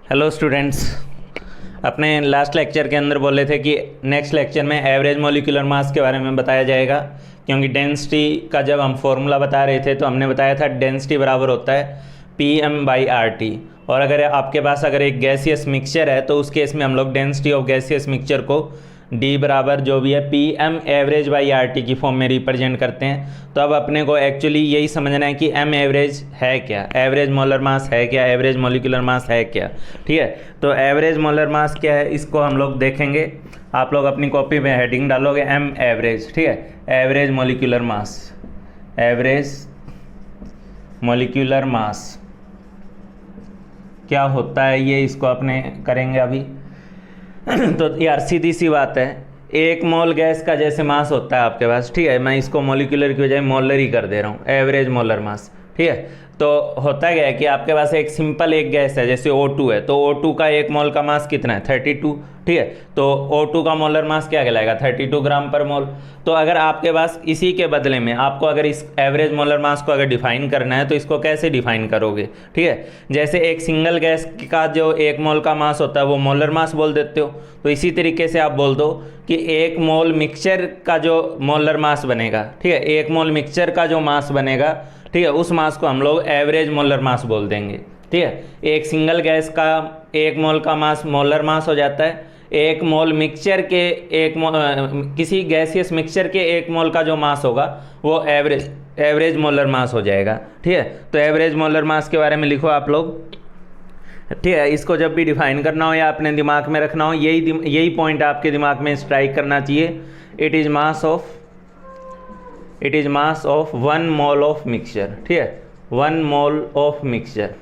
Hello students. अपने last lecture के अंदर बोले थे कि नेक्स्ट लेक्चर में एवरेज मॉलिक्यूलर मास के बारे में बताया जाएगा, क्योंकि डेंसिटी का जब हम फॉर्मूला बता रहे थे तो हमने बताया था डेंसिटी बराबर होता है PM/RT। और अगर आपके पास अगर एक गैसियस मिक्सचर है तो उस केस में हम लोग डेंसिटी ऑफ गैसियस मिक्सचर को D बराबर जो भी है PM एवरेज बाई RT की फॉर्म में रिप्रेजेंट करते हैं। तो अब अपने को एक्चुअली यही समझना है कि M एवरेज है क्या, एवरेज मोलर मास है क्या, एवरेज मॉलिक्यूलर मास है क्या। ठीक है, तो एवरेज मोलर मास क्या है इसको हम लोग देखेंगे। आप लोग अपनी कॉपी में हेडिंग डालोगे M एवरेज। ठीक है, average molecular mass, average molecular mass क्या होता है ये इसको अपने करेंगे अभी। तो यार सीधी सी बात है, एक मोल गैस का जैसे मास होता है आपके पास, ठीक है, मैं इसको मॉलिक्यूलर की बजाय मोलर ही कर दे रहा हूँ, एवरेज मोलर मास। ठीक है, तो होता क्या है कि आपके पास एक सिंपल एक गैस है जैसे O2 है, तो O2 का एक मोल का मास कितना है 32। ठीक है, तो O2 का मोलर मास क्या कहलाएगा 32 ग्राम पर मोल। तो अगर आपके पास इसी के बदले में आपको अगर इस एवरेज मोलर मास को अगर डिफाइन करना है तो इसको कैसे डिफाइन करोगे। ठीक है, जैसे एक सिंगल गैस का जो एक मोल का मास होता है वो मोलर मास बोल देते हो, तो इसी तरीके से आप बोल दो कि एक मोल मिक्सचर का जो मोलर मास बनेगा, ठीक है, एक मोल मिक्सचर का जो मास बनेगा, ठीक है, उस मास को हम लोग एवरेज मोलर मास बोल देंगे। ठीक है, एक सिंगल गैस का एक मोल का मास मोलर मास हो जाता है, एक मोल मिक्सचर के किसी गैसियस मिक्सचर के एक मोल का जो मास होगा वो एवरेज मोलर मास हो जाएगा। ठीक है, तो एवरेज मोलर मास के बारे में लिखो आप लोग। ठीक है, इसको जब भी डिफाइन करना हो या अपने दिमाग में रखना हो, यही पॉइंट आपके दिमाग में स्ट्राइक करना चाहिए। It is mass of 1 mole of mixture. ठीक है, 1 मोल ऑफ मिक्सचर।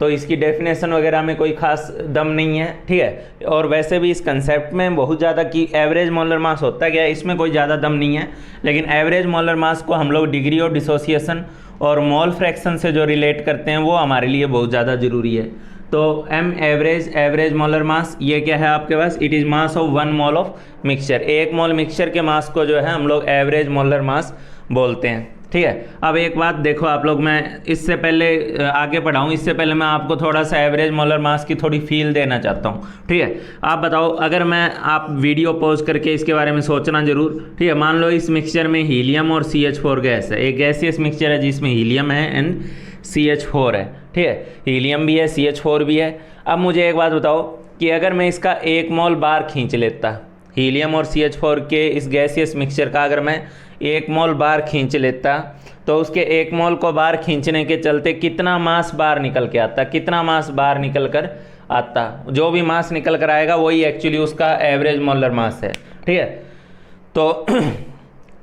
तो इसकी डेफिनेशन वगैरह में कोई खास दम नहीं है। ठीक है, और वैसे भी इस कंसेप्ट में बहुत ज़्यादा कि एवरेज मोलर मास होता क्या है इसमें कोई ज़्यादा दम नहीं है, लेकिन एवरेज मोलर मास को हम लोग डिग्री ऑफ डिसोसिएशन और मोल फ्रैक्शन से जो रिलेट करते हैं वो हमारे लिए बहुत ज़्यादा ज़रूरी है। तो M एवरेज मोलर मास ये क्या है आपके पास, it is mass of 1 mole of mixture. एक मोल मिक्सचर के मास को जो है हम लोग एवरेज मोलर मास बोलते हैं। ठीक है, अब एक बात देखो आप लोग, मैं इससे पहले आगे बढ़ाऊँ इससे पहले मैं आपको थोड़ा सा एवरेज मोलर मास की थोड़ी फील देना चाहता हूँ। ठीक है, आप बताओ, अगर आप वीडियो पॉज करके इसके बारे में सोचना जरूर। ठीक है, मान लो इस मिक्सचर में हीलियम और CH4 गैस है, एक गैसियस मिक्सचर है जिसमें हीलियम है एंड CH4 है। ठीक है, हीलियम भी है CH4 भी है। अब मुझे एक बात बताओ कि अगर मैं इसका 1 मोल बार खींच लेता, हीलियम और CH4 के इस गैसियस मिक्सचर का अगर मैं 1 मोल बार खींच लेता, तो उसके 1 मोल को बार खींचने के चलते कितना मास बाहर निकल के आता, कितना मास बाहर निकल कर आता, जो भी मास निकल कर आएगा वही एक्चुअली उसका एवरेज मोलर मास है। ठीक है, तो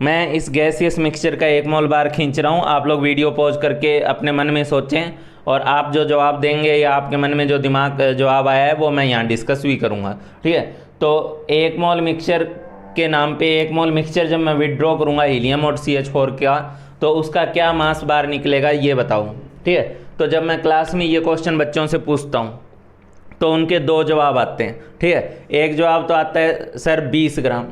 मैं इस गैसियस मिक्सचर का 1 मोल बार खींच रहा हूँ, आप लोग वीडियो पॉज करके अपने मन में सोचें और आप जो जवाब देंगे या आपके मन में जो जवाब आया है वो मैं यहाँ डिस्कस भी करूँगा। ठीक है, तो 1 मोल मिक्सचर के नाम पे 1 मोल मिक्सचर जब मैं विड्रॉ करूँगा हीलियम और CH4 का, तो उसका क्या मास बाहर निकलेगा ये बताऊँ। ठीक है, तो जब मैं क्लास में ये क्वेश्चन बच्चों से पूछता हूँ तो उनके 2 जवाब आते हैं। ठीक है, एक जवाब तो आता है सर 20 ग्राम।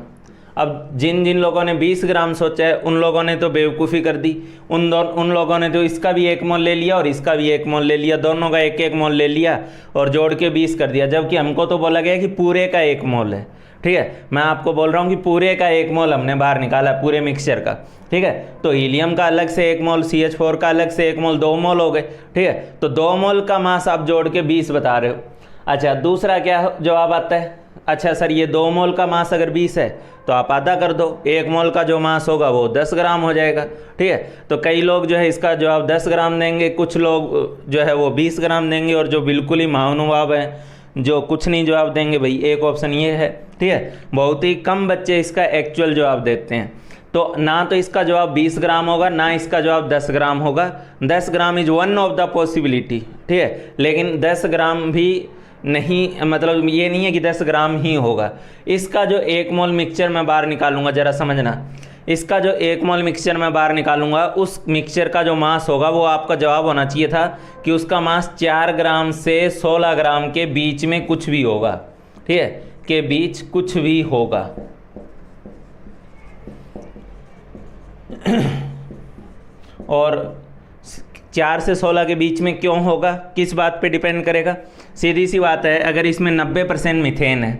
अब जिन लोगों ने 20 ग्राम सोचा है उन लोगों ने तो बेवकूफ़ी कर दी, उन लोगों ने तो इसका भी 1 मोल ले लिया और इसका भी 1 मोल ले लिया, दोनों का 1 मोल ले लिया और जोड़ के 20 कर दिया, जबकि हमको तो बोला गया कि पूरे का 1 मोल है। ठीक है, मैं आपको बोल रहा हूँ कि पूरे का 1 मोल हमने बाहर निकाला पूरे मिक्सचर का। ठीक है, तो हीलियम का अलग से 1 मोल, CH4 का अलग से 1 मोल, 2 मोल हो गए। ठीक है, तो 2 मोल का मास आप जोड़ के 20 बता रहे हो। अच्छा, दूसरा क्या जवाब आता है, अच्छा सर ये 2 मोल का मास अगर 20 है तो आप आधा कर दो, 1 मोल का जो मास होगा वो 10 ग्राम हो जाएगा। ठीक है, तो कई लोग जो है इसका जवाब 10 ग्राम देंगे, कुछ लोग जो है वो 20 ग्राम देंगे, और जो बिल्कुल ही महानुभाव हैं जो कुछ नहीं जवाब देंगे, भाई एक ऑप्शन ये है। ठीक है, बहुत ही कम बच्चे इसका एक्चुअल जवाब देते हैं। तो ना तो इसका जवाब 20 ग्राम होगा ना इसका जवाब 10 ग्राम होगा। 10 gram is one of the possibility. ठीक है, लेकिन 10 ग्राम भी नहीं, मतलब ये नहीं है कि 10 ग्राम ही होगा। इसका जो 1 मोल मिक्सचर मैं बाहर निकालूंगा, जरा समझना, इसका जो 1 मोल मिक्सचर मैं बाहर निकालूंगा उस मिक्सचर का जो मास होगा वो आपका जवाब होना चाहिए था कि उसका मास 4 ग्राम से 16 ग्राम के बीच में कुछ भी होगा। ठीक है, के बीच कुछ भी होगा। और 4 से 16 के बीच में क्यों होगा, किस बात पे डिपेंड करेगा? सीधी सी बात है, अगर इसमें 90% मीथेन है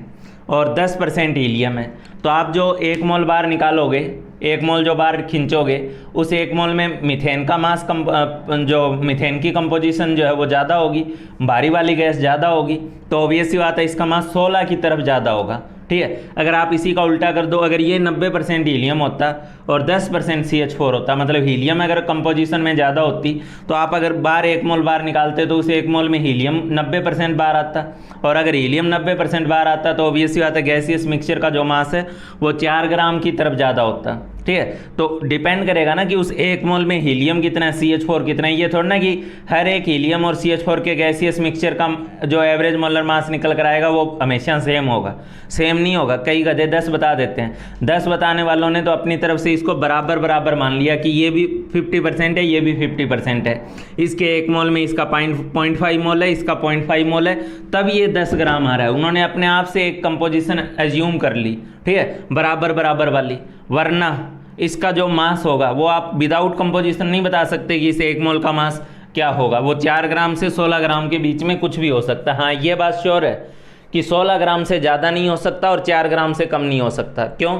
और 10% हीलियम है, तो आप जो 1 मोल बाहर निकालोगे, 1 मोल जो बाहर खींचोगे, उस 1 मोल में मीथेन का मास जो मीथेन की कंपोजिशन जो है वो ज़्यादा होगी, भारी वाली गैस ज़्यादा होगी, तो ऑब्वियस सी बात है इसका मास 16 की तरफ ज़्यादा होगा। ठीक है, अगर आप इसी का उल्टा कर दो, अगर ये 90% हीलियम होता और 10% CH4 होता, मतलब हीलियम अगर कंपोजिशन में ज़्यादा होती, तो आप अगर बाहर 1 मोल बाहर निकालते तो उस 1 मोल में हीलियम 90% बाहर आता, और अगर हीलियम 90% बाहर आता तो ऑब्वियसली बात है गैसियस मिक्सचर का जो मास है वो 4 ग्राम की तरफ ज़्यादा होता। ठीक है, तो डिपेंड करेगा ना कि उस 1 मोल में हीलियम कितना है, CH4 कितना है। ये थोड़ा ना कि हर एक हीलियम और CH4 के गैसियस मिक्सचर का जो एवरेज मोलर मास निकल कर आएगा वो हमेशा सेम होगा, सेम नहीं होगा। कई गधे 10 बता देते हैं, 10 बताने वालों ने तो अपनी तरफ से इसको बराबर बराबर मान लिया कि ये भी 50% है, ये भी 50% है, इसके 1 मोल में इसका 0.5 मोल है, इसका 0.5 मोल है, तब ये 10 ग्राम आ रहा है। उन्होंने अपने आप से एक कंपोजिशन एज्यूम कर ली, ठीक है, बराबर बराबर वाली, वरना इसका जो मास होगा वो आप विदाउट कंपोजिशन नहीं बता सकते कि इस 1 मोल का मास क्या होगा। वो 4 ग्राम से 16 ग्राम के बीच में कुछ भी हो सकता है। हाँ, ये बात श्योर है कि 16 ग्राम से ज़्यादा नहीं हो सकता और 4 ग्राम से कम नहीं हो सकता। क्यों?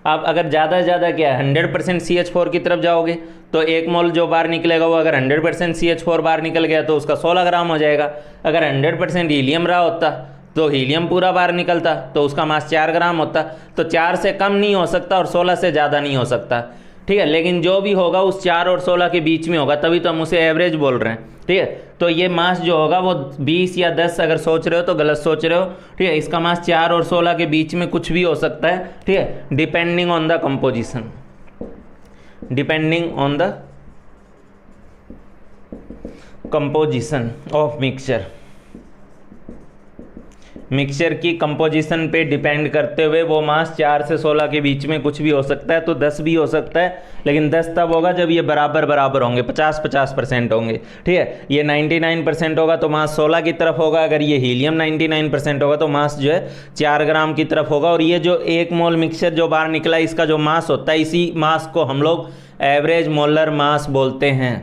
आप अगर ज़्यादा से ज़्यादा क्या है 100% CH4 की तरफ जाओगे तो 1 मोल जो बाहर निकलेगा वो अगर 100% CH4 बाहर निकल गया तो उसका 16 ग्राम हो जाएगा। अगर 100% हीलियम रहा होता तो हीलियम पूरा बाहर निकलता तो उसका मास 4 ग्राम होता। तो 4 से कम नहीं हो सकता और 16 से ज़्यादा नहीं हो सकता। ठीक है, लेकिन जो भी होगा उस 4 और 16 के बीच में होगा, तभी तो हम उसे एवरेज बोल रहे हैं। ठीक है, तो ये मास जो होगा वो 20 या 10 अगर सोच रहे हो तो गलत सोच रहे हो। ठीक है, इसका मास 4 और 16 के बीच में कुछ भी हो सकता है। ठीक है, depending on the composition, depending on the composition of mixture, mixture की कंपोजिशन पे डिपेंड करते हुए वो मास 4 से 16 के बीच में कुछ भी हो सकता है। तो 10 भी हो सकता है, लेकिन 10 तब होगा जब ये बराबर बराबर होंगे, 50-50% होंगे। ठीक है, ये 99% होगा तो मास 16 की तरफ होगा। अगर ये हीलियम 99% होगा तो मास जो है 4 ग्राम की तरफ होगा। और ये जो 1 मोल मिक्सचर जो बाहर निकला इसका जो मास होता है, इसी मास को हम लोग एवरेज मोलर मास बोलते हैं।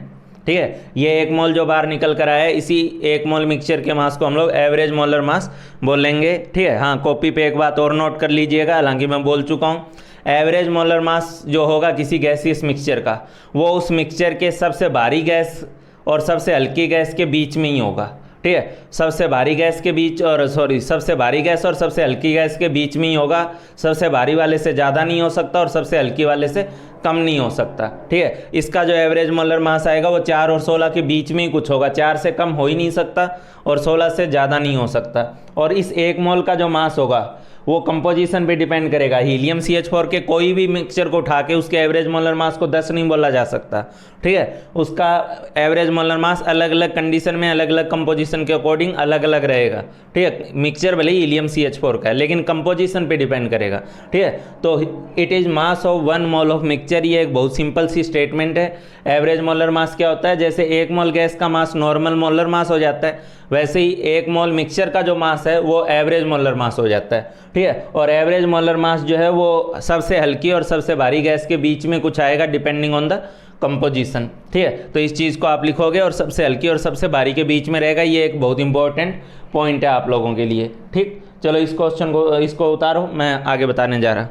ठीक है, ये 1 मोल जो बाहर निकल कर आया है, इसी 1 मोल मिक्सचर के मास को हम लोग एवरेज मोलर मास बोलेंगे। ठीक है, हाँ, कॉपी पे एक बात और नोट कर लीजिएगा, हालांकि मैं बोल चुका हूँ, एवरेज मोलर मास जो होगा किसी गैसियस मिक्सचर का, वो उस मिक्सचर के सबसे भारी गैस और सबसे हल्की गैस के बीच में ही होगा। ठीक है, सबसे भारी गैस के बीच और सबसे भारी गैस और सबसे हल्की गैस के बीच में ही होगा। सबसे भारी वाले से ज़्यादा नहीं हो सकता और सबसे हल्की वाले से कम नहीं हो सकता। ठीक है, इसका जो एवरेज मोलर मास आएगा वो 4 और 16 के बीच में ही कुछ होगा। 4 से कम हो ही नहीं सकता और 16 से ज़्यादा नहीं हो सकता। और इस 1 मोल का जो मास होगा वो कंपोजिशन पे डिपेंड करेगा। हीलियम CH4 के कोई भी मिक्सचर को उठा के उसके एवरेज मोलर मास को 10 नहीं बोला जा सकता। ठीक है, उसका एवरेज मोलर मास अलग अलग कंडीशन में अलग अलग कंपोजिशन के अकॉर्डिंग अलग अलग रहेगा। ठीक है, मिक्सचर भले ही हीलियम CH4 का है लेकिन कंपोजिशन पे डिपेंड करेगा। ठीक है, तो it is mass of 1 mole of mixture. ये एक बहुत सिंपल सी स्टेटमेंट है। एवरेज मोलर मास क्या होता है? जैसे 1 मोल गैस का मास नॉर्मल मोलर मास हो जाता है, वैसे ही 1 मोल मिक्सचर का जो मास है वो एवरेज मोलर मास हो जाता है। ठीक है, और एवरेज मोलर मास जो है वो सबसे हल्की और सबसे भारी गैस के बीच में कुछ आएगा डिपेंडिंग ऑन द कंपोजिशन। ठीक है, तो इस चीज़ को आप लिखोगे और सबसे हल्की और सबसे भारी के बीच में रहेगा। ये एक बहुत इंपॉर्टेंट पॉइंट है आप लोगों के लिए। ठीक, चलो इस क्वेश्चन को इसको उतारो, मैं आगे बताने जा रहा।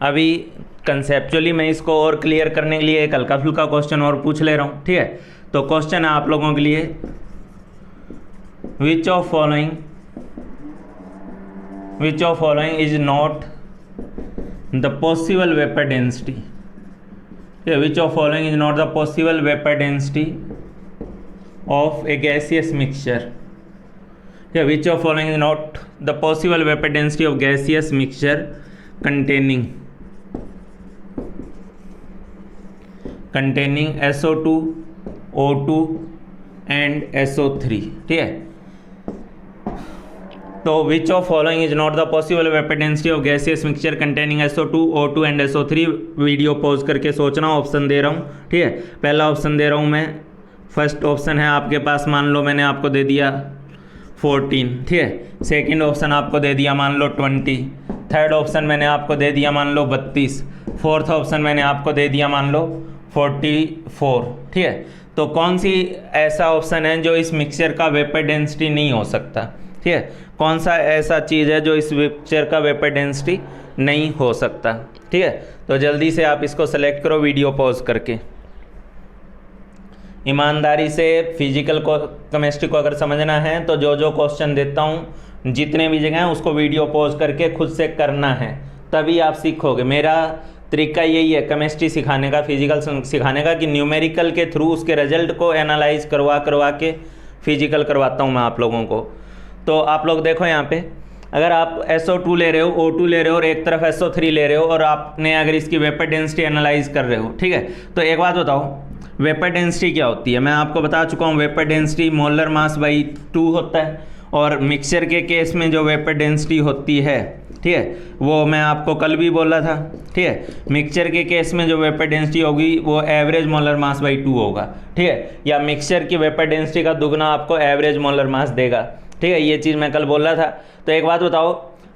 अभी कंसेप्चुअली मैं इसको और क्लियर करने के लिए एक हल्का फुल्का क्वेश्चन और पूछ ले रहा हूँ। ठीक है, तो क्वेश्चन है आप लोगों के लिए, which of following is not the possible vapour density. Which of following is not the possible vapour density of a gaseous mixture. Which of following is not the possible vapour density of gaseous mixture containing SO2, O2 and SO3। ठीक है, तो which of following is not the possible vapour density of gaseous mixture containing SO2, O2 and SO3। Video pause करके सोचना, option दे रहा हूँ। ठीक है, पहला ऑप्शन दे रहा हूँ मैं, फर्स्ट ऑप्शन है आपके पास, मान लो मैंने आपको दे दिया 14। ठीक है, सेकेंड ऑप्शन आपको दे दिया मान लो 20, थर्ड ऑप्शन मैंने आपको दे दिया मान लो 32, फोर्थ ऑप्शन मैंने आपको दे दिया मान लो 44, ठीक है। तो कौन सी ऐसा ऑप्शन है जो इस मिक्सचर का वेपर डेंसिटी नहीं हो सकता, ठीक है, कौन सा ऐसा चीज़ है जो इस मिक्सचर का वेपर डेंसिटी नहीं हो सकता, ठीक है। तो जल्दी से आप इसको सेलेक्ट करो वीडियो पॉज करके। ईमानदारी से फिजिकल को केमिस्ट्री को अगर समझना है तो जो जो क्वेश्चन देता हूँ जितने भी जगह हैं उसको वीडियो पॉज करके खुद से करना है, तभी आप सीखोगे। मेरा तरीका यही है केमिस्ट्री सिखाने का, फिजिकल सिखाने का, कि न्यूमेरिकल के थ्रू उसके रिजल्ट को एनालाइज करवा के फिजिकल करवाता हूँ मैं आप लोगों को। तो आप लोग देखो यहाँ पे, अगर आप SO2 ले रहे हो, O2 ले रहे हो और एक तरफ SO3 ले रहे हो और आपने अगर इसकी वेपर डेंसिटी एनालाइज कर रहे हो, ठीक है, तो एक बात बताओ वेपर डेंसिटी क्या होती है। मैं आपको बता चुका हूँ vapour density molar mass by 2 होता है, और मिक्सचर के केस में जो वेपर डेंसिटी होती है, ठीक है, वो मैं आपको कल भी बोला था, ठीक है, मिक्सचर के केस में जो वेपर डेंसिटी होगी वो एवरेज मोलर मास बाई 2 होगा, ठीक है, या मिक्सचर की वेपर डेंसिटी का दुगना आपको एवरेज मोलर मास देगा, ठीक है, ये चीज़ मैं कल बोला था। तो एक बात बताओ,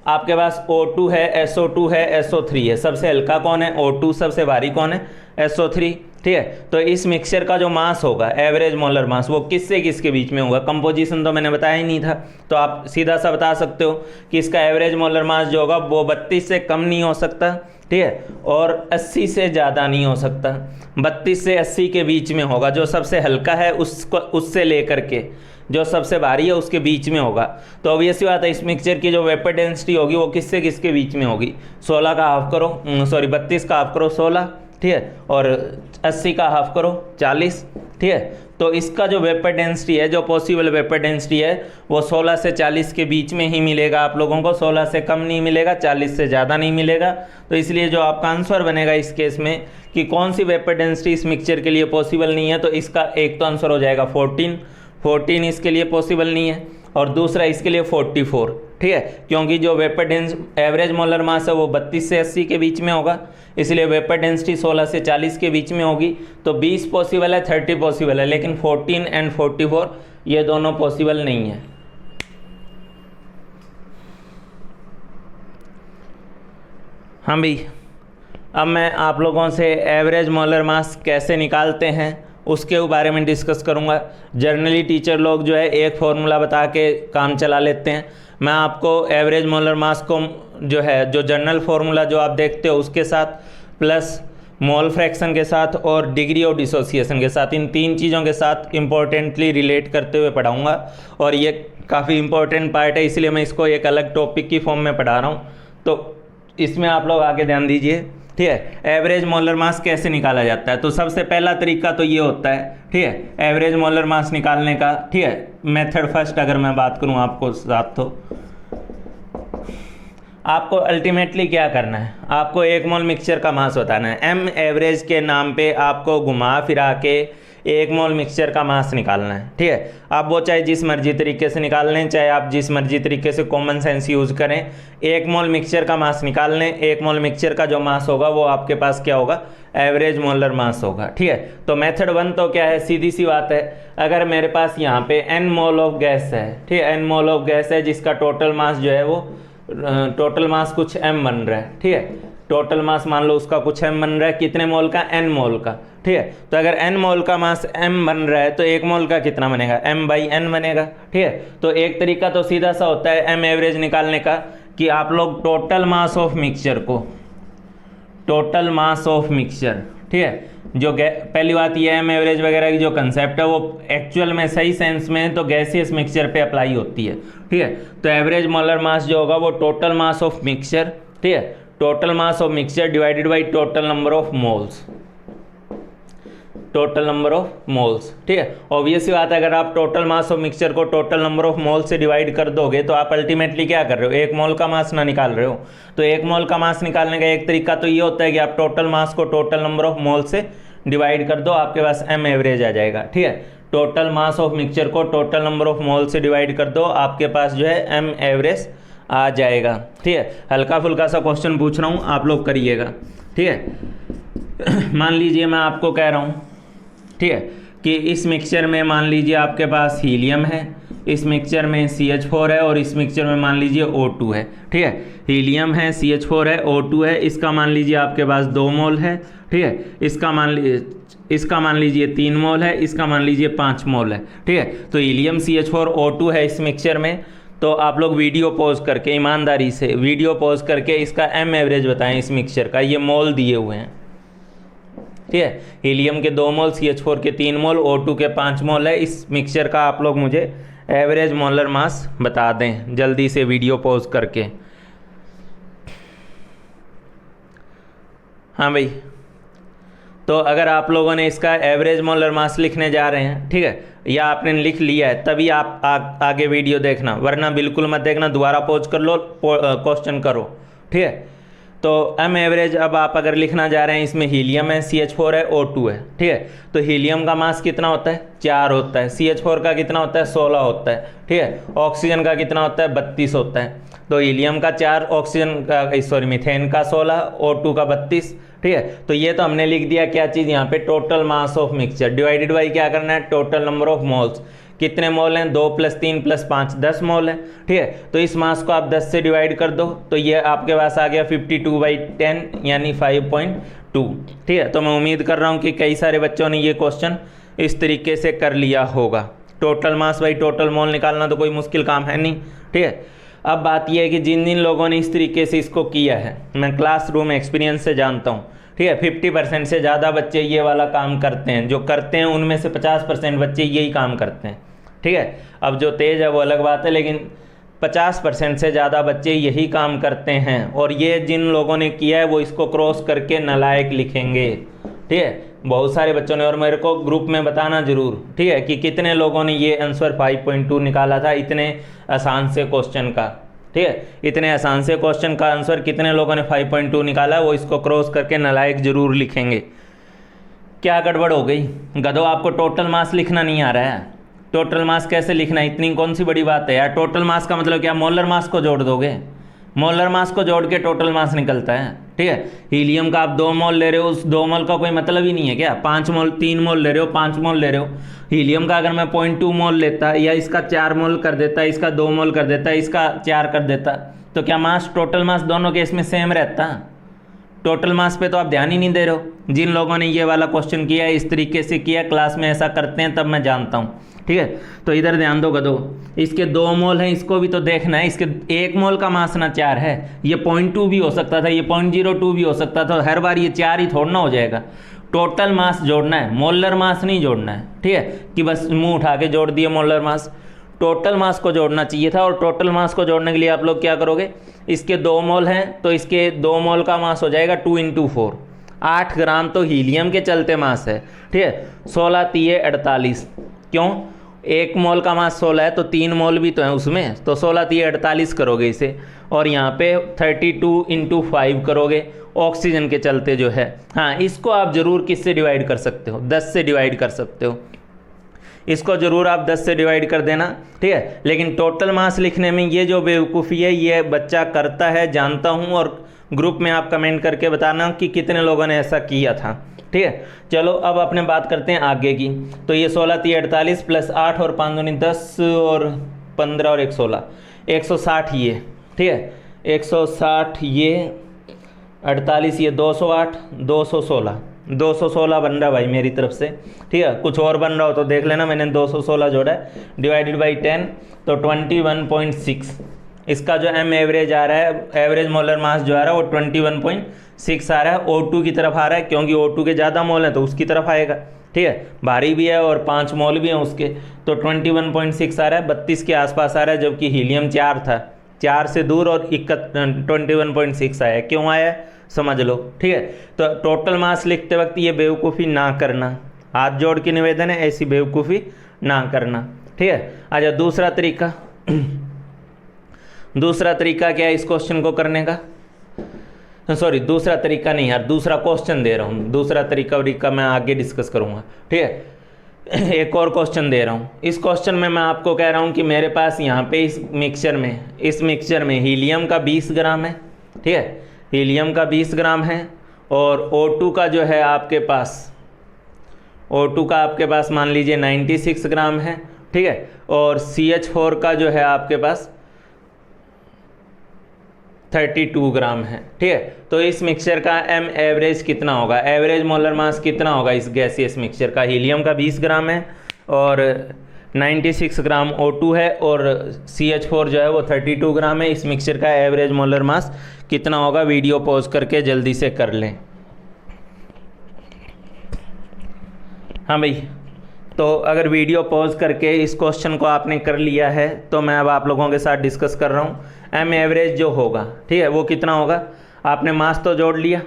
आपके पास O2 है, SO2 है, SO3 है, सबसे हल्का कौन है O2, सबसे भारी कौन है SO3, ठीक है। तो इस मिक्सचर का जो मास होगा एवरेज मोलर मास वो किससे किसके बीच में होगा। कंपोजिशन तो मैंने बताया ही नहीं था, तो आप सीधा सा बता सकते हो कि इसका एवरेज मोलर मास जो होगा वो 32 से कम नहीं हो सकता, ठीक है, और 80 से ज़्यादा नहीं हो सकता, 32 से 80 के बीच में होगा। जो सबसे हल्का है उसको उससे लेकर के जो सबसे भारी है उसके बीच में होगा। तो ऑब्वियसली बात है इस मिक्सचर की जो वेपर डेंसिटी होगी वो किससे किसके बीच में होगी। 16 का हाफ करो, 32 का हाफ करो 16, ठीक है, और 80 का हाफ करो 40, ठीक है। तो इसका जो वेपर डेंसिटी है, जो पॉसिबल वेपर डेंसिटी है वो 16 से 40 के बीच में ही मिलेगा आप लोगों को, 16 से कम नहीं मिलेगा, 40 से ज़्यादा नहीं मिलेगा। तो इसलिए जो आपका आंसर बनेगा इस केस में कि कौन सी वेपर डेंसिटी इस मिक्सचर के लिए पॉसिबल नहीं है, तो इसका एक तो आंसर हो जाएगा 14 इसके लिए पॉसिबल नहीं है, और दूसरा इसके लिए 44, ठीक है, क्योंकि जो वेपर एवरेज मोलर मास है वो 32 से 80 के बीच में होगा, इसलिए वेपर डेंसिटी 16 से 40 के बीच में होगी। तो 20 पॉसिबल है, 30 पॉसिबल है, लेकिन 14 एंड 44 ये दोनों पॉसिबल नहीं है। हाँ भाई, अब मैं आप लोगों से एवरेज मोलर मास कैसे निकालते हैं उसके बारे में डिस्कस करूंगा। जर्नली टीचर लोग जो है एक फॉर्मूला बता के काम चला लेते हैं। मैं आपको एवरेज मोलर मास को जो है जो जर्नल फार्मूला जो आप देखते हो उसके साथ प्लस मोल फ्रैक्शन के साथ और डिग्री ऑफ डिसोसिएशन के साथ, इन 3 चीज़ों के साथ इम्पोर्टेंटली रिलेट करते हुए पढ़ाऊंगा, और ये काफ़ी इंपॉर्टेंट पार्ट है, इसलिए मैं इसको एक अलग टॉपिक की फॉर्म में पढ़ा रहा हूँ। तो इसमें आप लोग आगे ध्यान दीजिए, ठीक है। एवरेज मोलर मास कैसे निकाला जाता है, तो सबसे पहला तरीका तो ये होता है, ठीक है, एवरेज मोलर मास निकालने का, ठीक है, मेथड फर्स्ट अगर मैं बात करूँ आपको साथ, तो आपको अल्टीमेटली क्या करना है, आपको 1 मोल मिक्सचर का मास बताना है। एम एवरेज के नाम पे आपको घुमा फिरा के 1 मोल मिक्सचर का मास निकालना है, ठीक है। आप वो चाहे जिस मर्जी तरीके से निकाल लें, चाहे आप जिस मर्जी तरीके से कॉमन सेंस यूज़ करें, 1 मोल मिक्सचर का मास निकाल लें। 1 मोल मिक्सचर का जो मास होगा वो आपके पास क्या होगा, एवरेज मोलर मास होगा, ठीक है। तो मेथड 1 तो क्या है, सीधी सी बात है, अगर मेरे पास यहाँ पे n मोल ऑफ गैस है, ठीक है, n मोल ऑफ गैस है जिसका टोटल मास जो है वो टोटल मास कुछ m बन रहा है, ठीक है, टोटल मास मान लो उसका कुछ m बन रहा है, कितने मोल का, n मोल का, ठीक है। तो अगर n मोल का मास m बन रहा है तो 1 मोल का कितना बनेगा, m/n बनेगा, ठीक है। तो एक तरीका तो सीधा सा होता है m एवरेज निकालने का कि आप लोग टोटल मास ऑफ मिक्सचर को, टोटल मास ऑफ मिक्सचर, ठीक है, जो पहली बात ये m एवरेज वगैरह की जो कंसेप्ट है वो एक्चुअल में सही सेंस में तो गैसियस मिक्सचर पे अप्लाई होती है, ठीक है। तो एवरेज मोलर मास जो होगा वो टोटल मास ऑफ मिक्सचर, ठीक है, total mass of mixture divided by total number of moles, total number of moles, ठीक है। ऑब्वियसली बात है अगर आप टोटल मास ऑफ मिक्सचर को टोटल नंबर ऑफ मोल से डिवाइड कर दोगे तो आप अल्टीमेटली क्या कर रहे हो, 1 मोल का मास ना निकाल रहे हो। तो 1 मोल का मास निकालने का एक तरीका तो ये होता है कि आप टोटल मास को टोटल नंबर ऑफ मोल से डिवाइड कर दो, आपके पास m एवरेज आ जाएगा, ठीक है। टोटल मास ऑफ मिक्सचर को टोटल नंबर ऑफ मोल से डिवाइड कर दो, आपके पास जो है m एवरेज आ जाएगा, ठीक है। हल्का फुल्का सा क्वेश्चन पूछ रहा हूँ, आप लोग करिएगा, ठीक है। मान लीजिए मैं आपको कह रहा हूँ, ठीक है, कि इस मिक्सचर में मान लीजिए आपके पास हीलियम है, इस मिक्सचर में CH4 है और इस मिक्सचर में मान लीजिए O2 है, ठीक है। हीलियम है, CH4 है, O2 है, इसका मान लीजिए आपके पास 2 मोल है, ठीक है। इसका मान लीजिए 3 मोल है, इसका मान लीजिए 5 मोल है, ठीक है। तो हीलियम, CH4, O2 है इस मिक्सचर में। तो आप लोग वीडियो पॉज करके, ईमानदारी से वीडियो पॉज करके इसका M एवरेज बताएं इस मिक्सचर का। ये मोल दिए हुए हैं, ठीक है। हीलियम के 2 मोल, CH4 के 3 मोल, O2 के 5 मोल है। इस मिक्सचर का आप लोग मुझे एवरेज मोलर मास बता दें जल्दी से वीडियो पॉज करके। हाँ भाई, तो अगर आप लोगों ने इसका एवरेज मोलर मास लिखने जा रहे हैं, ठीक है, या आपने लिख लिया है, तभी आप आगे वीडियो देखना, वरना बिल्कुल मत देखना, दोबारा पॉज कर लो, क्वेश्चन करो, ठीक है। तो M एवरेज अब आप अगर लिखना जा रहे हैं, इसमें हीलियम है, CH4 है, O2 है, ठीक है। तो हीलियम का मास कितना होता है? 4 होता है। CH4 का कितना होता है? 16 होता है, ठीक है। ऑक्सीजन का कितना होता है? 32 होता है। तो हीलियम का 4, ऑक्सीजन का मीथेन का 16, O2 का 32, ठीक है। तो ये तो हमने लिख दिया क्या चीज़ यहाँ पे, total mass of mixture divided by क्या करना है, टोटल नंबर ऑफ मोल्स। कितने मोल हैं? 2 + 3 + 5 10 मोल है, ठीक है। तो इस मास को आप 10 से डिवाइड कर दो, तो ये आपके पास आ गया 52/10 यानी 5.2, ठीक है। तो मैं उम्मीद कर रहा हूँ कि कई सारे बच्चों ने ये क्वेश्चन इस तरीके से कर लिया होगा। टोटल मास बाई टोटल मोल निकालना तो कोई मुश्किल काम है नहीं, ठीक है। अब बात यह है कि जिन जिन लोगों ने इस तरीके से इसको किया है, मैं क्लासरूम एक्सपीरियंस से जानता हूँ, ठीक है, 50% से ज़्यादा बच्चे ये वाला काम करते हैं। जो करते हैं उनमें से 50% बच्चे यही काम करते हैं, ठीक है। अब जो तेज है वो अलग बात है, लेकिन 50% से ज़्यादा बच्चे यही काम करते हैं। और ये जिन लोगों ने किया है वो इसको क्रॉस करके नालायक लिखेंगे, ठीक है। बहुत सारे बच्चों ने, और मेरे को ग्रुप में बताना जरूर, ठीक है, कि कितने लोगों ने ये आंसर 5.2 निकाला था इतने आसान से क्वेश्चन का, ठीक है। इतने आसान से क्वेश्चन का आंसर कितने लोगों ने 5.2 निकाला, वो इसको क्रॉस करके नालायक जरूर लिखेंगे। क्या गड़बड़ हो गई गधो? आपको टोटल मास लिखना नहीं आ रहा है? टोटल मास कैसे लिखना है? इतनी कौन सी बड़ी बात है यार। टोटल मास का मतलब क्या? मोलर मास को जोड़ दोगे, मोलर मास को जोड़ के टोटल मास निकलता है, ठीक है। हीलियम का आप 2 मोल ले रहे हो, उस 2 मोल का कोई मतलब ही नहीं है क्या? 5 मोल, 3 मोल ले रहे हो, 5 मोल ले रहे हो। हीलियम का अगर मैं 0.2 मोल लेता, या इसका 4 मोल कर देता, इसका 2 मोल कर देता, इसका 4 कर देता, तो क्या मास, टोटल मास दोनों केस में सेम रहता? टोटल मास पे तो आप ध्यान ही नहीं दे रहे हो। जिन लोगों ने ये वाला क्वेश्चन किया है, इस तरीके से किया, क्लास में ऐसा करते हैं, तब मैं जानता हूँ, ठीक है। तो इधर ध्यान दो गधो, इसके 2 मोल हैं, इसको भी तो देखना है। इसके 1 मोल का मास ना 4 है, ये 0.2 भी हो सकता था, ये 0.02 भी हो सकता था। हर बार ये 4 ही थोड़ा ना हो जाएगा। टोटल मास जोड़ना है, मोलर मास नहीं जोड़ना है, ठीक है, कि बस मुंह उठा के जोड़ दिए मोलर मास। टोटल मास को जोड़ना चाहिए था। और टोटल मास को जोड़ने के लिए आप लोग क्या करोगे, इसके 2 मोल हैं तो इसके 2 मोल का मास हो जाएगा 2 × 4, 8 ग्राम तो हीलियम के चलते मास है, ठीक है। 16 × 3 = 48, क्यों? 1 मोल का मास 16 है तो 3 मोल भी तो है उसमें, तो 16 × 3 = 48 करोगे इसे। और यहाँ पे 32 × 5 करोगे ऑक्सीजन के चलते जो है। हाँ, इसको आप ज़रूर किससे डिवाइड कर सकते हो? 10 से डिवाइड कर सकते हो। इसको ज़रूर आप 10 से डिवाइड कर देना, ठीक है। लेकिन टोटल मास लिखने में ये जो बेवकूफ़ी है, ये बच्चा करता है, जानता हूँ। और ग्रुप में आप कमेंट करके बताना कि कितने लोगों ने ऐसा किया था, ठीक है। चलो अब अपने बात करते हैं आगे की। तो ये 16 × 3 = 48 + 8 और 5 दूनी 10 और 15 और 1 16, 160 ये, ठीक है। 160 ये, 48 ये, 208, 216 बन रहा भाई मेरी तरफ से, ठीक है। कुछ और बन रहा हो तो देख लेना, मैंने 216 जोड़ा है, डिवाइडेड बाई 10 तो 21.6। इसका जो M एवरेज आ रहा है, एवरेज मोलर मास जो आ रहा है वो 21.6 आ रहा है। O2 की तरफ आ रहा है, क्योंकि O2 के ज़्यादा मोल हैं तो उसकी तरफ आएगा, ठीक है। भारी भी है और 5 मोल भी हैं उसके, तो 21.6 आ रहा है, 32 के आसपास आ रहा है। जबकि हीलियम 4 था, 4 से दूर और 21.6 आया। क्यों आया समझ लो, ठीक है। तो टोटल मास लिखते वक्त ये बेवकूफ़ी ना करना, हाथ जोड़ के निवेदन है, ऐसी बेवकूफ़ी ना करना, ठीक है। अच्छा, दूसरा तरीका दूसरा तरीका क्या है इस क्वेश्चन को करने का? सॉरी, दूसरा तरीका नहीं यार, दूसरा क्वेश्चन दे रहा हूँ। दूसरा तरीका मैं आगे डिस्कस करूँगा, ठीक है। एक और क्वेश्चन दे रहा हूँ। इस क्वेश्चन में मैं आपको कह रहा हूँ कि मेरे पास यहाँ पे इस मिक्सचर में हीलियम का 20 ग्राम है, ठीक है। हीलियम का 20 ग्राम है और O2 का जो है आपके पास O2 का आपके पास मान लीजिए 96 ग्राम है, ठीक है, और CH4 का जो है आपके पास 32 ग्राम है, ठीक है। तो इस मिक्सचर का M एवरेज कितना होगा, एवरेज मोलर मास कितना होगा इस गैसियस मिक्सचर का? हीलियम का 20 ग्राम है और 96 ग्राम O2 है और CH4 जो है वो 32 ग्राम है। इस मिक्सचर का एवरेज मोलर मास कितना होगा? वीडियो पॉज करके जल्दी से कर लें। हाँ भाई, तो अगर वीडियो पॉज करके इस क्वेश्चन को आपने कर लिया है तो मैं अब आप लोगों के साथ डिस्कस कर रहा हूँ। M एवरेज जो होगा, ठीक है, वो कितना होगा? आपने मास तो जोड़ लिया,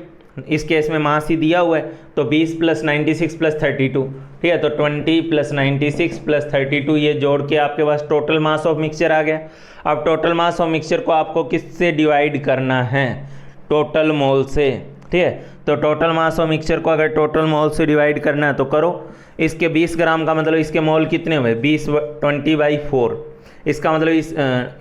इस केस में मास ही दिया हुआ है, तो 20 + 96 + 32, ठीक है, तो 20 + 96 + 32 ये जोड़ के आपके पास टोटल मास ऑफ मिक्सचर आ गया। अब टोटल मास ऑफ मिक्सचर को आपको किससे डिवाइड करना है? टोटल मोल से, ठीक है। तो टोटल मास ऑफ मिक्सचर को अगर टोटल मोल से डिवाइड करना है तो करो। इसके 20 ग्राम का मतलब इसके मोल कितने हुए? 20/4। इसका मतलब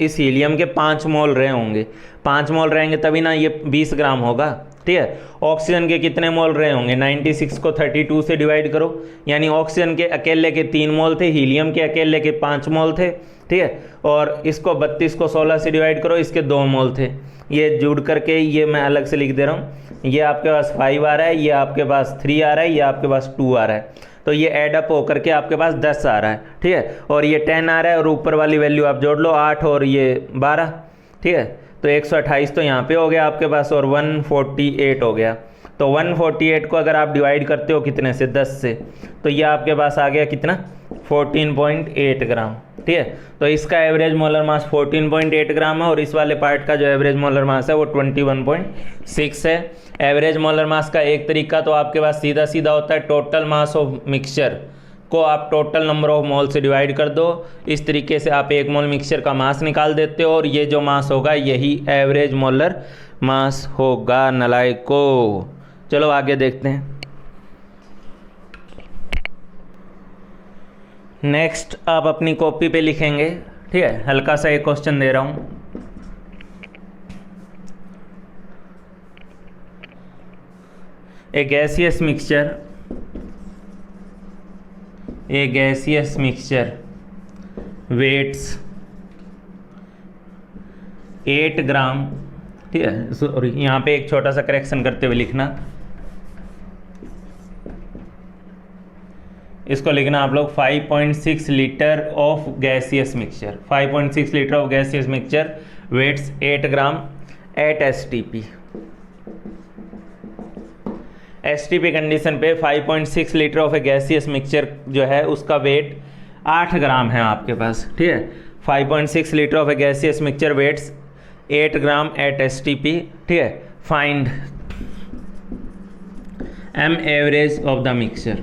इस हीलियम के 5 मोल रहे होंगे, 5 मोल रहेंगे तभी ना ये 20 ग्राम होगा, ठीक है। ऑक्सीजन के कितने मोल रहे होंगे? 96 को 32 से डिवाइड करो, यानी ऑक्सीजन के अकेले के 3 मोल थे, हीलियम के अकेले के 5 मोल थे, ठीक है। और इसको 32 को 16 से डिवाइड करो, इसके 2 मोल थे। ये जुड़ करके ये मैं अलग से लिख दे रहा हूँ, ये आपके पास 5 आ रहा है, ये आपके पास 3 आ रहा है, ये आपके पास 2 आ रहा है, तो ये ऐड अप होकर के आपके पास 10 आ रहा है, ठीक है। और ये 10 आ रहा है और ऊपर वाली वैल्यू आप जोड़ लो 8 और ये 12, ठीक है। तो 128 तो यहाँ पे हो गया आपके पास और 148 हो गया। तो 148 को अगर आप डिवाइड करते हो कितने से? 10 से, तो ये आपके पास आ गया कितना? 14.8 ग्राम, ठीक है। तो इसका एवरेज मोलर मास 14.8 ग्राम है और इस वाले पार्ट का जो एवरेज मोलर मास है वो 21.6 है। एवरेज मोलर मास का एक तरीका तो आपके पास सीधा सीधा होता है, टोटल मास ऑफ मिक्सचर को आप टोटल नंबर ऑफ मोल से डिवाइड कर दो। इस तरीके से आप 1 मोल मिक्सचर का मास निकाल देते हो और ये जो मास होगा यही एवरेज मोलर मास होगा नलायको। चलो आगे देखते हैं। नेक्स्ट आप अपनी कॉपी पे लिखेंगे, ठीक है। हल्का सा एक क्वेश्चन दे रहा हूँ। ए गैसियस मिक्सचर वेट्स 8 ग्राम, ठीक है। सॉरी, यहाँ पे एक छोटा सा करेक्शन करते हुए लिखना, इसको लिखना आप लोग 5.6 litre of gaseous mixture, 5.6 litre of gaseous mixture weighs 8 gram at STP condition पे 5.6 litre of a gaseous mixture जो है उसका वेट 8 ग्राम है आपके पास, ठीक है। 5.6 litre of a gaseous mixture weighs 8 gram at STP, ठीक है। Find M average of the mixture,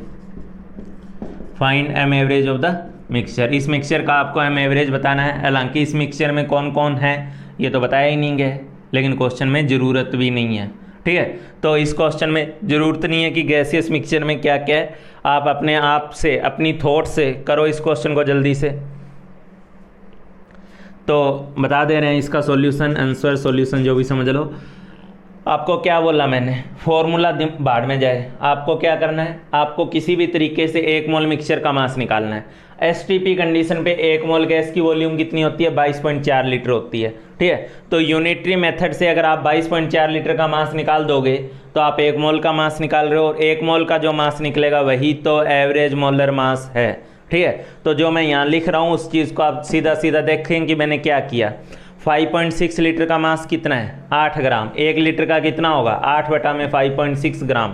find M average of the mixture. इस मिक्सचर का आपको एम एवरेज बताना है। हालांकि इस मिक्सचर में कौन कौन है ये तो बताया ही नहीं गया, लेकिन क्वेश्चन में ज़रूरत भी नहीं है, ठीक है। तो इस क्वेश्चन में ज़रूरत नहीं है कि गैसियस मिक्सचर में क्या क्या है, आप अपने आप से अपनी थॉट से करो इस क्वेश्चन को जल्दी से। तो बता दे रहे हैं इसका सॉल्यूशन, आंसर, सॉल्यूशन जो भी समझ लो। आपको क्या बोला मैंने? फॉर्मूला बाढ़ में जाए। आपको क्या करना है? आपको किसी भी तरीके से 1 मोल मिक्सचर का मास निकालना है। एसटीपी कंडीशन पे 1 मोल गैस की वॉल्यूम कितनी होती है? 22.4 लीटर होती है, ठीक है। तो यूनिटरी मेथड से अगर आप 22.4 लीटर का मास निकाल दोगे तो आप 1 मोल का मास निकाल रहे हो और 1 मोल का जो मास निकलेगा वही तो एवरेज मोलर मास है, ठीक है। तो जो मैं यहाँ लिख रहा हूँ उस चीज़ को आप सीधा सीधा देखें कि मैंने क्या किया। 5.6 लीटर का मास कितना है? 8 ग्राम। 1 लीटर का कितना होगा? 8/5.6 ग्राम,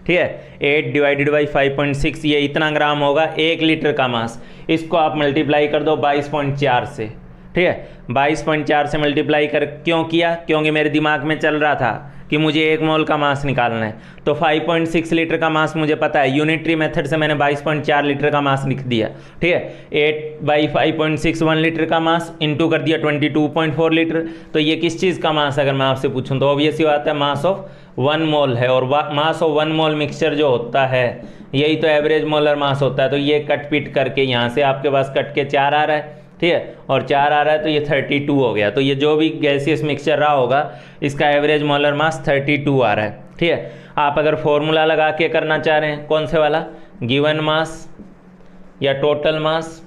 ठीक है। 8 डिवाइडेड बाई 5.6 ये इतना ग्राम होगा 1 लीटर का मास। इसको आप मल्टीप्लाई कर दो 22.4 से, ठीक है। 22.4 से मल्टीप्लाई कर क्यों किया? क्योंकि मेरे दिमाग में चल रहा था कि मुझे 1 मोल का मास निकालना है। तो 5.6 लीटर का मास मुझे पता है, यूनिटरी मेथड से मैंने 22.4 लीटर का मास लिख दिया, ठीक है। 8/5.6 1 लीटर का मास इंटू कर दिया 22.4 लीटर। तो ये किस चीज़ का मास अगर मैं आपसे पूछूं तो ऑब्वियस ही बात है मास ऑफ 1 मोल है। और मास ऑफ 1 मोल मिक्सचर जो होता है यही तो एवरेज मोलर मास होता है। तो ये कट पिट करके यहाँ से आपके पास कट के 4 आ रहा है, ठीक है, और 4 आ रहा है तो ये 32 हो गया। तो ये जो भी गैसियस मिक्सचर रहा होगा इसका एवरेज मोलर मास 32 आ रहा है, ठीक है। आप अगर फॉर्मूला लगा के करना चाह रहे हैं, कौन से वाला? गिवन मास या total mass,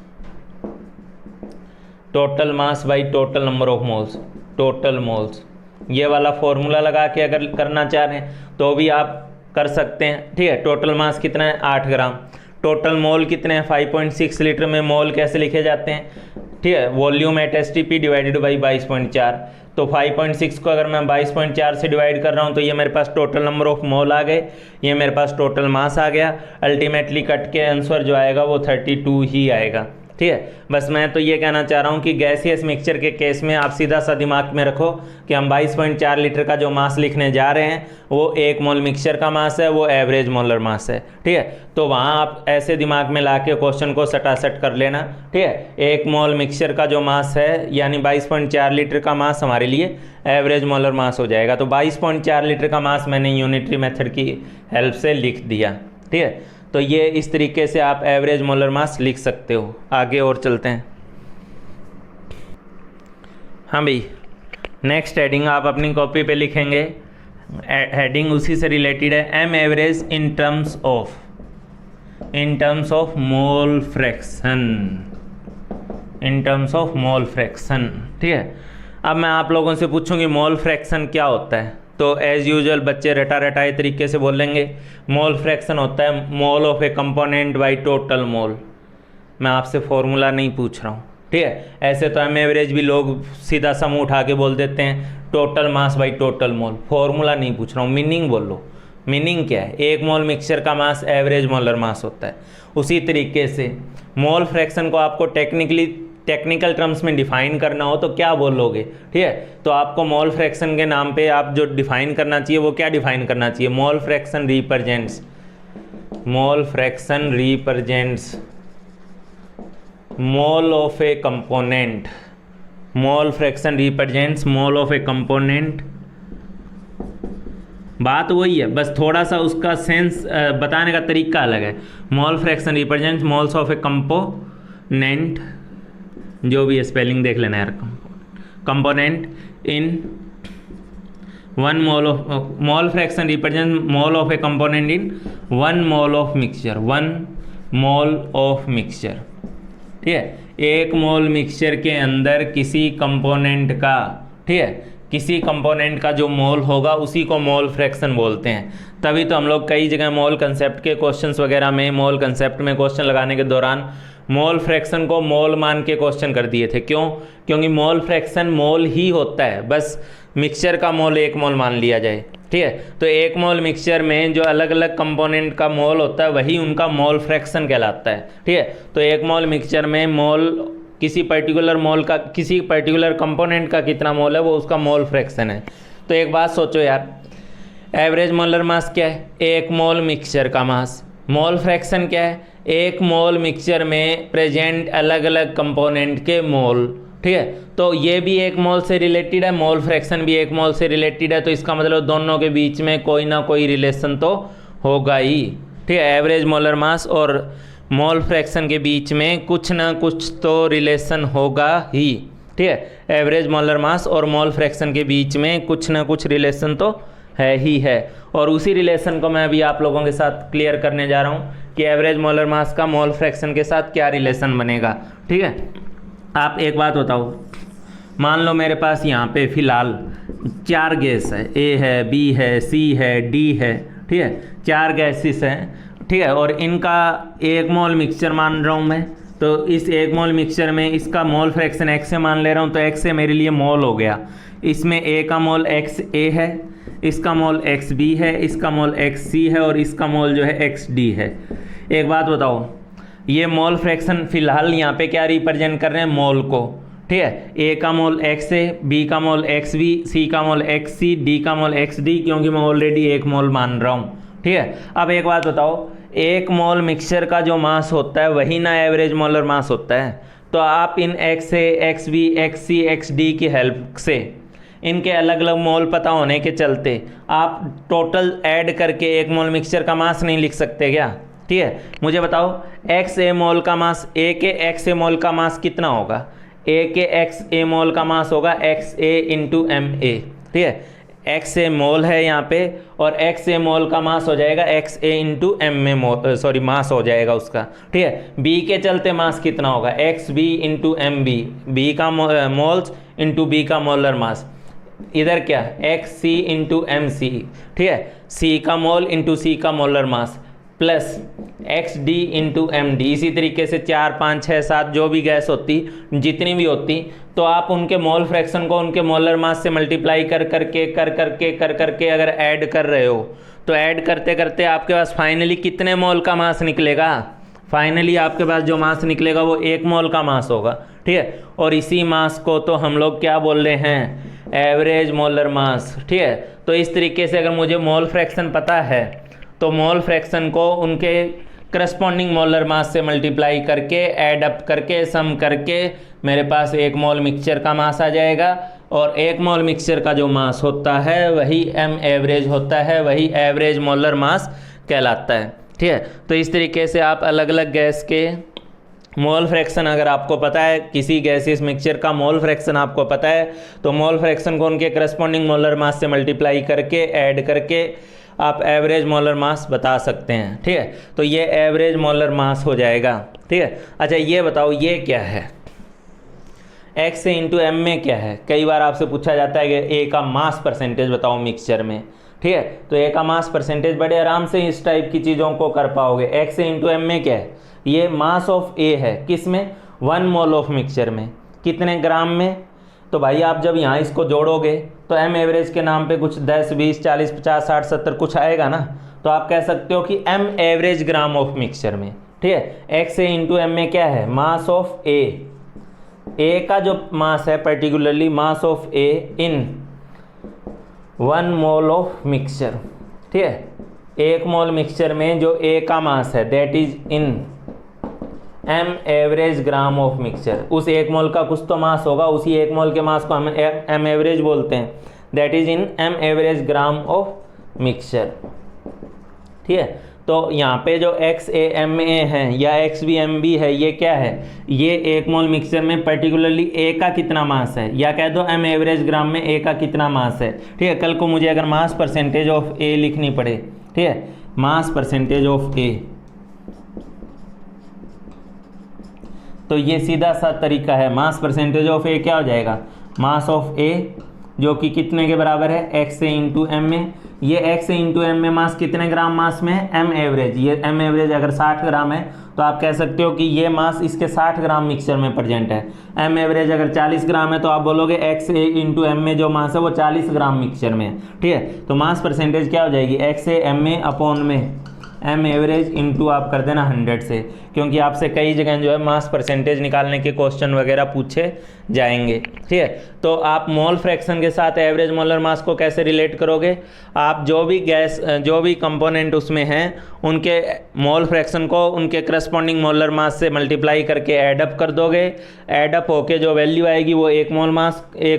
total mass by total number of moles, total moles. ये वाला फॉर्मूला लगा के अगर करना चाह रहे हैं तो भी आप कर सकते हैं, ठीक है। टोटल मास कितना है 8 ग्राम, टोटल मोल कितने हैं 5.6 लीटर में मोल कैसे लिखे जाते हैं, ठीक है, volume at STP divided by 22.4। तो 5.6 को अगर मैं 22.4 से डिवाइड कर रहा हूँ तो ये मेरे पास टोटल नंबर ऑफ मोल आ गए, ये मेरे पास टोटल मास आ गया। अल्टीमेटली कट के आंसर जो आएगा वो 32 ही आएगा, ठीक है। बस मैं तो ये कहना चाह रहा हूँ कि गैसियस मिक्सचर के केस में आप सीधा सा दिमाग में रखो कि हम 22.4 लीटर का जो मास लिखने जा रहे हैं वो 1 मोल मिक्सचर का मास है, वो एवरेज मोलर मास है, ठीक है। तो वहाँ आप ऐसे दिमाग में ला के क्वेश्चन को सटासट कर लेना, ठीक है। 1 मोल मिक्सचर का जो मास है यानी 22.4 लीटर का मास हमारे लिए एवरेज मोलर मास हो जाएगा। तो 22.4 लीटर का मास मैंने यूनिटरी मेथड की हेल्प से लिख दिया, ठीक है। तो ये इस तरीके से आप एवरेज मोलर मास लिख सकते हो। आगे और चलते हैं। हाँ भाई, नेक्स्ट हेडिंग आप अपनी कॉपी पे लिखेंगे, हेडिंग उसी से रिलेटेड है, M average in terms of mole fraction, in terms of mole fraction, ठीक है। अब मैं आप लोगों से पूछूंगी मोल फ्रैक्शन क्या होता है, तो एज यूजुअल बच्चे रटा रटाए तरीके से बोलेंगे मोल फ्रैक्शन होता है mole of A component by total mole. मैं आपसे फॉर्मूला नहीं पूछ रहा हूँ, ठीक है। ऐसे तो एम एवरेज भी लोग सीधा सा मुँह उठा के बोल देते हैं total mass by total mole. Formula नहीं पूछ रहा हूँ, मीनिंग बोलो। मीनिंग क्या है, 1 मोल मिक्सचर का मास एवरेज मोलर मास होता है। उसी तरीके से मोल फ्रैक्शन को आपको टेक्निकल टर्म्स में डिफाइन करना हो तो क्या बोलोगे, ठीक है। तो आपको मोल फ्रैक्शन के नाम पे आप जो डिफाइन करना चाहिए वो क्या डिफाइन करना चाहिए, mole fraction represents mole of A component, mole fraction represents mole of A component. बात वही है, बस थोड़ा सा उसका सेंस बताने का तरीका अलग है। Mole fraction represents moles of A component, जो भी स्पेलिंग देख लेना यार, component in 1 mole of, mole fraction represent mole of A component in 1 mole of mixture, 1 mole of mixture, ठीक है। 1 मोल मिक्सचर के अंदर किसी कंपोनेंट का, ठीक है, किसी कंपोनेंट का जो मोल होगा उसी को मोल फ्रैक्शन बोलते हैं। तभी तो हम लोग कई जगह मोल कंसेप्ट के क्वेश्चंस वगैरह में, मोल कंसेप्ट में क्वेश्चन लगाने के दौरान मोल फ्रैक्शन को मोल मान के क्वेश्चन कर दिए थे। क्यों? क्योंकि मोल फ्रैक्शन मोल ही होता है, बस मिक्सचर का मोल 1 मोल मान लिया जाए, ठीक है। तो 1 मोल मिक्सचर में जो अलग अलग कंपोनेंट का मोल होता है वही उनका मोल फ्रैक्शन कहलाता है, ठीक है। तो 1 मोल मिक्सचर में मोल किसी पर्टिकुलर मोल का, किसी पर्टिकुलर कंपोनेंट का कितना मोल है वो उसका मोल फ्रैक्शन है। तो एक बात सोचो यार, एवरेज मोलर मास क्या है, 1 मोल मिक्सचर का मास। मोल फ्रैक्शन क्या है, 1 मोल मिक्सचर में प्रेजेंट अलग अलग कंपोनेंट के मोल, ठीक है। तो ये भी 1 मोल से रिलेटेड है, मोल फ्रैक्शन भी 1 मोल से रिलेटेड है। तो इसका मतलब दोनों के बीच में कोई ना कोई रिलेशन तो होगा ही, ठीक है। एवरेज मोलर मास और मोल फ्रैक्शन के बीच में कुछ ना कुछ तो रिलेशन होगा ही, ठीक है। एवरेज मोलर मास और मोल फ्रैक्शन के बीच में कुछ ना कुछ रिलेशन तो है ही है। और उसी रिलेशन को मैं अभी आप लोगों के साथ क्लियर करने जा रहा हूँ कि एवरेज मोलर मास का मोल फ्रैक्शन के साथ क्या रिलेशन बनेगा, ठीक है। आप एक बात बताओ, मान लो मेरे पास यहाँ पे फिलहाल 4 गैस है, ए है, बी है, सी है, डी है, ठीक है। 4 गैसेस हैं, ठीक है। और इनका 1 मोल मिक्सचर मान रहा हूँ मैं। तो इस 1 मोल मिक्सचर में इसका मोल फ्रैक्शन x से मान ले रहा हूँ, तो x से मेरे लिए मोल हो गया। इसमें a का मोल XA है, इसका मोल XB है, इसका मोल XC है और इसका मोल जो है XD है। एक बात बताओ, ये मोल फ्रैक्शन फिलहाल यहाँ पे क्या रिप्रेजेंट कर रहे हैं, मोल को, ठीक है। A का मोल XA, B का मोल XB, C का मोल XC, D का मोल XD, क्योंकि मैं ऑलरेडी 1 मोल मान रहा हूँ, ठीक है। अब एक बात बताओ, 1 मोल मिक्सचर का जो मास होता है वही ना एवरेज मोलर मास होता है। तो आप इन XA, XB, XC, XD की हेल्प से इनके अलग अलग मोल पता होने के चलते आप टोटल ऐड करके 1 मोल मिक्सचर का मास नहीं लिख सकते क्या, ठीक है। मुझे बताओ XA मोल का मास, A के XA मोल का मास कितना होगा, A के XA मोल का मास होगा XA × MA, ठीक है। एक्स ए मोल है यहाँ पे, और एक्स ए मोल का मास हो जाएगा एक्स ए इंटू एम में मास हो जाएगा उसका, ठीक है। बी के चलते मास कितना होगा, X B into M B, B का मोल्स इंटू बी का मोलर मास, इधर क्या X C into M C, ठीक है, सी का मोल इंटू सी का molar mass, plus X D into M D. इसी तरीके से 4 5 6 7 जो भी गैस होती, जितनी भी होती, तो आप उनके मोल फ्रैक्शन को उनके मोलर मास से मल्टीप्लाई कर करके अगर ऐड कर रहे हो, तो ऐड करते करते आपके पास फाइनली कितने मोल का मास निकलेगा, फाइनली आपके पास जो मास निकलेगा वो 1 मोल का मास होगा, ठीक है। और इसी मास को तो हम लोग क्या बोल रहे हैं, एवरेज मोलर मास, ठीक है। तो इस तरीके से अगर मुझे मोल फ्रैक्शन पता है तो मोल फ्रैक्शन को उनके करस्पॉन्डिंग मोलर मास से मल्टीप्लाई करके ऐड अप करके सम करके मेरे पास 1 मोल मिक्सचर का मास आ जाएगा, और 1 मोल मिक्सचर का जो मास होता है वही एम एवरेज होता है, वही एवरेज मोलर मास कहलाता है, ठीक है। तो इस तरीके से आप अलग अलग गैस के मोल फ्रैक्शन अगर आपको पता है, किसी गैसियस मिक्सचर का मोल फ्रैक्शन आपको पता है, तो मोल फ्रैक्शन को उनके करस्पॉन्डिंग मोलर मास से मल्टीप्लाई करके ऐड करके आप एवरेज मोलर मास बता सकते हैं, ठीक है। तो ये एवरेज मोलर मास हो जाएगा, ठीक है। अच्छा ये बताओ ये क्या है, एक्स से इंटू एम में क्या है, कई बार आपसे पूछा जाता है कि ए का मास परसेंटेज बताओ मिक्सचर में, ठीक है। तो ए का मास परसेंटेज बड़े आराम से इस टाइप की चीज़ों को कर पाओगे। एक्स से इंटू एम में क्या है, ये मास ऑफ ए है, किस में, 1 मोल ऑफ मिक्सचर में, कितने ग्राम में। तो भाई आप जब यहाँ इसको जोड़ोगे तो एम एवरेज के नाम पे कुछ 10 20 40 50 60 70 कुछ आएगा ना, तो आप कह सकते हो कि M average gram of mixture में, ठीक है। एक्स ए इंटू एम में क्या है, मास ऑफ ए का जो मास है particularly mass of A in 1 mole of mixture, ठीक है। 1 मोल मिक्सचर में जो ए का मास है that is in M average gram of mixture, उस 1 मोल का कुछ तो मास होगा, उसी 1 मोल के मास को हम एम एवरेज बोलते हैं, that is in M average gram of mixture, ठीक है। तो यहाँ पे जो एक्स ए एम ए है या एक्स बी एम बी है, ये क्या है, ये 1 मोल मिक्सचर में पर्टिकुलरली ए का कितना मास है, या कह दो एम एवरेज ग्राम में ए का कितना मास है, ठीक है। कल को मुझे अगर मास परसेंटेज ऑफ ए लिखनी पड़े, ठीक है, मास परसेंटेज ऑफ ए, तो ये सीधा सा तरीका है, मास परसेंटेज ऑफ ए क्या हो जाएगा, मास ऑफ ए जो कि कितने के बराबर है, एक्स ए इंटू एम में, ये एक्स ए इंटू एम में मास कितने ग्राम मास में है, एम एवरेज, ये एम एवरेज अगर 60 ग्राम है तो आप कह सकते हो कि ये मास इसके 60 ग्राम मिक्सचर में प्रेजेंट है। एम एवरेज अगर 40 ग्राम है तो आप बोलोगे एक्स ए इंटू एम में जो मास है वो 40 ग्राम मिक्सचर में है, ठीक है। तो मास परसेंटेज क्या हो जाएगी, एक्स ए एम में अपॉन में एम एवरेज इंटू आप कर देना 100 से, क्योंकि आपसे कई जगह जो है मास परसेंटेज निकालने के क्वेश्चन वगैरह पूछे जाएंगे, ठीक है। तो आप मोल फ्रैक्शन के साथ एवरेज मोलर मास को कैसे रिलेट करोगे, आप जो भी गैस जो भी कंपोनेंट उसमें हैं उनके मोल फ्रैक्शन को उनके करस्पॉन्डिंग मोलर मास से मल्टीप्लाई करके ऐडअप कर दोगे, ऐडअप होके जो वैल्यू आएगी वो 1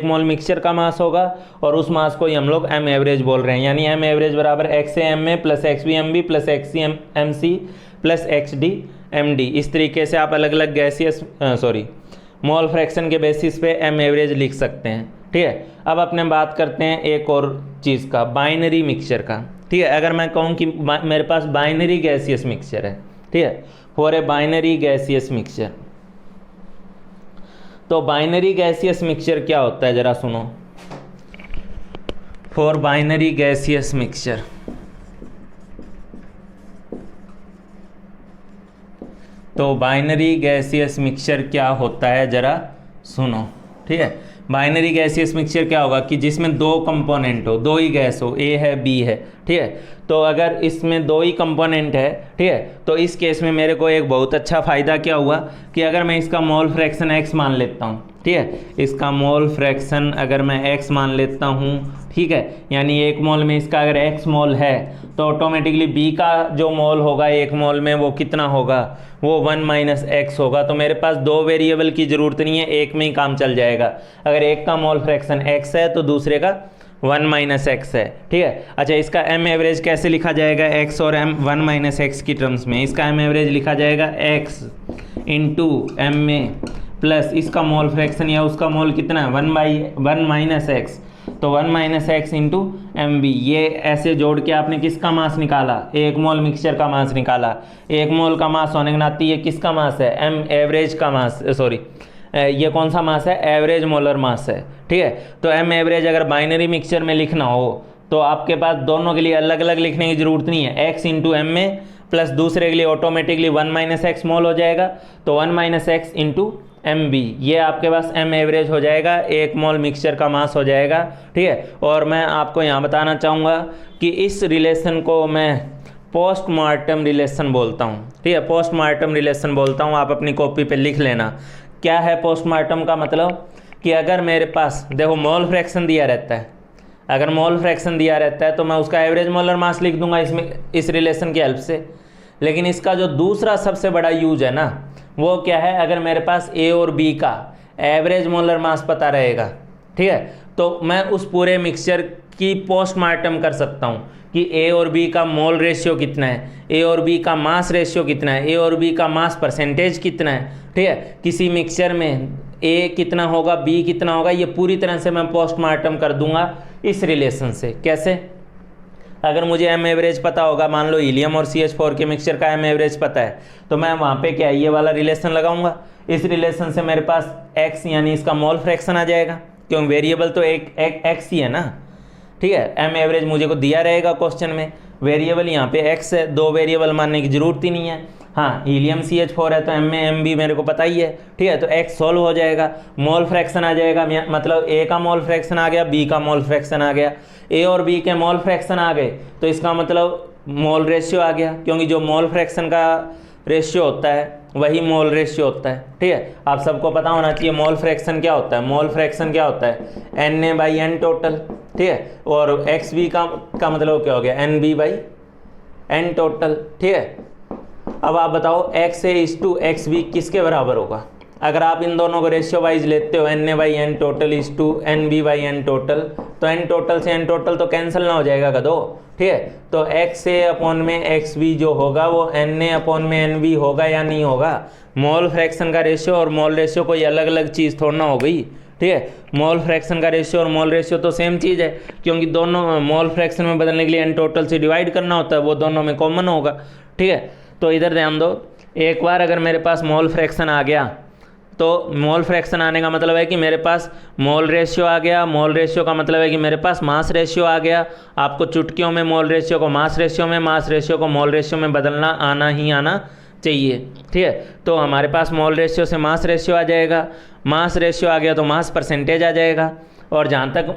मोल मिक्सचर का मास होगा, और उस मास को ही हम लोग एम एवरेज बोल रहे हैं, यानी एम एवरेज बराबर एक्स ए एम में plus X B M B plus X C M C plus X D M D. इस तरीके से आप अलग अलग गैसियस मोल फ्रैक्शन के बेसिस पे एम एवरेज लिख सकते हैं, ठीक है। अब अपने बात करते हैं एक और चीज़ का, बाइनरी मिक्सचर का, ठीक है। अगर मैं कहूँ कि मेरे पास बाइनरी गैसियस मिक्सचर है, ठीक है, for a binary gaseous mixture, तो बाइनरी गैसियस मिक्सचर क्या होता है ज़रा सुनो। फॉर बाइनरी गैसियस मिक्सचर, तो बाइनरी गैसियस मिक्सचर क्या होता है ज़रा सुनो, ठीक है। बाइनरी गैसियस मिक्सचर क्या होगा कि जिसमें 2 कंपोनेंट हो, 2 ही गैस हो, ए है बी है, ठीक है। तो अगर इसमें 2 ही कंपोनेंट है, ठीक है, तो इस केस में मेरे को एक बहुत अच्छा फ़ायदा क्या हुआ कि अगर मैं इसका मोल फ्रैक्शन एक्स मान लेता हूँ, ठीक है, इसका मोल फ्रैक्शन अगर मैं एक्स मान लेता हूँ, ठीक है, यानी 1 मोल में इसका अगर एक्स मोल है तो ऑटोमेटिकली बी का जो मोल होगा 1 मोल में वो कितना होगा, वो 1 माइनस एक्स होगा। तो मेरे पास 2 वेरिएबल की ज़रूरत नहीं है, एक में ही काम चल जाएगा। अगर एक का मोल फ्रैक्शन एक्स है तो दूसरे का 1 माइनस एक्स है, ठीक है। अच्छा इसका एम एवरेज कैसे लिखा जाएगा, एक्स और एम 1 माइनस एक्स की टर्म्स में, इसका एम एवरेज लिखा जाएगा एक्स इंटू एम में प्लस इसका मोल फ्रैक्शन या उसका मोल कितना है 1 माइनस एक्स, तो 1 minus X into M B, ये ऐसे जोड़ के आपने किसका मास निकाला, 1 मोल मिक्सचर का मास निकाला। 1 मोल का मास होने के नाते ये किसका मास है, एम एवरेज का मास, सॉरी ये कौन सा मास है, एवरेज मोलर मास है। ठीक है, तो एम एवरेज अगर बाइनरी मिक्सचर में लिखना हो तो आपके पास दोनों के लिए अलग अलग लिखने की ज़रूरत नहीं है, एक्स इंटू एम में प्लस दूसरे के लिए ऑटोमेटिकली 1 माइनस एक्स मोल हो जाएगा, तो 1 minus X into M B, ये आपके पास एम एवरेज हो जाएगा, 1 मोल मिक्सचर का मास हो जाएगा। ठीक है, और मैं आपको यहाँ बताना चाहूँगा कि इस रिलेशन को मैं पोस्टमार्टम रिलेशन बोलता हूँ। ठीक है, पोस्टमार्टम रिलेशन बोलता हूँ, आप अपनी कॉपी पे लिख लेना। क्या है पोस्टमार्टम का मतलब, कि अगर मेरे पास देखो मोल फ्रैक्शन दिया रहता है, अगर मोल फ्रैक्शन दिया रहता है तो मैं उसका एवरेज मोलर मास लिख दूंगा इसमें, इस रिलेशन की हेल्प से। लेकिन इसका जो दूसरा सबसे बड़ा यूज है ना, वो क्या है, अगर मेरे पास ए और बी का एवरेज मोलर मास पता रहेगा, ठीक है, तो मैं उस पूरे मिक्सचर की पोस्टमार्टम कर सकता हूँ कि ए और बी का मोल रेशियो कितना है, ए और बी का मास रेशियो कितना है, ए और बी का मास परसेंटेज कितना है। ठीक है, किसी मिक्सचर में ए कितना होगा, बी कितना होगा, ये पूरी तरह से मैं पोस्टमार्टम कर दूंगा इस रिलेशन से। कैसे, अगर मुझे एम एवरेज पता होगा, मान लो हीलियम और CH4 के मिक्सचर का एम एवरेज पता है, तो मैं वहाँ पे क्या ये वाला रिलेशन लगाऊंगा। इस रिलेशन से मेरे पास x यानी इसका मोल फ्रैक्शन आ जाएगा, क्योंकि वेरिएबल तो एक x ही है ना। ठीक है, एम एवरेज मुझे को दिया रहेगा क्वेश्चन में, वेरिएबल यहाँ पे x है, 2 वेरिएबल मानने की जरूरत ही नहीं है। हाँ, हीलियम CH4 है तो एम में एम बी मेरे को पता ही है। ठीक है, तो x सॉल्व हो जाएगा, मोल फ्रैक्शन आ जाएगा, मतलब a का मोल फ्रैक्शन आ गया, b का मोल फ्रैक्शन आ गया, a और b के मोल फ्रैक्शन आ गए, तो इसका मतलब मोल रेशियो आ गया, क्योंकि जो मोल फ्रैक्शन का रेशियो होता है वही मोल रेशियो होता है। ठीक है, आप सबको पता होना चाहिए मोल फ्रैक्शन क्या होता है। मोल फ्रैक्शन क्या होता है, Na/N टोटल। ठीक है, और XB का मतलब क्या हो गया, NB/N टोटल। ठीक है, अब आप बताओ XA/XB किसके बराबर होगा। अगर आप इन दोनों को रेशियो वाइज लेते हो, Na/N टोटल NB/N टोटल, तो N टोटल से N टोटल तो कैंसिल ना हो जाएगा कदो। ठीक है, तो XA/ में XB जो होगा वो Na/ में NB होगा या नहीं होगा। मोल फ्रैक्शन का रेशियो और मोल रेशियो कोई अलग अलग चीज़ थोड़ा ना हो गई। ठीक है, मोल फ्रैक्शन का रेशियो और मोल रेशियो तो सेम चीज़ है, क्योंकि दोनों मोल फ्रैक्शन में बदलने के लिए N टोटल से डिवाइड करना होता है, वो दोनों में कॉमन होगा। ठीक है, तो इधर ध्यान दो, एक बार अगर मेरे पास मोल फ्रैक्शन आ गया, तो मोल फ्रैक्शन आने का मतलब है कि मेरे पास मोल रेशियो आ गया, मोल रेशियो का मतलब है कि मेरे पास मास रेशियो आ गया। आपको चुटकियों में मोल रेशियो को मास रेशियो में, मास रेशियो को मोल रेशियो में बदलना आना ही आना चाहिए। ठीक है, तो हमारे पास मोल रेशियो से मास रेशियो आ जाएगा, मास रेशियो आ गया तो मास परसेंटेज आ जाएगा, और जहाँ तक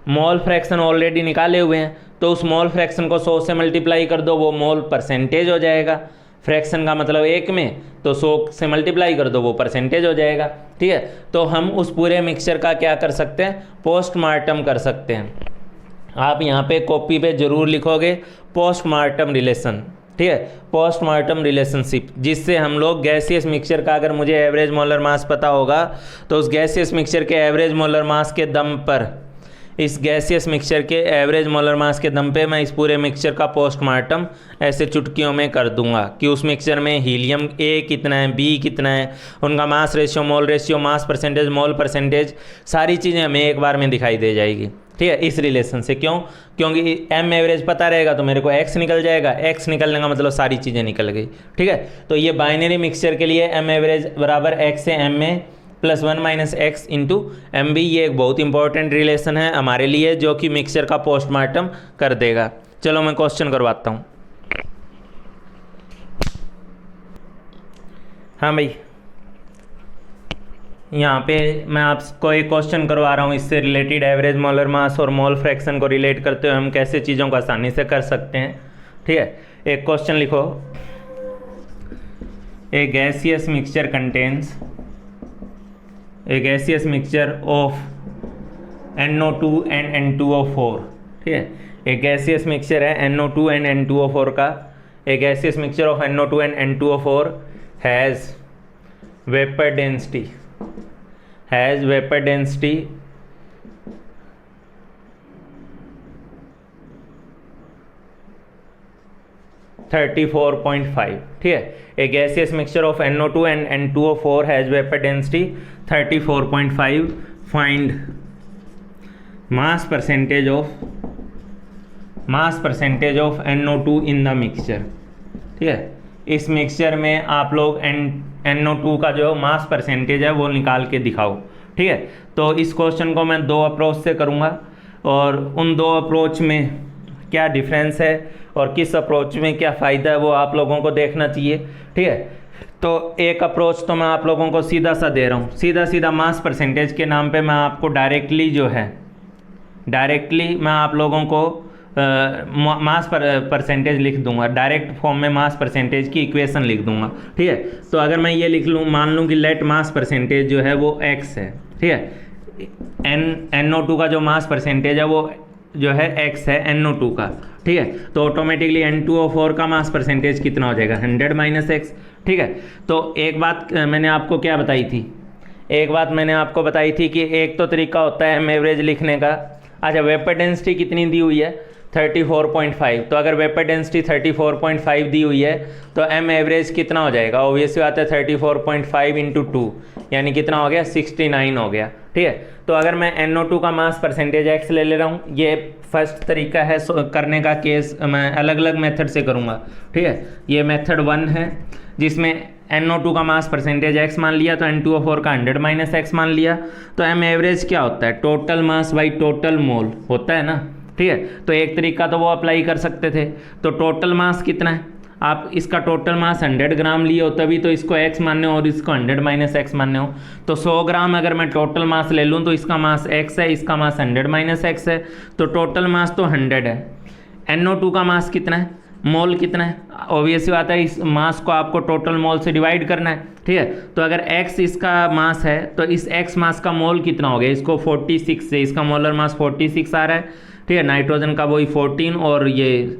मोल फ्रैक्शन ऑलरेडी निकाले हुए हैं तो उस मोल फ्रैक्शन को 100 से मल्टीप्लाई कर दो, वो मोल परसेंटेज हो जाएगा। फ्रैक्शन का मतलब 1 में, तो 100 से मल्टीप्लाई कर दो, वो परसेंटेज हो जाएगा। ठीक है, तो हम उस पूरे मिक्सचर का क्या कर सकते हैं, पोस्टमार्टम कर सकते हैं। आप यहाँ पे कॉपी पे जरूर लिखोगे पोस्टमार्टम रिलेशन। ठीक है, पोस्टमार्टम रिलेशनशिप, जिससे हम लोग गैसियस मिक्सचर का, अगर मुझे एवरेज मोलर मास पता होगा तो उस गैसियस मिक्सचर के एवरेज मोलर मास के दम पर, इस गैसियस मिक्सचर के एवरेज मोलर मास के दम पे मैं इस पूरे मिक्सचर का पोस्टमार्टम ऐसे चुटकियों में कर दूंगा कि उस मिक्सचर में हीलियम A कितना है, B कितना है, उनका mass ratio, mole ratio, mass percentage, mole percentage, सारी चीज़ें हमें एक बार में दिखाई दे जाएगी। ठीक है, इस रिलेशन से। क्यों, क्योंकि एम एवरेज पता रहेगा तो मेरे को x निकल जाएगा, x निकलने का मतलब सारी चीज़ें निकल गई। ठीक है, तो ये बाइनरी मिक्सचर के लिए एम एवरेज बराबर x से m में plus 1 minus X into M B, ये एक बहुत इंपॉर्टेंट रिलेशन है हमारे लिए, जो कि मिक्सचर का पोस्टमार्टम कर देगा। चलो मैं क्वेश्चन करवाता हूँ। हाँ भाई, यहाँ पे मैं आपको एक क्वेश्चन करवा रहा हूँ, इससे रिलेटेड एवरेज मोलर मास और मोल फ्रैक्शन को रिलेट करते हुए हम कैसे चीज़ों को आसानी से कर सकते हैं। ठीक है, एक क्वेश्चन लिखो, a gaseous mixture contains, a gaseous mixture of NO2 and N2O4। ठीक है, एक गैसियस मिक्सचर है NO2 and N2O4 का, a gaseous mixture of NO2 and N2O4 has vapor density 34.5। ठीक है, a gaseous mixture of NO2 and N2O4 has vapor density 34.5। find mass percentage of NO2 in the mixture. ठीक है, इस mixture में आप लोग NO2 का जो मास परसेंटेज है वो निकाल के दिखाओ। ठीक है, तो इस क्वेश्चन को मैं 2 अप्रोच से करूँगा और उन 2 अप्रोच में क्या डिफरेंस है और किस अप्रोच में क्या फ़ायदा है वो आप लोगों को देखना चाहिए। ठीक है, तो एक अप्रोच तो मैं आप लोगों को सीधा सा दे रहा हूँ, सीधा मास परसेंटेज के नाम पे मैं आपको डायरेक्टली मैं आप लोगों को मास परसेंटेज लिख दूंगा, डायरेक्ट फॉर्म में मास परसेंटेज की इक्वेशन लिख दूंगा। ठीक है, तो अगर मैं ये लिख लूँ, मान लूँ कि लेट मास परसेंटेज जो है वो x है। ठीक है, NO2 का जो मास परसेंटेज है वो जो है x है NO2 का। ठीक है, तो ऑटोमेटिकली N2O4 का मास परसेंटेज कितना हो जाएगा, 100 - x। ठीक है, तो एक बात मैंने आपको क्या बताई थी, कि एक तो तरीका होता है एम एवरेज लिखने का। अच्छा, वेपर डेंसिटी कितनी दी हुई है, 34.5। तो अगर वेपर डेंसिटी 34.5 दी हुई है तो एम एवरेज कितना हो जाएगा, ऑब्वियसली बात है 34.5 × 2 यानी कितना हो गया, 69 हो गया। ठीक है, तो अगर मैं NO2 का मास परसेंटेज x ले रहा हूँ, ये फर्स्ट तरीका है करने का। केस मैं अलग अलग मेथड से करूँगा। ठीक है, ये मेथड 1 है जिसमें NO2 का मास परसेंटेज x मान लिया, तो N2O4 का 100 - x मान लिया। तो एम एवरेज क्या होता है, टोटल मास बाई टोटल मोल होता है ना। ठीक है, तो एक तरीका तो वो अप्लाई कर सकते थे। तो टोटल मास कितना है, आप इसका टोटल मास 100 ग्राम लिए हो तभी तो इसको x मानने हो और इसको 100 - x मानने हो। तो 100 ग्राम अगर मैं टोटल मास ले लूँ तो इसका मास x है, इसका मास 100 - x है, तो टोटल मास तो 100 है। NO2 का मास कितना है, मोल कितना है, ऑब्वियसली बात है इस मास को आपको टोटल मोल से डिवाइड करना है। ठीक है, तो अगर x इसका मास है तो इस x मास का मोल कितना हो गया, इसको 46 से, इसका मोलर मास 46 आ रहा है। ठीक है, नाइट्रोजन का वही 14 और ये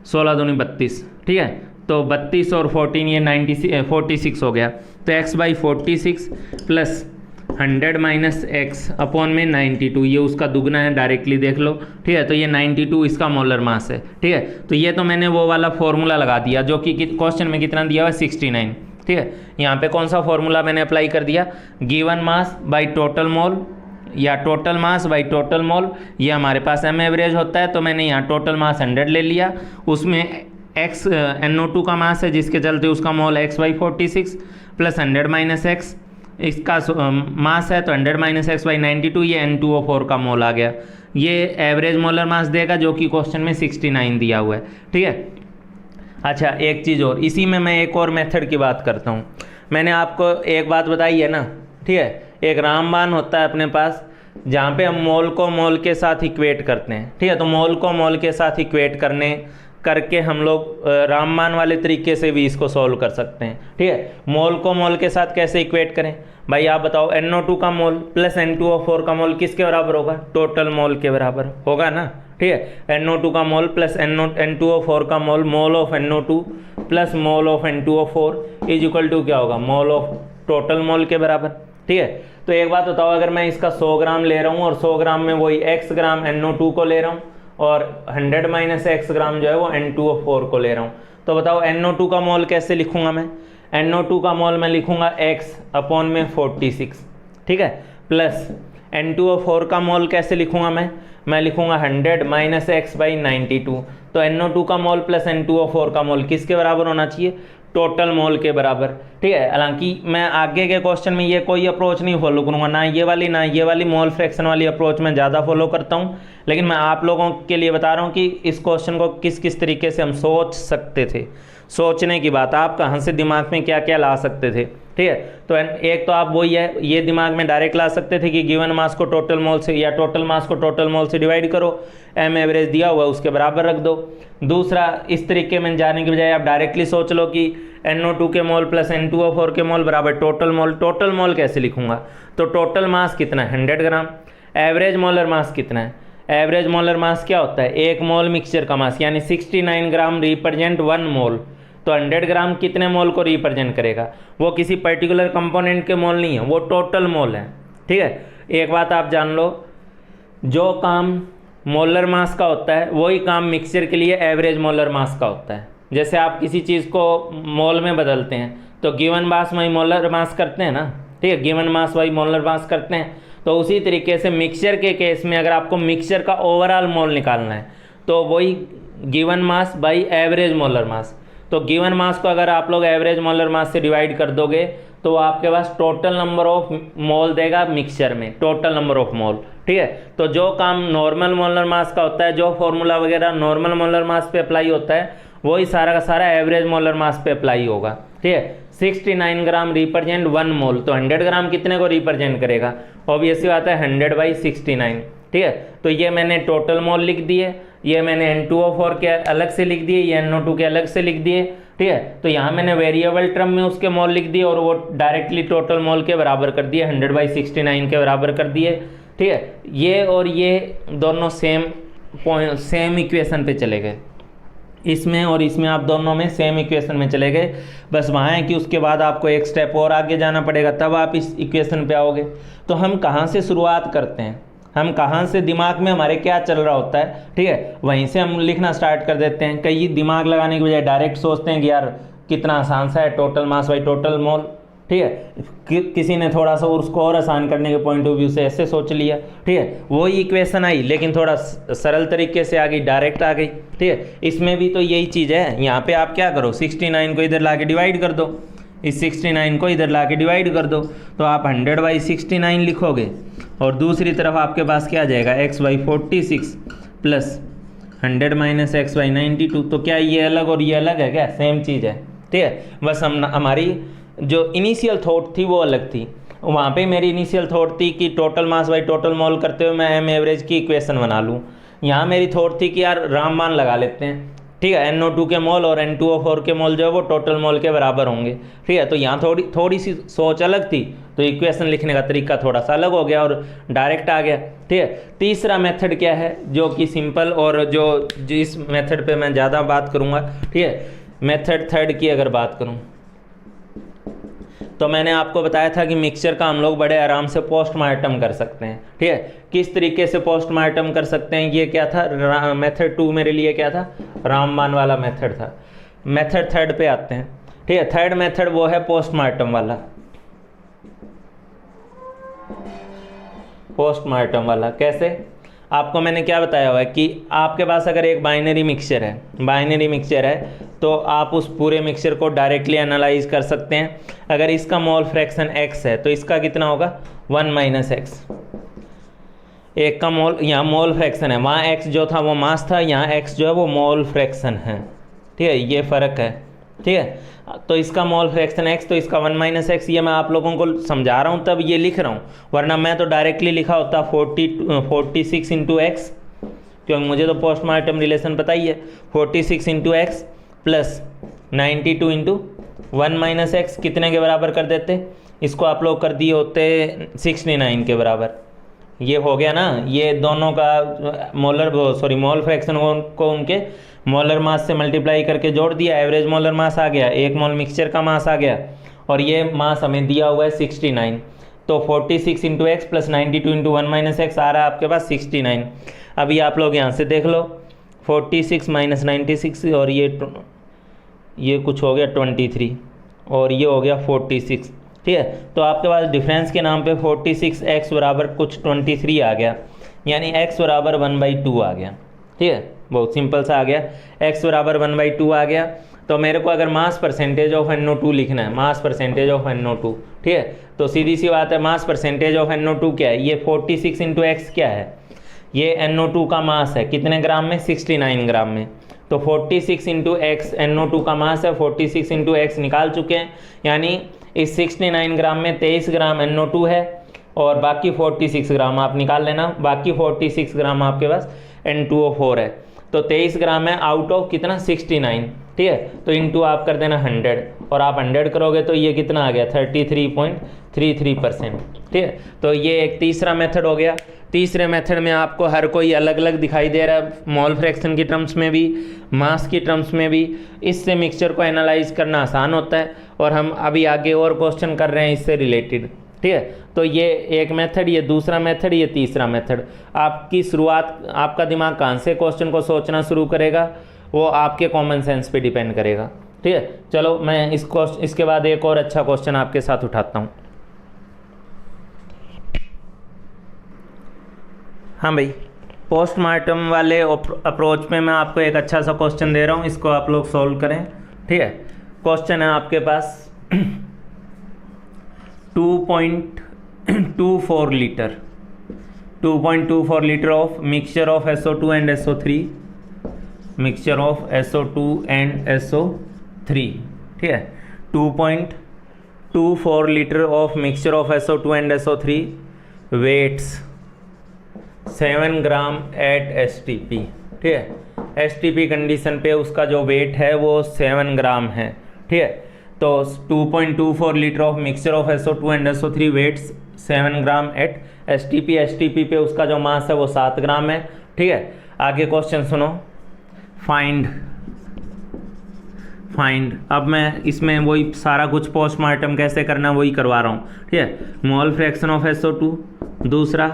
16 दूनी 32। ठीक है, तो 32 और 14 ये 46 हो गया। तो x/46 प्लस 100 - x अपॉन में 92, ये उसका दुगना है, डायरेक्टली देख लो। ठीक है, तो ये 92 इसका मोलर मास है। ठीक है, तो ये तो मैंने वो वाला फॉर्मूला लगा दिया जो कि क्वेश्चन में कितना दिया हुआ है, 69। ठीक है, यहाँ पे कौन सा फॉर्मूला मैंने अप्लाई कर दिया, given mass by total mole या total mass by total mole, ये हमारे पास एम एवरेज होता है। तो मैंने यहाँ टोटल मास 100 ले लिया, उसमें x NO2 का मास है जिसके चलते उसका मोल x/46 प्लस 100 - x, इसका मास है तो 100 - x/92, ये N2O4 का मोल आ गया। ये एवरेज मोलर मास देगा जो कि क्वेश्चन में 69 दिया हुआ है। ठीक है, अच्छा एक चीज़ और, इसी में मैं एक और मेथड की बात करता हूँ। मैंने आपको एक बात बताई है ना, ठीक है, एक रामबाण होता है अपने पास जहाँ पे हम मोल को मोल के साथ इक्वेट करते हैं। ठीक है, तो मोल को मोल के साथ इक्वेट करके हम लोग रामबाण वाले तरीके से भी इसको सॉल्व कर सकते हैं। ठीक है, मोल को मोल के साथ कैसे इक्वेट करें भाई, आप बताओ। NO2 का मोल प्लस N2O4 का मोल किसके बराबर होगा, टोटल मोल के बराबर होगा ना। ठीक है, NO2 का मोल प्लस N2O4 का mole, mole of NO2 plus mole of N2O4 is equal to क्या होगा, मोल ऑफ टोटल मोल के बराबर। ठीक है, तो एक बात बताओ, अगर मैं इसका 100 ग्राम ले रहा हूँ और 100 ग्राम में वही x ग्राम NO2 को ले रहा हूँ और 100 - x ग्राम जो है वो N2O4 को ले रहा हूँ, तो बताओ NO2 का मोल कैसे लिखूंगा मैं। NO2 का मोल मैं लिखूंगा x अपॉन में 46। ठीक है, प्लस N2O4 का मोल कैसे लिखूंगा मैं लिखूंगा 100 - x/92। तो NO2 का मोल प्लस N2O4 का मोल किसके बराबर होना चाहिए, टोटल मोल के बराबर। ठीक है, हालांकि मैं आगे के क्वेश्चन में ये कोई अप्रोच नहीं फॉलो करूंगा, ना ये वाली मोल फ्रैक्शन वाली अप्रोच मैं ज़्यादा फॉलो करता हूं, लेकिन मैं आप लोगों के लिए बता रहा हूं कि इस क्वेश्चन को किस किस तरीके से हम सोच सकते थे। सोचने की बात, आप कहाँ से दिमाग में क्या क्या ला सकते थे। ठीक है, तो एक तो आप वही है, ये दिमाग में डायरेक्ट ला सकते थे कि गिवन मास को टोटल मोल से या टोटल मास को टोटल मोल से डिवाइड करो, एम एवरेज दिया हुआ उसके बराबर रख दो। दूसरा, इस तरीके में जाने की बजाय आप डायरेक्टली सोच लो कि NO2 के मोल प्लस N2O4 के मोल बराबर टोटल मोल। टोटल मोल कैसे लिखूंगा, तो टोटल मास कितना है 100 ग्राम, एवरेज मोलर मास कितना है, एवरेज मोलर मास क्या होता है, एक मोल मिक्सचर का मास, यानी 69 ग्राम रिप्रेजेंट 1 मोल। तो 100 ग्राम कितने मोल को रिप्रेजेंट करेगा, वो किसी पर्टिकुलर कंपोनेंट के मोल नहीं है, वो टोटल मोल है। ठीक है, एक बात आप जान लो, जो काम मोलर मास का होता है वही काम मिक्सचर के लिए एवरेज मोलर मास का होता है। जैसे आप किसी चीज़ को मोल में बदलते हैं तो गिवन मास वही मोलर मास करते हैं ना। ठीक है, गिवन मास वही मोलर मास करते हैं। तो उसी तरीके से मिक्सचर के केस में अगर आपको मिक्सचर का ओवरऑल मोल निकालना है तो वही given mass by average molar mass. तो गिवन मास को अगर आप लोग एवरेज मोलर मास से डिवाइड कर दोगे तो वो आपके पास टोटल नंबर ऑफ मोल देगा मिक्सचर में, टोटल नंबर ऑफ मोल। ठीक है, तो जो काम नॉर्मल मोलर मास का होता है, जो फॉर्मूला वगैरह नॉर्मल मोलर मास पे अप्लाई होता है, वही सारा का सारा एवरेज मोलर मास पे अप्लाई होगा। ठीक है, 69 ग्राम रिप्रेजेंट 1 मोल, तो 100 ग्राम कितने को रिप्रेजेंट करेगा? ऑब्वियसली बात है 100/69। ठीक है, तो ये मैंने टोटल मोल लिख दिए, ये मैंने N2O4 के अलग से लिख दिए, ये NO2 के अलग से लिख दिए। ठीक है, तो यहाँ मैंने वेरिएबल टर्म में उसके मोल लिख दिए और वो डायरेक्टली टोटल मोल के बराबर कर दिए, 100/69 के बराबर कर दिए। ठीक है, ये और ये दोनों सेम इक्वेशन पे चले गए, इसमें और इसमें आप दोनों में सेम इक्वेशन में चले गए। बस वहाँ है कि उसके बाद आपको एक स्टेप और आगे जाना पड़ेगा, तब आप इस इक्वेशन पे आओगे। तो हम कहाँ से शुरुआत करते हैं, हम कहाँ से दिमाग में हमारे क्या चल रहा होता है, ठीक है, वहीं से हम लिखना स्टार्ट कर देते हैं। कई दिमाग लगाने की बजाय डायरेक्ट सोचते हैं कि यार कितना आसान सा है, टोटल मास बाई टोटल मोल। ठीक है, किसी ने थोड़ा सा उसको और आसान करने के पॉइंट ऑफ व्यू से ऐसे सोच लिया। ठीक है, वही इक्वेशन आई लेकिन थोड़ा सरल तरीके से आ गई, डायरेक्ट आ गई। ठीक है, इसमें भी तो यही चीज़ है। यहाँ पे आप क्या करो, 69 को इधर ला के डिवाइड कर दो, इस 69 को इधर ला के डिवाइड कर दो, तो आप 100/69 लिखोगे और दूसरी तरफ आपके पास क्या आ जाएगा, x/46 प्लस 100 - x/92। तो क्या ये अलग और ये अलग है क्या? सेम चीज़ है। ठीक है, बस हमारी जो इनिशियल थॉट थी वो अलग थी। वहाँ पे मेरी इनिशियल थॉट थी कि टोटल मास बाई टोटल मोल करते हुए मैं एम एवरेज की इक्वेशन बना लूँ। यहाँ मेरी थॉट थी कि यार रामबाण लगा लेते हैं। ठीक है, NO2 के मोल और N2O4 के मोल जो है वो टोटल मोल के बराबर होंगे। ठीक है, तो यहाँ थोड़ी सी सोच अलग थी, तो इक्वेशन लिखने का तरीका थोड़ा सा अलग हो गया और डायरेक्ट आ गया। ठीक है, तीसरा मेथड क्या है जो कि सिंपल और जो जिस मेथड पे मैं ज़्यादा बात करूँगा। ठीक है, मेथड थर्ड की अगर बात करूँ तो मैंने आपको बताया था कि मिक्सचर का हम लोग बड़े आराम से पोस्टमार्टम कर सकते हैं। ठीक है, किस तरीके से पोस्टमार्टम कर सकते हैं, ये क्या था, मेथड 2 मेरे लिए क्या था, रामबाण वाला मेथड था। मेथड थर्ड पे आते हैं। ठीक है, थर्ड मेथड वो है पोस्टमार्टम वाला। पोस्टमार्टम वाला कैसे, आपको मैंने क्या बताया हुआ है कि आपके पास अगर एक बाइनरी मिक्सचर है तो आप उस पूरे मिक्सचर को डायरेक्टली एनालाइज कर सकते हैं। अगर इसका मोल फ्रैक्शन x है तो इसका कितना होगा, 1 - x। एक का मोल, यहाँ मोल फ्रैक्शन है, वहाँ x जो था वो मास था, यहाँ x जो है वो मोल फ्रैक्शन है। ठीक है, ये फ़र्क है। ठीक है, तो इसका मोल फ्रैक्शन x, तो इसका 1 - x। ये मैं आप लोगों को समझा रहा हूँ तब ये लिख रहा हूँ, वरना मैं तो डायरेक्टली लिखा होता 46 × x, क्योंकि मुझे तो पोस्टमार्टम रिलेशन पता ही है। 46 × x प्लस 92 × 1 - x कितने के बराबर कर देते, इसको आप लोग कर दिए होते 69 के बराबर। ये हो गया ना, ये दोनों का मोल फ्रैक्शन को उनके मोलर मास से मल्टीप्लाई करके जोड़ दिया, एवरेज मोलर मास आ गया, 1 मोल मिक्सचर का मास आ गया और ये मास हमें दिया हुआ है 69। तो 46 × x प्लस 92 × 1 - x आ रहा है आपके पास 69। अभी आप लोग यहाँ से देख लो, 46 - 96 और ये कुछ हो गया 23 और ये हो गया 46। ठीक है, तो आपके पास डिफरेंस के नाम पे 46x बराबर कुछ 23 आ गया, यानी x बराबर 1/2 आ गया। ठीक है, बहुत सिंपल सा आ गया, x बराबर 1/2 आ गया। तो मेरे को अगर मास परसेंटेज ऑफ NO2 लिखना है, मास परसेंटेज ऑफ NO2, ठीक है, तो सीधी सी बात है, मास परसेंटेज ऑफ NO2 क्या है, ये 46 × x क्या है, ये NO2 का मास है, कितने ग्राम में, 69 ग्राम में। तो 46 × x NO2 का मास है, 46 × x निकाल चुके हैं, यानी इस 69 ग्राम में 23 ग्राम NO2 है और बाकी 46 ग्राम आप निकाल लेना, बाकी 46 ग्राम आपके पास N2O4 है। तो 23 ग्राम है आउट ऑफ कितना, 69। ठीक है, तो इनटू आप कर देना 100 और आप 100 करोगे तो ये कितना आ गया, 33.33%। ठीक है, तो ये एक तीसरा मेथड हो गया। तीसरे मेथड में आपको हर कोई अलग अलग दिखाई दे रहा है, मोल फ्रैक्शन की टर्म्स में भी, मास की टर्म्स में भी। इससे मिक्सचर को एनालाइज करना आसान होता है और हम अभी आगे और क्वेश्चन कर रहे हैं इससे रिलेटेड। ठीक है, तो ये एक मेथड, ये दूसरा मेथड, ये तीसरा मेथड। आपकी शुरुआत, आपका दिमाग कहाँ से क्वेश्चन को सोचना शुरू करेगा वो आपके कॉमन सेंस पे डिपेंड करेगा। ठीक है, चलो मैं इसके बाद एक और अच्छा क्वेश्चन आपके साथ उठाता हूँ। हाँ भाई, पोस्टमार्टम वाले अप्रोच में मैं आपको एक अच्छा सा क्वेश्चन दे रहा हूँ, इसको आप लोग सॉल्व करें। ठीक है, क्वेश्चन है आपके पास 2.24 litre 2.24 litre of mixture of SO2 and SO3, mixture of SO2 and SO3। ठीक है, 2.24 litre of mixture of SO2 and SO3 weights 7 gram at STP। ठीक है, STP कंडीशन पे उसका जो वेट है वो 7 ग्राम है। ठीक है, तो 2.24 litre of mixture of SO2 and SO3 weights 7 gram at STP पे उसका जो मास है वो 7 ग्राम है। ठीक है, आगे क्वेश्चन सुनो। फाइंड अब मैं इसमें वही सारा कुछ पोस्टमार्टम कैसे करना वही करवा रहा हूँ। ठीक है, मोल फ्रैक्शन ऑफ SO2, दूसरा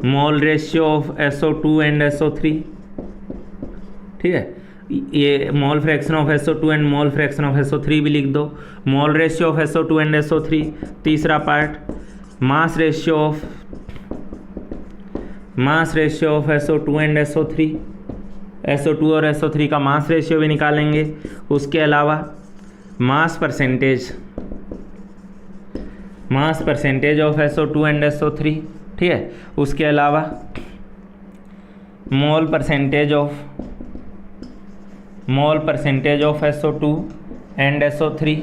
mole ratio of SO2 and SO3। ठीक है, ये mole fraction of SO2 and mole fraction of SO3 भी लिख दो। Mole ratio of SO2 and SO3, तीसरा part mass ratio of SO2 and SO3, SO2 और SO3 का मास रेशियो भी निकालेंगे। उसके अलावा mass percentage of SO2 and SO3। ठीक है, उसके अलावा मोल percentage of SO2 and SO3।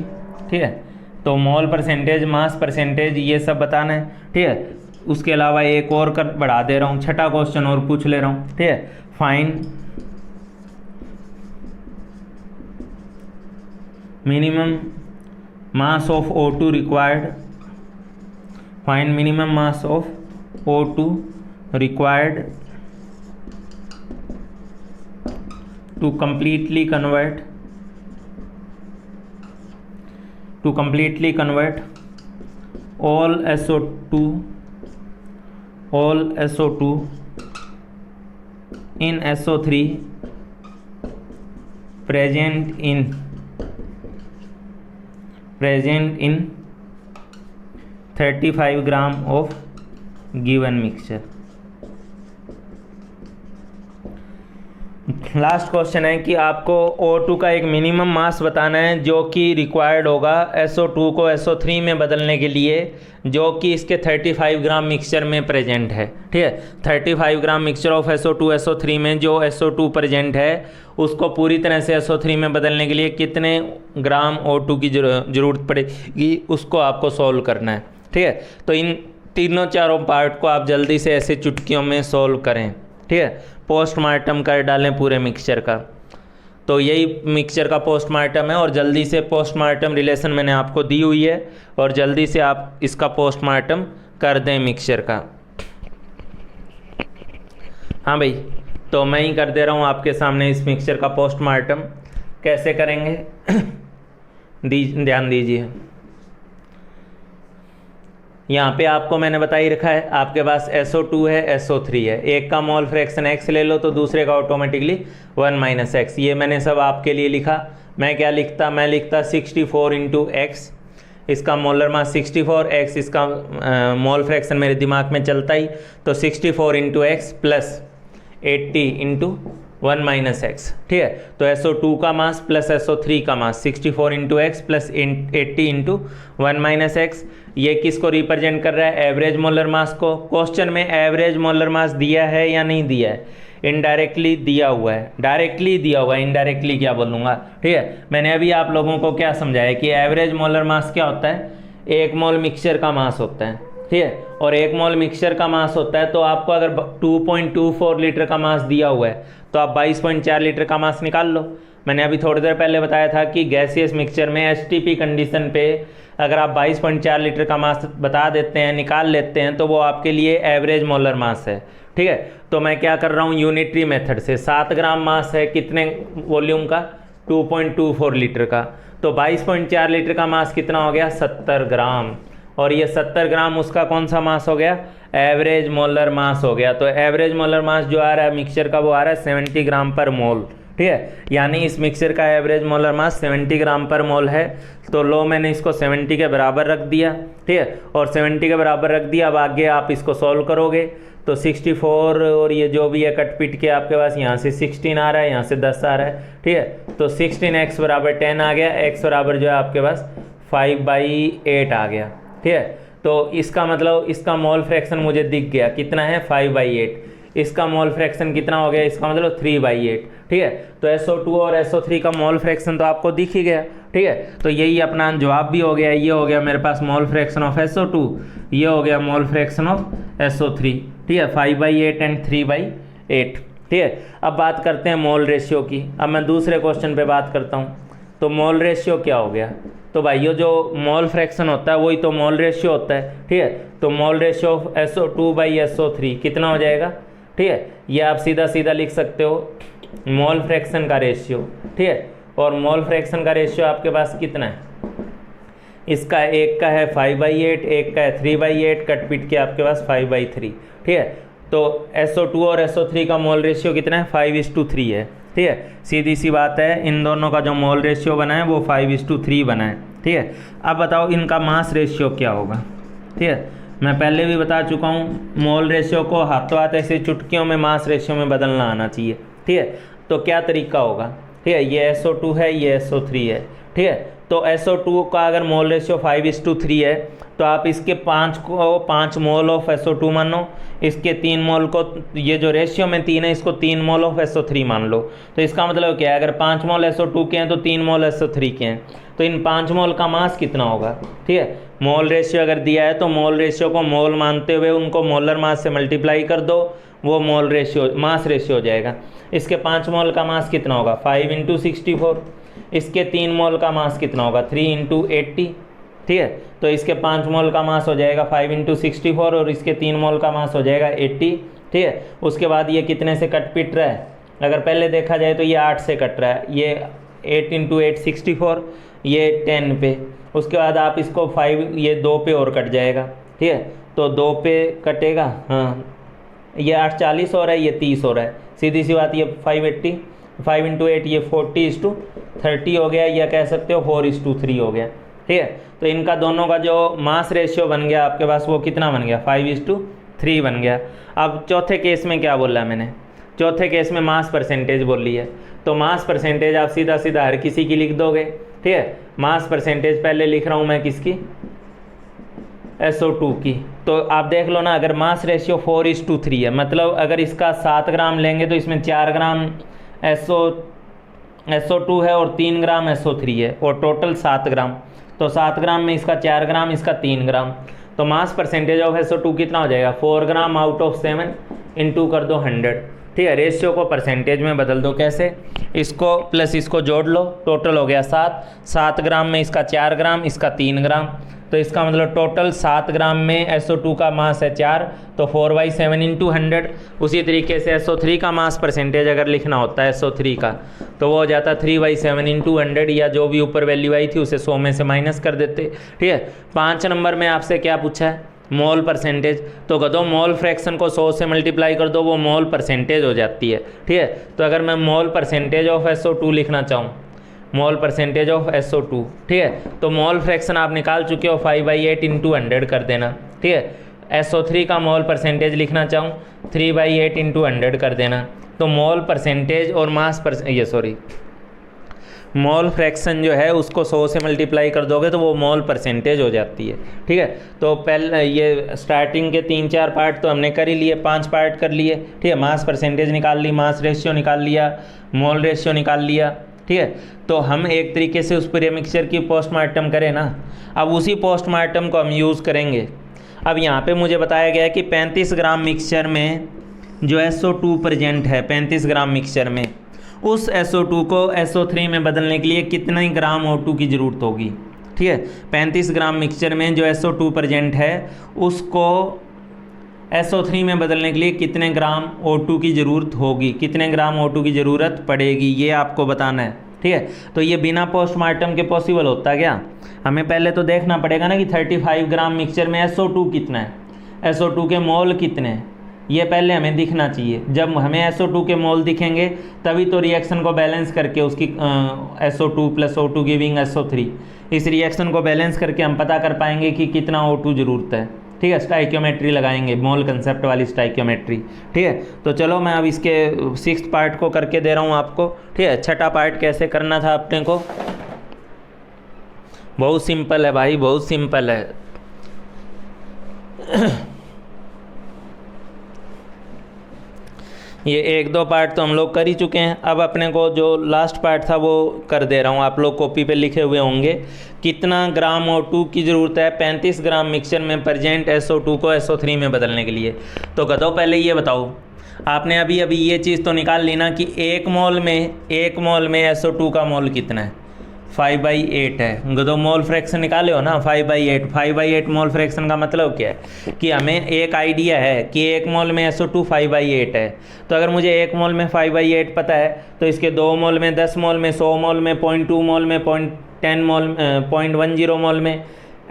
ठीक है, तो मोल परसेंटेज, मास परसेंटेज, ये सब बताना है। ठीक है, उसके अलावा एक और बढ़ा दे रहा हूँ, छठा क्वेश्चन और पूछ ले रहा हूँ। ठीक है, find minimum mass of O2 required, find minimum mass of O2 required to completely convert all SO2 in SO3 present in 35 gram of given mixture। Last question है कि आपको O2 का एक मिनिमम मास बताना है जो कि रिक्वायर्ड होगा SO2 को SO3 में बदलने के लिए, जो कि इसके 35 ग्राम मिक्सचर में प्रेजेंट है। ठीक है, 35 ग्राम मिक्सचर ऑफ SO2 SO3 में जो SO2 प्रेजेंट है उसको पूरी तरह से SO3 में बदलने के लिए कितने ग्राम O2 की ज़रूरत पड़ेगी, उसको आपको सॉल्व करना है। ठीक है, तो इन तीनों चारों पार्ट को आप जल्दी से ऐसे चुटकियों में सॉल्व करें। ठीक है, पोस्टमार्टम कर डालें पूरे मिक्सचर का। तो यही मिक्सचर का पोस्टमार्टम है और जल्दी से पोस्टमार्टम रिलेशन मैंने आपको दी हुई है और जल्दी से आप इसका पोस्टमार्टम कर दें मिक्सचर का। हाँ भाई, तो मैं ही कर दे रहा हूँ आपके सामने इस मिक्सचर का पोस्टमार्टम। कैसे करेंगे ध्यान दीजिए। यहाँ पे आपको मैंने बता ही रखा है, आपके पास SO2 है, SO3 है, एक का मोल फ्रैक्शन x ले लो तो दूसरे का ऑटोमेटिकली 1 - x। ये मैंने सब आपके लिए लिखा। मैं क्या लिखता, मैं लिखता 64 × x, इसका मोलर मास 64, x इसका मोल फ्रैक्शन मेरे दिमाग में चलता ही, तो 64 × x प्लस 80 × 1 - x। ठीक है, तो SO2 का मास प्लस SO3 का मास 64 × x प्लस 80 × 1 - x। ये किसको रिप्रेजेंट कर रहा है, एवरेज मोलर मास को। क्वेश्चन में एवरेज मोलर मास दिया है या नहीं दिया है, इनडायरेक्टली दिया हुआ है, डायरेक्टली दिया हुआ है, इनडायरेक्टली क्या बोलूँगा। ठीक है, मैंने अभी आप लोगों को क्या समझाया कि एवरेज मोलर मास क्या होता है, 1 मोल मिक्सचर का मास होता है। ठीक है, और 1 मोल मिक्सचर का मास होता है, तो आपको अगर 2.24 लीटर का मास दिया हुआ है तो आप 22.4 लीटर का मास निकाल लो। मैंने अभी थोड़ी देर पहले बताया था कि गैसियस मिक्सचर में STP कंडीशन पे अगर आप 22.4 लीटर का मास बता देते हैं, निकाल लेते हैं, तो वो आपके लिए एवरेज मोलर मास है। ठीक है, तो मैं क्या कर रहा हूँ, यूनिटरी मेथड से 7 ग्राम मास है कितने वॉल्यूम का, 2.24 लीटर का, तो 22.4 लीटर का मास कितना हो गया, 70 ग्राम। और ये 70 ग्राम उसका कौन सा मास हो गया, एवरेज मोलर मास हो गया। तो एवरेज मोलर मास जो आ रहा है मिक्सचर का वो आ रहा है 70 ग्राम पर मोल। ठीक है, यानी इस मिक्सचर का एवरेज मोलर मास 70 ग्राम पर मोल है। तो लो मैंने इसको 70 के बराबर रख दिया, ठीक है, और 70 के बराबर रख दिया। अब आगे आप इसको सॉल्व करोगे तो 64 और ये जो भी है कट पिट के आपके पास यहाँ से 16 आ रहा है, यहाँ से 10 आ रहा है, ठीक है। तो 16x बराबर 10 आ गया, x बराबर जो है आपके पास 5/8 आ गया, ठीक है। तो इसका मतलब इसका मोल फ्रैक्शन मुझे दिख गया कितना है, 5/8। इसका मोल फ्रैक्शन कितना हो गया, इसका मतलब 3/8, ठीक है। तो SO2 और SO3 का मोल फ्रैक्शन तो आपको दिख ही गया, ठीक है। तो यही अपना जवाब भी हो गया। ये हो गया मेरे पास मोल फ्रैक्शन ऑफ SO2, ये हो गया मोल फ्रैक्शन ऑफ SO3, ठीक है, 5/8 एंड 3/8, ठीक है। अब बात करते हैं मोल रेशियो की। अब मैं दूसरे क्वेश्चन पे बात करता हूँ। तो मोल रेशियो क्या हो गया, तो भाइयों जो मोल फ्रैक्शन होता है वही तो मोल रेशियो होता है, ठीक है। तो मोल रेशियो ऑफ SO2/SO3 कितना हो जाएगा, ठीक है। ये आप सीधा सीधा लिख सकते हो मोल फ्रैक्शन का रेशियो, ठीक है। और मोल फ्रैक्शन का रेशियो आपके पास कितना है, इसका एक का है 5/8, एक का है 3/8, कट पिट के आपके पास 5/3, ठीक है। तो SO2 और SO3 का मोल रेशियो कितना है, 5:3 है, ठीक है। सीधी सी बात है, इन दोनों का जो मोल रेशियो बना है वो 5:3 बना है, ठीक है। अब बताओ इनका मास रेशियो क्या होगा, ठीक है। मैं पहले भी बता चुका हूँ, मोल रेशियो को हाथों हाथ ऐसे चुटकियों में मास रेशियो में बदलना आना चाहिए, ठीक है। तो क्या तरीका होगा, ठीक है, ये SO2 है, ये SO3 है, ठीक है। तो SO2 का अगर मोल रेशियो 5:3 है तो आप इसके 5 मोल ऑफ SO2 मानो, इसके 3 मोल को, ये जो रेशियो में 3 है इसको 3 मोल ऑफ SO3 मान लो। तो इसका मतलब क्या है, अगर 5 मोल SO2 के हैं तो 3 मोल SO3 के हैं। तो इन 5 मोल का मास कितना होगा, ठीक है। मोल रेशियो अगर दिया है तो मोल रेशियो को मोल मानते हुए उनको मोलर मास से मल्टीप्लाई कर दो, वो मोल रेशियो मास रेशियो हो जाएगा। इसके 5 मोल का मास कितना होगा, 5 × 64। इसके 3 मोल का मास कितना होगा, 3 × 80, ठीक है। तो इसके 5 मोल का मास हो जाएगा 5 × 64 और इसके 3 मोल का मास हो जाएगा 80, ठीक है। उसके बाद ये कितने से कट पिट रहा है, अगर पहले देखा जाए तो ये 8 से कट रहा है, ये 8 × 8 64, ये 10 पे। उसके बाद आप इसको 5, ये 2 पे और कट जाएगा, ठीक है। तो 2 पे कटेगा, हाँ, ये 8 40 हो रहा है, ये 30 हो रहा है, सीधी सी बात। ये 580, 5 × 8 ये 40:30 हो गया, या कह सकते हो 4:3 हो गया, ठीक है। तो इनका दोनों का जो मास रेशियो बन गया आपके पास वो कितना बन गया, 5:3 बन गया। अब चौथे केस में क्या बोला मैंने, चौथे केस में मास परसेंटेज बोल ली है। तो मास परसेंटेज आप सीधा सीधा हर किसी की लिख दोगे, ठीक है। मास परसेंटेज पहले लिख रहा हूँ मैं किसकी, SO2 की। तो आप देख लो ना, अगर मास रेशियो 4:3 है, मतलब अगर इसका 7 ग्राम लेंगे तो इसमें 4 ग्राम SO2 है और 3 ग्राम SO3 है, और टोटल 7 ग्राम। तो 7 ग्राम में इसका 4 ग्राम, इसका 3 ग्राम। तो मास परसेंटेज ऑफ SO2 कितना हो जाएगा, 4 ग्राम आउट ऑफ 7 इंटू कर दो 100, ठीक है। रेशियो को परसेंटेज में बदल दो, कैसे, इसको प्लस इसको जोड़ लो, टोटल हो गया 7 ग्राम में इसका 4 ग्राम, इसका 3 ग्राम। तो इसका मतलब टोटल 7 ग्राम में SO2 का मास है 4, तो 4/7 इंटू 100। उसी तरीके से SO3 का मास परसेंटेज अगर लिखना होता है SO3 का, तो वो हो जाता 3/7 इंटू 100, या जो भी ऊपर वैल्यू आई थी उसे 100 में से माइनस कर देते, ठीक है। 5 नंबर में आपसे क्या पूछा है, मोल परसेंटेज। तो कह दो मोल फ्रैक्शन को 100 से मल्टीप्लाई कर दो, वो मोल परसेंटेज हो जाती है, ठीक है। तो अगर मैं मोल परसेंटेज ऑफ SO2 लिखना चाहूँ, मोल परसेंटेज ऑफ SO2, ठीक है, तो मोल फ्रैक्शन आप निकाल चुके हो, 5/8 इंटू 100 कर देना, ठीक है। SO3 का मोल परसेंटेज लिखना चाहूँ, 3/8 इंटू 100 कर देना। तो मोल परसेंटेज और मोल फ्रैक्शन जो है उसको 100 से मल्टीप्लाई कर दोगे तो वो मोल परसेंटेज हो जाती है, ठीक है। तो पहले ये स्टार्टिंग के 3-4 पार्ट तो हमने कर ही लिए, 5 पार्ट कर लिए, ठीक है। मास परसेंटेज निकाल ली, मास रेशियो निकाल लिया, मोल रेशियो निकाल लिया, ठीक है। तो हम एक तरीके से उस पूरे मिक्सचर की पोस्टमार्टम करें ना, अब उसी पोस्टमार्टम को हम यूज़ करेंगे। अब यहाँ पे मुझे बताया गया है कि 35 ग्राम मिक्सचर में जो SO2 प्रेजेंट है, 35 ग्राम मिक्सचर में, उस SO2 को SO3 में बदलने के लिए कितने ग्राम O2 की ज़रूरत होगी, ठीक है। 35 ग्राम मिक्सचर में जो SO2 प्रेजेंट है उसको SO3 में बदलने के लिए कितने ग्राम O2 की ज़रूरत होगी, कितने ग्राम O2 की ज़रूरत पड़ेगी, ये आपको बताना है, ठीक है। तो ये बिना पोस्टमार्टम के पॉसिबल होता क्या, हमें पहले तो देखना पड़ेगा ना कि 35 ग्राम मिक्सचर में SO2 कितना है, SO2 के मोल कितने हैं, ये पहले हमें दिखना चाहिए। जब हमें SO2 के मोल दिखेंगे तभी तो रिएक्शन को बैलेंस करके उसकी SO2 + O2 गिविंग SO3, इस रिएक्शन को बैलेंस करके हम पता कर पाएंगे कि कितना O2 ज़रूरत है। ठीक है, स्टाइक्योमेट्री लगाएंगे, मोल कंसेप्ट वाली स्टाइक्योमेट्री। ठीक है, तो चलो मैं अब इसके 6th पार्ट को करके दे रहा हूँ आपको। ठीक है, छठा पार्ट कैसे करना था अपने को, बहुत सिंपल है भाई, बहुत सिंपल है। ये 1-2 पार्ट तो हम लोग कर ही चुके हैं। अब अपने को जो लास्ट पार्ट था वो कर दे रहा हूँ। आप लोग कॉपी पे लिखे हुए होंगे कितना ग्राम O2 की ज़रूरत है 35 ग्राम मिक्सचर में प्रेजेंट SO2 को SO3 में बदलने के लिए। तो गधो पहले ये बताओ, आपने अभी ये चीज़ तो निकाल ली ना कि एक मोल में SO2 का मोल कितना है, 5/8 है। गधो मोल फ्रैक्शन निकाले हो ना, 5/8 मोल फ्रैक्शन का मतलब क्या है कि हमें एक आइडिया है कि एक मोल में SO2 5/8 है। तो अगर मुझे एक मोल में 5/8 पता है तो इसके 2 मोल में, 10 मोल में, 100 मोल में, 0.2 मोल में, 0.10 मोल, 0.10 मोल में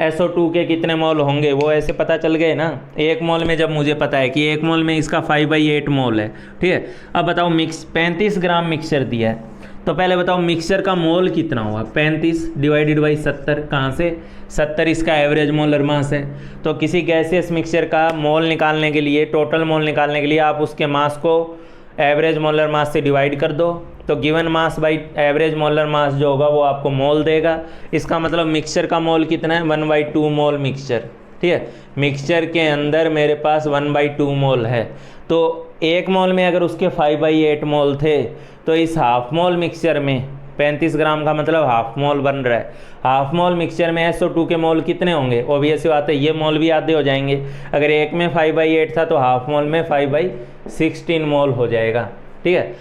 SO2 के कितने मोल होंगे वो ऐसे पता चल गए ना। एक मोल में जब मुझे पता है कि एक मोल में इसका 5/8 मोल है। ठीक है, अब बताओ 35 ग्राम मिक्सचर दिया है, तो पहले बताओ मिक्सचर का मोल कितना हुआ, 35 / 70। कहाँ से, 70 इसका एवरेज मोलर मास है। तो किसी गैसियस मिक्सचर का मोल निकालने के लिए, टोटल मोल निकालने के लिए आप उसके मास को एवरेज मोलर मास से डिवाइड कर दो, तो given mass by average molar mass जो होगा वो आपको मोल देगा। इसका मतलब मिक्सचर का मोल कितना है, 1/2 मोल मिक्सचर। ठीक है, मिक्सचर के अंदर मेरे पास 1/2 मोल है। तो एक मोल में अगर उसके 5/8 मोल थे तो इस हाफ मोल मिक्सचर में 35 ग्राम का मतलब हाफ मोल बन रहा है। हाफ मोल मिक्सचर में SO2 के मोल कितने होंगे, ऑब्वियस बात है ये मोल भी आधे हो जाएंगे। अगर एक में 5/8 था तो हाफ मोल में 5/16 मोल हो जाएगा। ठीक है,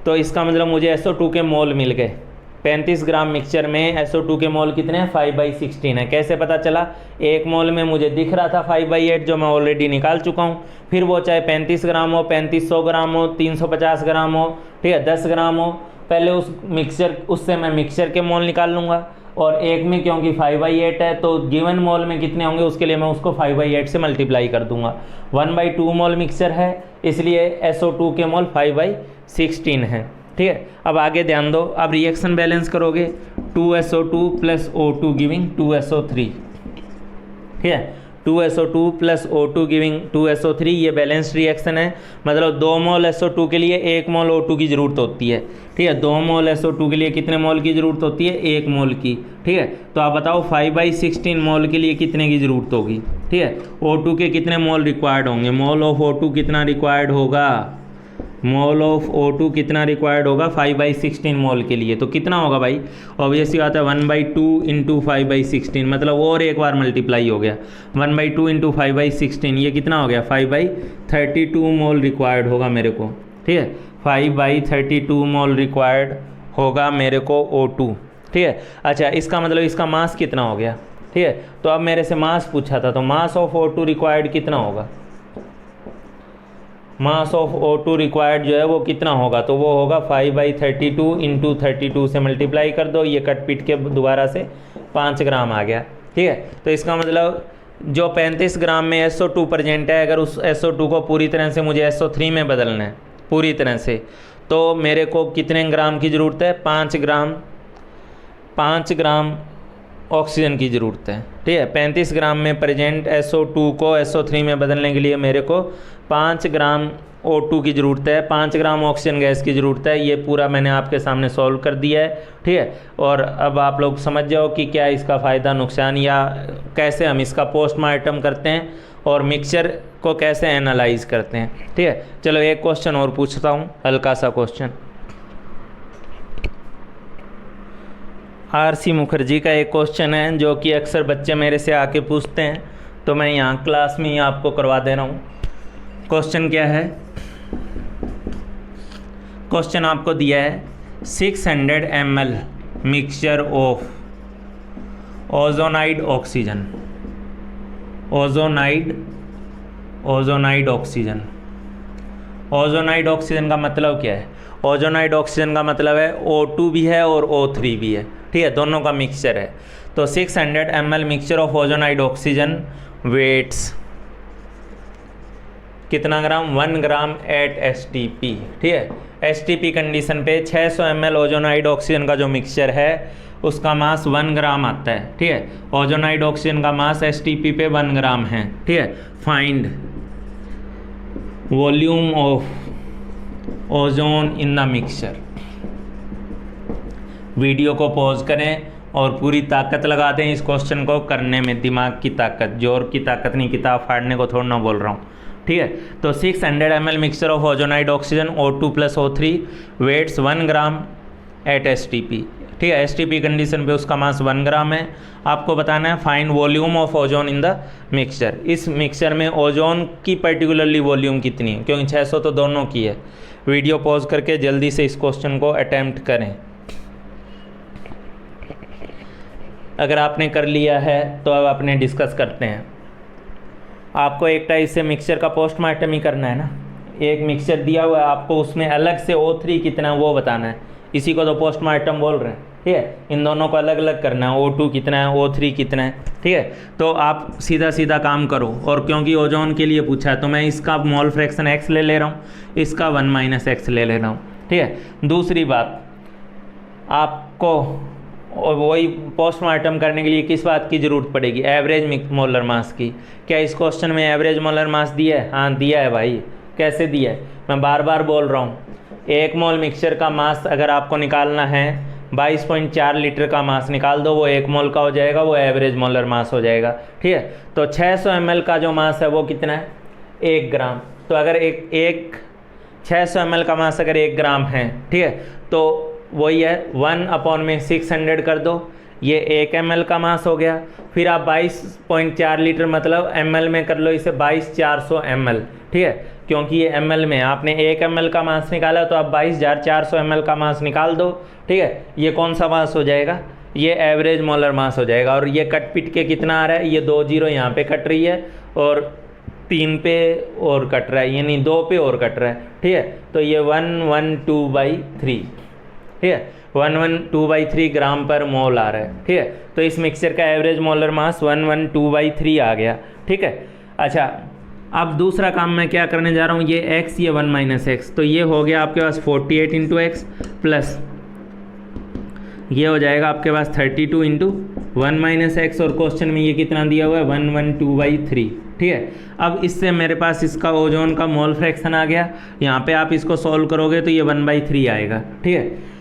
तो इसका मतलब मुझे SO2 के मोल मिल गए। 35 ग्राम मिक्सचर में SO2 के मोल कितने हैं, 5/16 है। कैसे पता चला, एक मोल में मुझे दिख रहा था 5/8 जो मैं ऑलरेडी निकाल चुका हूँ। फिर वो चाहे 35 ग्राम हो, 3500 ग्राम हो, 350 ग्राम हो, ठीक है, 10 ग्राम हो, पहले उससे मैं मिक्सचर के मोल निकाल लूँगा। और एक में क्योंकि 5/8 है तो गिवन मोल में कितने होंगे उसके लिए मैं उसको 5/8 से मल्टीप्लाई कर दूंगा। 1/2 मोल मिक्सचर है इसलिए SO2 के मोल 5/16 है। ठीक है, अब आगे ध्यान दो, अब रिएक्शन बैलेंस करोगे 2SO2 + O2 गिविंग 2SO3। ठीक है, 2SO2 + O2 गिविंग 2SO3, ये बैलेंस्ड रिएक्शन है। मतलब 2 मोल SO2 के लिए 1 मोल O2 की ज़रूरत होती है। ठीक है, 2 मोल SO2 के लिए कितने मोल की ज़रूरत होती है, 1 मोल की। ठीक है, तो आप बताओ 5/16 मोल के लिए कितने की ज़रूरत होगी। ठीक है, O2 के कितने मोल रिक्वायर्ड होंगे, मोल ऑफ O2 कितना रिक्वायर्ड होगा, मोल ऑफ O2 कितना रिक्वायर्ड होगा 5/16 मोल के लिए। तो कितना होगा भाई, ऑब्वियसली बात है 1/2 × 5/16, मतलब और एक बार मल्टीप्लाई हो गया। 1/2 × 5/16 ये कितना हो गया, 5/32 मोल रिक्वायर्ड होगा मेरे को। ठीक है, 5/32 मोल रिक्वायर्ड होगा मेरे को O2। ठीक है, अच्छा इसका मतलब इसका मास कितना हो गया। ठीक है, तो अब मेरे से मास पूछा था तो मास ऑफ O2 रिक्वायर्ड कितना होगा, मास ऑफ O2 रिक्वायर्ड जो है वो कितना होगा, तो वो होगा 5/32 × 32 से मल्टीप्लाई कर दो, ये कट पीट के दोबारा से 5 ग्राम आ गया। ठीक है, तो इसका मतलब जो 35 ग्राम में SO2 प्रेजेंट है, अगर उस SO2 को पूरी तरह से मुझे SO3 में बदलना है पूरी तरह से, तो मेरे को कितने ग्राम की ज़रूरत है, 5 ग्राम ऑक्सीजन की ज़रूरत है। ठीक है, 35 ग्राम में प्रेजेंट SO2 को SO3 में बदलने के लिए मेरे को 5 ग्राम O2 की ज़रूरत है, 5 ग्राम ऑक्सीजन गैस की ज़रूरत है। ये पूरा मैंने आपके सामने सॉल्व कर दिया है। ठीक है, और अब आप लोग समझ जाओ कि क्या इसका फ़ायदा नुकसान या कैसे हम इसका पोस्टमार्टम करते हैं और मिक्सचर को कैसे एनालाइज करते हैं। ठीक है, चलो एक क्वेश्चन और पूछता हूँ, हल्का सा क्वेश्चन। RC मुखर्जी का एक क्वेश्चन है जो कि अक्सर बच्चे मेरे से आके पूछते हैं, तो मैं यहाँ क्लास में ही आपको करवा दे रहा हूँ। क्वेश्चन क्या है, क्वेश्चन आपको दिया है 600 ml mixture of ozonide oxygen, ozonide oxygen. Ozonide oxygen का मतलब क्या है, ओजोनाइड ऑक्सीजन का मतलब है O2 भी है और O3 भी है। ठीक है, दोनों का मिक्सचर है। तो 600 ml mixture of ozonide oxygen weighs कितना ग्राम, 1 ग्राम एट STP, ठीक है। STP कंडीशन पे 600 ml ओजोनाइड ऑक्सीजन का जो मिक्सचर है उसका मास 1 ग्राम आता है, ठीक है। ओजोनाइड ऑक्सीजन का मास STP पे 1 ग्राम है, ठीक है। Find volume of ozone in the mixture. Video को पॉज करें और पूरी ताकत लगा दें इस क्वेश्चन को करने में, दिमाग की ताकत, जोर की ताकत नहीं, किताब फाड़ने को थोड़ा ना बोल रहा हूँ, ठीक है। तो 600 ml mixture of ozonide oxygen O2 + O3 weighs 1 gram at STP, ठीक है। STP कंडीशन पे उसका मास 1 ग्राम है। आपको बताना है find volume of ozone in the mixture. इस मिक्सचर में ओजोन की पर्टिकुलरली वॉल्यूम कितनी है, क्योंकि 600 तो दोनों की है। वीडियो पॉज करके जल्दी से इस क्वेश्चन को अटैम्प्ट करें। अगर आपने कर लिया है तो अब अपने डिस्कस करते हैं। आपको एक टाइप से मिक्सचर का पोस्टमार्टम ही करना है ना। एक मिक्सचर दिया हुआ है आपको, उसमें अलग से O3 कितना है वो बताना है, इसी को तो पोस्टमार्टम बोल रहे हैं, ठीक है। इन दोनों को अलग अलग करना है, O2 कितना है, O3 कितना है, ठीक है। तो आप सीधा सीधा काम करो, और क्योंकि ओजोन के लिए पूछा है तो मैं इसका मोल फ्रैक्शन x ले ले रहा हूँ, इसका 1 - x ले ले रहा हूँ, ठीक है। दूसरी बात, आपको और वही पोस्टमार्टम करने के लिए किस बात की ज़रूरत पड़ेगी, एवरेज मोलर मास की। क्या इस क्वेश्चन में एवरेज मोलर मास दिया है? हाँ दिया है भाई। कैसे दिया है? मैं बार बार बोल रहा हूँ, 1 मोल मिक्सचर का मास अगर आपको निकालना है 22.4 लीटर का मास निकाल दो, वो 1 मोल का हो जाएगा, वो एवरेज मोलर मास हो जाएगा, ठीक है। तो 600 ml का जो मास है वो कितना है, 1 ग्राम। तो अगर एक 600 ml का मास अगर 1 ग्राम है, ठीक है, तो वही है 1/600 कर दो, ये 1 ml का मास हो गया। फिर आप 22.4 लीटर मतलब ml में कर लो इसे, 22,400 ml, ठीक है। क्योंकि ये ml में आपने 1 ml का मास निकाला तो आप 22,400 ml का मास निकाल दो, ठीक है। ये कौन सा मास हो जाएगा, ये एवरेज मोलर मास हो जाएगा। और ये कट पिट के कितना आ रहा है, ये 2 0 यहाँ पे कट रही है और 3 पे और कट रहा है, यानी 2 पे और कट रहा है, ठीक है। तो ये 112/3, ठीक है, 112/3 ग्राम पर मोल आ रहा है, ठीक है। तो इस मिक्सचर का एवरेज मोलर मास 112/3 आ गया, ठीक है। अच्छा, अब दूसरा काम मैं क्या करने जा रहा हूँ, ये x, ये 1 - x, तो ये हो गया आपके पास 48 × x प्लस ये हो जाएगा आपके पास 32 × 1 - x, और क्वेश्चन में ये कितना दिया हुआ है 112/3, ठीक है। अब इससे मेरे पास इसका ओजोन का मोल फ्रैक्शन आ गया। यहाँ पे आप इसको सॉल्व करोगे तो ये 1/3 आएगा, ठीक है।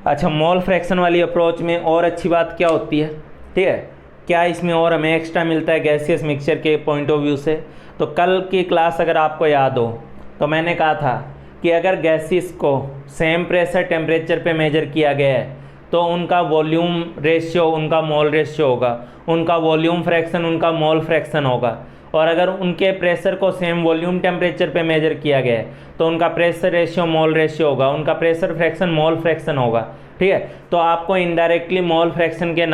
अच्छा, मोल फ्रैक्शन वाली अप्रोच में और अच्छी बात क्या होती है, ठीक है, क्या इसमें और हमें एक्स्ट्रा मिलता है गैसियस मिक्सचर के पॉइंट ऑफ व्यू से। तो कल की क्लास अगर आपको याद हो तो मैंने कहा था कि अगर गैसेस को सेम प्रेशर टेम्परेचर पे मेजर किया गया है तो उनका वॉल्यूम रेशियो उनका मोल रेशियो होगा, उनका वॉल्यूम फ्रैक्शन उनका मोल फ्रैक्शन होगा। और अगर उनके प्रेशर को सेम वॉल्यूम टेम्परेचर पे मेजर किया गया है तो उनका प्रेशर रेशियो मोल रेशियो होगा, उनका प्रेशर फ्रैक्शन मोल फ्रैक्शन होगा, ठीक है। तो आपको इनडायरेक्टली मोल फ्रैक्शन के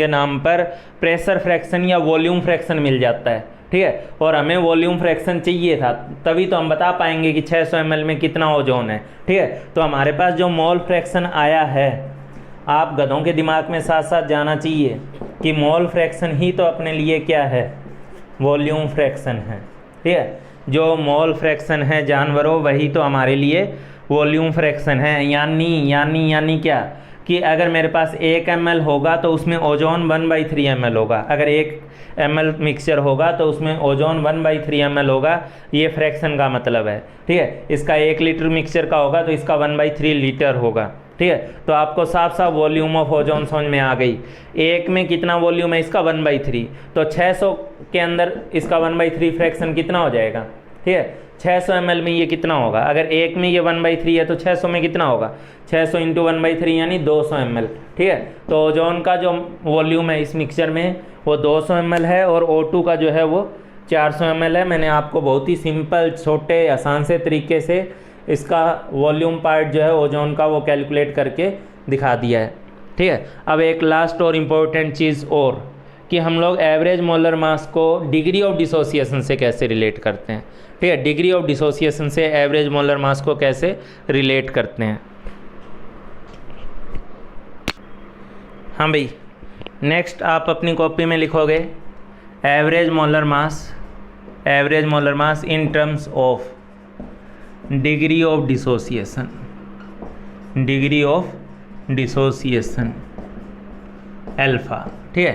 नाम पर प्रेशर फ्रैक्शन या वॉल्यूम फ्रैक्शन मिल जाता है, ठीक है। और हमें वॉल्यूम फ्रैक्शन चाहिए था, तभी तो हम बता पाएंगे कि 600 ml में कितना ओजोन है, ठीक है। तो हमारे पास जो मोल फ्रैक्शन आया है, आप गधों के दिमाग में साथ साथ जाना चाहिए कि मोल फ्रैक्शन ही तो अपने लिए क्या है, वॉल्यूम फ्रैक्शन है, ठीक है। जो मोल फ्रैक्शन है जानवरों, वही तो हमारे लिए वॉल्यूम फ्रैक्शन है। यानी क्या कि अगर मेरे पास 1 ml होगा तो उसमें ओजोन 1/3 ml होगा, अगर 1 ml मिक्सचर होगा तो उसमें ओजोन 1/3 ml होगा, ये फ्रैक्शन का मतलब है, ठीक है। इसका 1 लीटर मिक्सचर का होगा तो इसका 1/3 लीटर होगा, ठीक है। तो आपको साफ साफ वॉल्यूम ऑफ ओजोन समझ में आ गई। 1 में कितना वॉल्यूम है, इसका 1/3, तो 600 के अंदर इसका 1/3 फ्रैक्शन कितना हो जाएगा, ठीक है। 600 ml में ये कितना होगा, अगर 1 में ये 1/3 है तो 600 में कितना होगा, 600 × 1/3 यानी 200 ml, ठीक है। तो ओजोन का जो वॉल्यूम है इस मिक्सचर में वो 200 ml है और O2 का जो है वो 400 ml है। मैंने आपको बहुत ही सिंपल, छोटे, आसान से तरीके से इसका वॉल्यूम पार्ट जो है ओजोन का वो कैलकुलेट करके दिखा दिया है, ठीक है। अब एक लास्ट और इम्पोर्टेंट चीज़ और कि हम लोग एवरेज मोलर मास को डिग्री ऑफ डिसोसिएशन से कैसे रिलेट करते हैं, ठीक है। डिग्री ऑफ डिसोसिएशन से एवरेज मोलर मास को कैसे रिलेट करते हैं। हाँ भाई, नेक्स्ट आप अपनी कॉपी में लिखोगे average molar mass in terms of degree of dissociation alpha. ठीक है,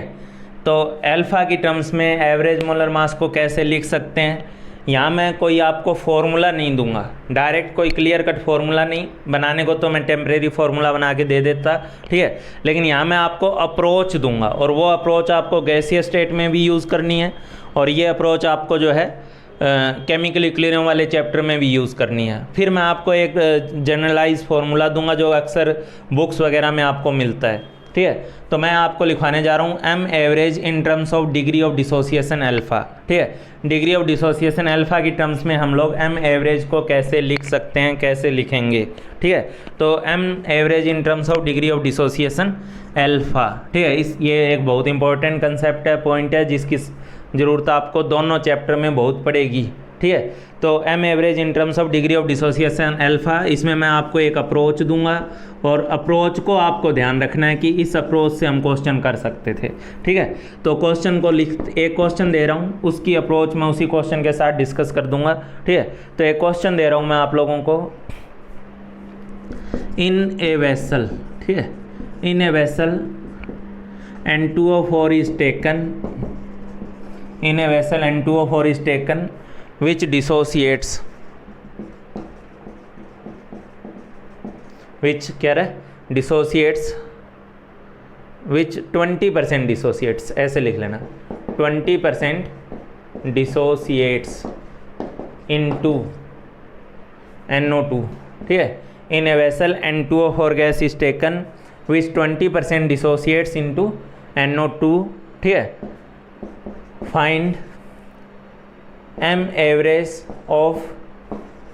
तो अल्फा की टर्म्स में एवरेज मोलर मास को कैसे लिख सकते हैं। यहाँ मैं कोई आपको फॉर्मूला नहीं दूंगा, डायरेक्ट कोई क्लियर कट फॉर्मूला नहीं बनाने को, तो मैं टेम्परेरी फार्मूला बना के दे देता। ठीक है, लेकिन यहाँ मैं आपको अप्रोच दूंगा, और वो अप्रोच आपको गैसीय स्टेट में भी यूज़ करनी है, और ये अप्रोच आपको जो है केमिकल इक्विलिब्रियम वाले चैप्टर में भी यूज़ करनी है। फिर मैं आपको एक जनरलाइज फार्मूला दूंगा जो अक्सर बुक्स वगैरह में आपको मिलता है। ठीक है, तो मैं आपको लिखवाने जा रहा हूँ M average in terms of degree of dissociation alpha. ठीक है, डिग्री ऑफ डिसोसिएशन अल्फा की टर्म्स में हम लोग एम एवरेज को कैसे लिख सकते हैं, कैसे लिखेंगे। ठीक है, तो M average in terms of degree of dissociation alpha. ठीक है, ये एक बहुत इंपॉर्टेंट कंसेप्ट है, पॉइंट है, जिसकी ज़रूरत आपको दोनों चैप्टर में बहुत पड़ेगी। ठीक है, तो M average in terms of degree of dissociation alpha, इसमें मैं आपको एक अप्रोच दूंगा, और अप्रोच को आपको ध्यान रखना है कि इस अप्रोच से हम क्वेश्चन कर सकते थे। ठीक है, तो क्वेश्चन को एक क्वेश्चन दे रहा हूँ, उसकी अप्रोच मैं उसी क्वेश्चन के साथ डिस्कस कर दूंगा। ठीक है, तो एक क्वेश्चन दे रहा हूँ मैं आप लोगों को, इन ए वेसल। ठीक है, in a vessel N2O4 is taken, in a vessel N2O4 is taken which dissociates, which क्या है dissociates, which 20% dissociates, ऐसे लिख लेना, 20% dissociates into NO2। ठीक है, in a vessel N2O4 gas is taken which 20% dissociates into NO2। ठीक है, find M average of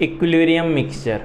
equilibrium mixture.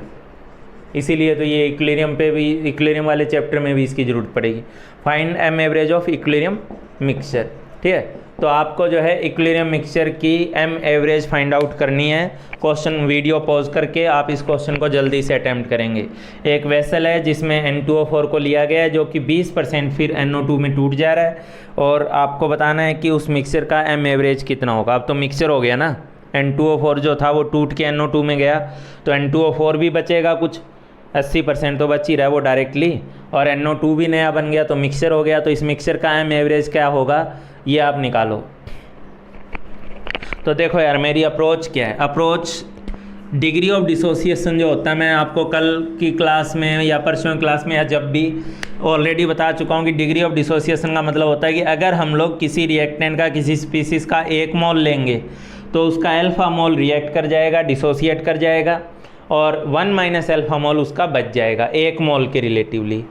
इसीलिए तो ये इक्विलिब्रियम पे भी, इक्विलिब्रियम वाले चैप्टर में भी इसकी ज़रूरत पड़ेगी। Find M average of equilibrium mixture. ठीक है, तो आपको जो है इक्विलिब्रियम मिक्सचर की एम एवरेज फाइंड आउट करनी है। क्वेश्चन वीडियो पॉज करके आप इस क्वेश्चन को जल्दी से अटैम्प्ट करेंगे। एक वेसल है जिसमें N2O4 को लिया गया है, जो कि 20% फिर NO2 में टूट जा रहा है, और आपको बताना है कि उस मिक्सचर का एम एवरेज कितना होगा। अब तो मिक्सचर हो गया ना, N2O4 जो था वो टूट के NO2 में गया, तो N2O4 भी बचेगा, कुछ 80% तो बच ही रहा है वो डायरेक्टली, और NO2 भी नया बन गया, तो मिक्सचर हो गया। तो इस मिक्सचर का एम एवरेज क्या होगा ये आप निकालो। तो देखो यार, मेरी अप्रोच क्या है। अप्रोच डिग्री ऑफ डिसोसिएशन जो होता है, मैं आपको कल की क्लास में या परसों की क्लास में या जब भी ऑलरेडी बता चुका हूँ कि डिग्री ऑफ डिसोसिएशन का मतलब होता है कि अगर हम लोग किसी रिएक्टेंट का, किसी स्पीसीज़ का 1 मोल लेंगे तो उसका अल्फा मोल रिएक्ट कर जाएगा, डिसोसिएट कर जाएगा, और 1 - अल्फा मोल उसका बच जाएगा 1 मोल के रिलेटिवली।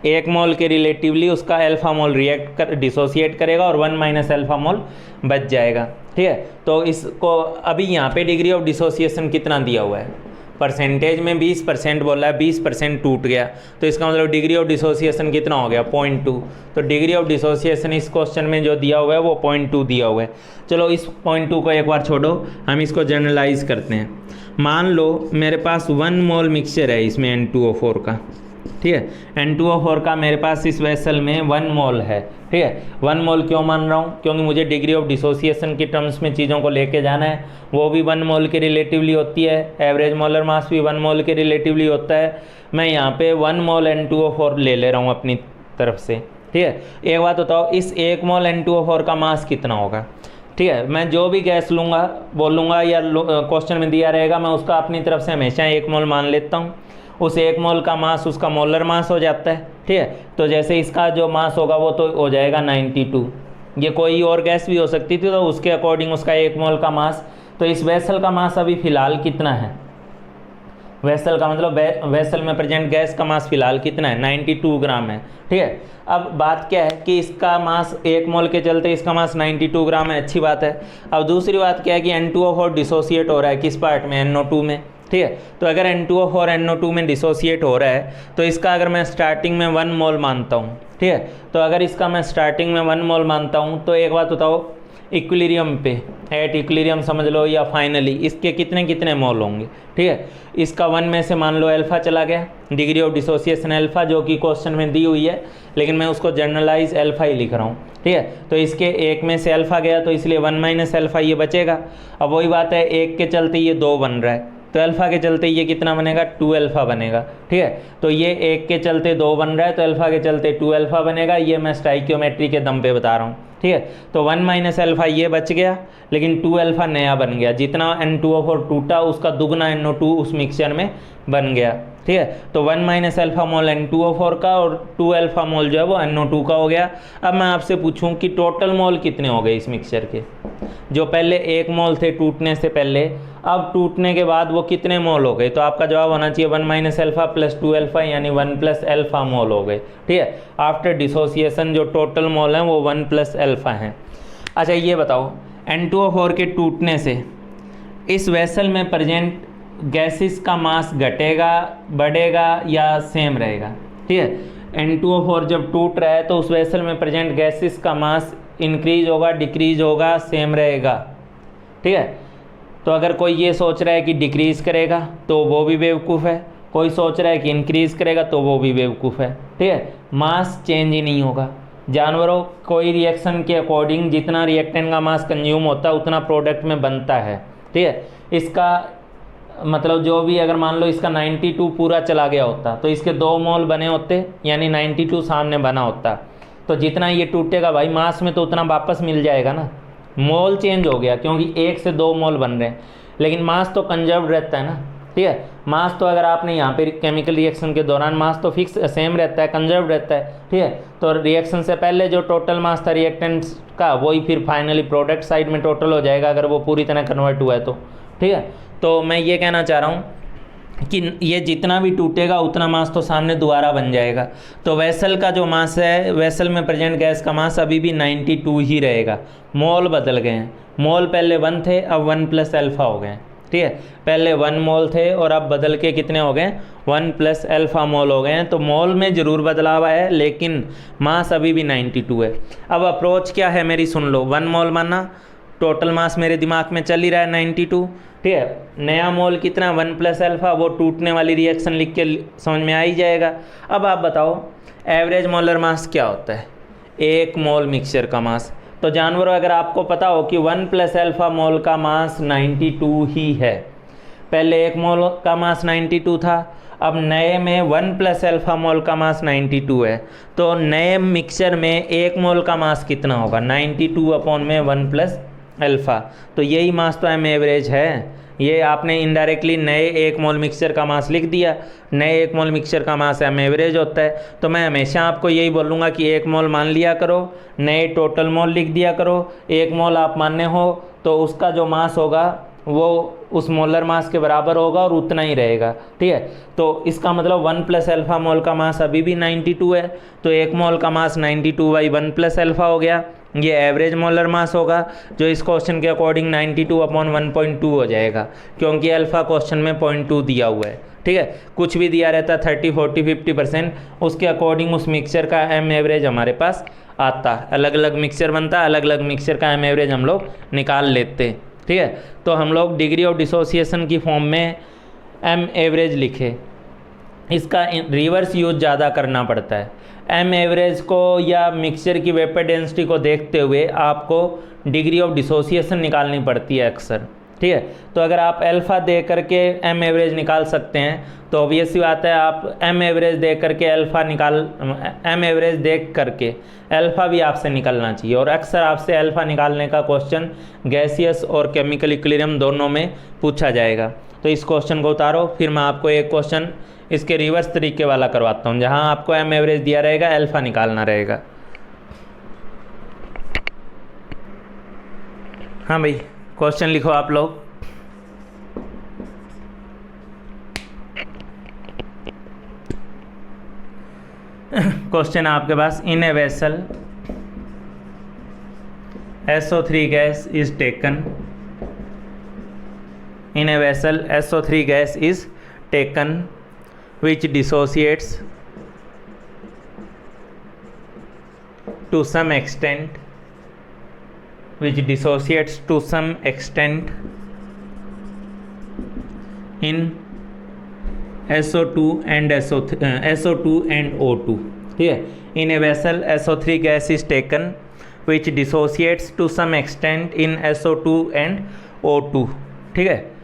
1 मोल के रिलेटिवली उसका अल्फा मोल रिएक्ट कर डिसोसिएट करेगा और 1 - अल्फा मोल बच जाएगा। ठीक है, तो इसको अभी यहाँ पे डिग्री ऑफ डिसोसिएशन कितना दिया हुआ है, परसेंटेज में 20% बोला है, 20% टूट गया, तो इसका मतलब डिग्री ऑफ डिसोसिएशन कितना हो गया 0.2। तो डिग्री ऑफ डिसोसिएशन इस क्वेश्चन में जो दिया हुआ है वो 0.2 दिया हुआ है। चलो इस 0.2 को एक बार छोड़ो, हम इसको जनरलाइज करते हैं। मान लो मेरे पास 1 मोल मिक्सचर है इसमें N2O4 का। ठीक है, N2O4 का मेरे पास इस वेसल में 1 मोल है। ठीक है, 1 मोल क्यों मान रहा हूँ, क्योंकि मुझे डिग्री ऑफ डिसोसिएशन की टर्म्स में चीज़ों को लेके जाना है। वो भी 1 मोल के रिलेटिवली होती है, एवरेज मोलर मास भी 1 मोल के रिलेटिवली होता है। मैं यहाँ पे 1 मोल N2O4 ले रहा हूँ अपनी तरफ से। ठीक है, एक बात बताओ, इस 1 मोल N2O4 का मास कितना होगा। ठीक है, मैं जो भी गैस लूँगा, बोलूँगा या क्वेश्चन में दिया रहेगा, मैं उसका अपनी तरफ से हमेशा 1 मोल मान लेता हूँ। उस 1 मोल का मास उसका मोलर मास हो जाता है। ठीक है, तो जैसे इसका जो मास होगा वो तो हो जाएगा 92। ये कोई और गैस भी हो सकती थी, तो उसके अकॉर्डिंग उसका 1 मोल का मास। तो इस वेसल का मास अभी फ़िलहाल कितना है, वेसल का मतलब वेसल में प्रेजेंट गैस का मास फिलहाल कितना है, 92 ग्राम है। ठीक है, अब बात क्या है कि इसका मास 1 मोल के चलते इसका मास 92 ग्राम है, अच्छी बात है। अब दूसरी बात क्या है कि N2O4 डिसोसिएट हो रहा है किस पार्ट में, NO2 में। ठीक है, तो अगर N2O4 NO2 में डिसोसिएट हो रहा है, तो इसका अगर मैं स्टार्टिंग में 1 मोल मानता हूँ। ठीक है, तो अगर इसका मैं स्टार्टिंग में 1 मोल मानता हूँ, तो एक बात बताओ, इक्विलिब्रियम पे, एट इक्विलिब्रियम समझ लो या फाइनली, इसके कितने कितने मोल होंगे। ठीक है, इसका 1 में से मान लो अल्फा चला गया, डिग्री ऑफ डिसोसिएशन अल्फा जो कि क्वेश्चन में दी हुई है, लेकिन मैं उसको जनरलाइज अल्फ़ा ही लिख रहा हूँ, ठीक है। तो इसके एक में से अल्फ़ा गया तो इसलिए 1 माइनस अल्फ़ा ये बचेगा। अब वही बात है, एक के चलते ये 2 बन रहा है तो अल्फ़ा के चलते ये कितना बनेगा, 2 अल्फ़ा बनेगा, ठीक है। तो ये एक के चलते 2 बन रहा है तो अल्फ़ा के चलते 2 अल्फ़ा बनेगा। ये मैं स्टाइकियोमेट्री के दम पे बता रहा हूँ, ठीक है। तो 1 माइनस अल्फ़ा ये बच गया, लेकिन 2 अल्फ़ा नया बन गया। जितना N2O4 टूटा उसका दुगना NO2 उस मिक्सचर में बन गया, ठीक है। तो 1 माइनस अल्फ़ा मोल N2O4 का और 2 अल्फ़ा मोल जो है वो NO2 का हो गया। अब मैं आपसे पूछूं कि टोटल मोल कितने हो गए इस मिक्सचर के। जो पहले 1 मोल थे टूटने से पहले, अब टूटने के बाद वो कितने मोल हो गए, तो आपका जवाब होना चाहिए 1 माइनस अल्फ़ा प्लस 2 अल्फ़ा यानी 1 प्लस अल्फ़ा मोल हो गए, ठीक है। आफ्टर डिसोसिएशन जो टोटल मोल हैं वो 1 प्लस अल्फ़ा हैं। अच्छा ये बताओ, N2O4 के टूटने से इस वेसल में प्रेजेंट गैसेस का मास घटेगा, बढ़ेगा या सेम रहेगा, ठीक है। N2O4 जब टूट रहा है तो उस वेसल में प्रेजेंट गैसेस का मास इंक्रीज होगा, डिक्रीज होगा, सेम रहेगा, ठीक है। तो अगर कोई ये सोच रहा है कि डिक्रीज़ करेगा तो वो भी बेवकूफ़ है, कोई सोच रहा है कि इंक्रीज़ करेगा तो वो भी बेवकूफ़ है, ठीक है। मास चेंज ही नहीं होगा। जानवरों कोई रिएक्शन के अकॉर्डिंग जितना रिएक्टेंट का मास कंज्यूम होता है उतना प्रोडक्ट में बनता है, ठीक है। इसका मतलब जो भी अगर मान लो इसका 92 पूरा चला गया होता तो इसके 2 मोल बने होते यानी 92 सामने बना होता, तो जितना ये टूटेगा भाई मास में तो उतना वापस मिल जाएगा ना। मोल चेंज हो गया क्योंकि 1 से 2 मोल बन रहे हैं, लेकिन मास तो कंजर्व रहता है ना, ठीक है। मास तो अगर आपने यहाँ पे केमिकल रिएक्शन के दौरान मास तो फिक्स सेम रहता है, कंजर्व रहता है, ठीक है। तो रिएक्शन से पहले जो टोटल मास था रिएक्टेंट्स का वही फिर फाइनली प्रोडक्ट साइड में टोटल हो जाएगा अगर वो पूरी तरह कन्वर्ट हुआ है तो, ठीक है। तो मैं ये कहना चाह रहा हूँ कि ये जितना भी टूटेगा उतना मास तो सामने दोबारा बन जाएगा। तो वेसल का जो मास है, वेसल में प्रेजेंट गैस का मास अभी भी 92 ही रहेगा। मोल बदल गए हैं, मोल पहले 1 थे अब 1 प्लस अल्फ़ा हो गए, ठीक है। पहले 1 मोल थे और अब बदल के कितने हो गए, 1 प्लस अल्फ़ा मोल हो गए हैं। तो मोल में ज़रूर बदलाव है लेकिन मास अभी भी 92 है। अब अप्रोच क्या है मेरी सुन लो, 1 मोल माना, टोटल मास मेरे दिमाग में चल ही रहा है 92, ठीक है। नया मोल कितना, 1 प्लस अल्फ़ा, वो टूटने वाली रिएक्शन लिख के समझ में आ ही जाएगा। अब आप बताओ एवरेज मोलर मास क्या होता है, 1 मोल मिक्सचर का मास। तो जानवरों अगर आपको पता हो कि 1 प्लस अल्फ़ा मोल का मास 92 ही है, पहले 1 मोल का मास 92 था, अब नए में 1 प्लस अल्फ़ा मोल का मास 92 है, तो नए मिक्सचर में 1 मोल का मास कितना होगा, 92 अपॉन में 1 प्लस अल्फ़ा। तो यही मास तो एम एवरेज है। ये आपने इनडायरेक्टली नए 1 मोल मिक्सचर का मास लिख दिया, नए 1 मोल मिक्सचर का मास एम एवरेज होता है। तो मैं हमेशा आपको यही बोलूँगा कि 1 मोल मान लिया करो, नए टोटल मोल लिख दिया करो। 1 मोल आप मानने हो तो उसका जो मास होगा वो उस मोलर मास के बराबर होगा और उतना ही रहेगा, ठीक है। तो इसका मतलब 1 प्लस अल्फ़ा मोल का मास अभी भी 92 है, तो 1 मोल का मास 92 बाई 1 प्लस अल्फ़ा हो गया। ये एवरेज मोलर मास होगा जो इस क्वेश्चन के अकॉर्डिंग 92 अपॉन 1.2 हो जाएगा, क्योंकि अल्फ़ा क्वेश्चन में 0.2 दिया हुआ है, ठीक है। कुछ भी दिया रहता है 30, 40, 50%, उसके अकॉर्डिंग उस मिक्सचर का एम एवरेज हमारे पास आता। अलग अलग मिक्सचर बनता है, अलग अलग मिक्सचर का एम एवरेज हम लोग निकाल लेते, ठीक है। तो हम लोग डिग्री ऑफ डिसोसिएशन की फॉर्म में एम एवरेज लिखे, इसका रिवर्स यूज ज़्यादा करना पड़ता है। एम एवरेज को या मिक्सचर की वेपर डेंसिटी को देखते हुए आपको डिग्री ऑफ डिसोसिएशन निकालनी पड़ती है अक्सर, ठीक है। तो अगर आप अल्फ़ा दे करके एम एवरेज निकाल सकते हैं तो ऑब्वियस सी बात है आप एम एवरेज दे करके एम एवरेज देख करके अल्फ़ा भी आपसे निकलना चाहिए। और अक्सर आपसे अल्फ़ा निकालने का क्वेश्चन गैसियस और केमिकल इक्विलिब्रियम दोनों में पूछा जाएगा। तो इस क्वेश्चन को उतारो, फिर मैं आपको एक क्वेश्चन इसके रिवर्स तरीके वाला करवाता हूँ जहाँ आपको एम एवरेज दिया रहेगा, अल्फ़ा निकालना रहेगा। हाँ भाई क्वेश्चन लिखो आप लोग। क्वेश्चन आपके पास, in a vessel SO3 gas is taken, in a vessel SO3 gas is taken which dissociates to some extent, in SO2 and O2, ठीक है। In a vessel SO3 gas is taken which dissociates to some extent in SO2 and O2, ठीक है।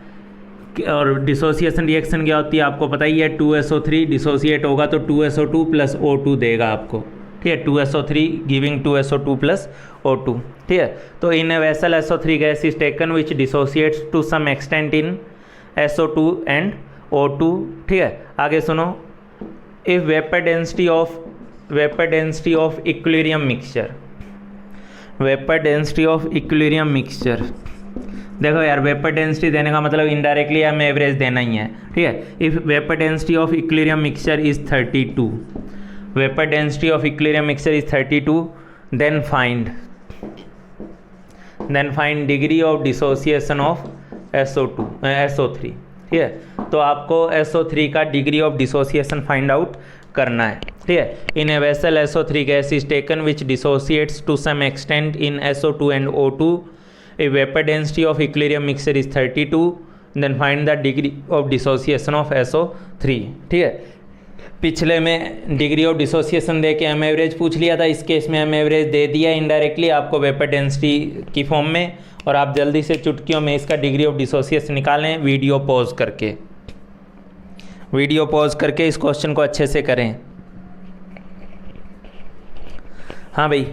और dissociation reaction क्या होती है आपको पता ही है, 2SO3 डिसोसिएट होगा तो 2SO2 प्लस O2 देगा आपको, ठीक है। 2SO3 giving 2SO2 plus O2, ठीक है। तो in a vessel SO3 gas is taken which dissociates to some extent in SO2 and O2, ठीक है। आगे सुनो, if vapour density of equilibrium mixture, vapour density of equilibrium mixture, देखो यार vapour density देने का मतलब इनडायरेक्टली हमें एवरेज देना ही है, ठीक है। If vapour density of equilibrium mixture is 32, vapour density of equilibrium mixture is 32, then find degree of dissociation of SO3, ठीक है। तो आपको SO3 का degree of dissociation find out करना है, ठीक है। In a vessel SO3 gas is taken which dissociates to some extent in SO2 and O2, a vapour density of equilibrium mixture is 32, then find the degree of dissociation of SO3, ठीक है। पिछले में degree of dissociation दे के M average पूछ लिया था, इस case में एम एवरेज दे दिया इनडायरेक्टली आपको वेपर डेंसिटी की फॉर्म में, और आप जल्दी से चुटकियों में इसका डिग्री ऑफ डिसोसिएशन निकालें वीडियो पॉज करके इस क्वेश्चन को अच्छे से करें। हाँ भाई,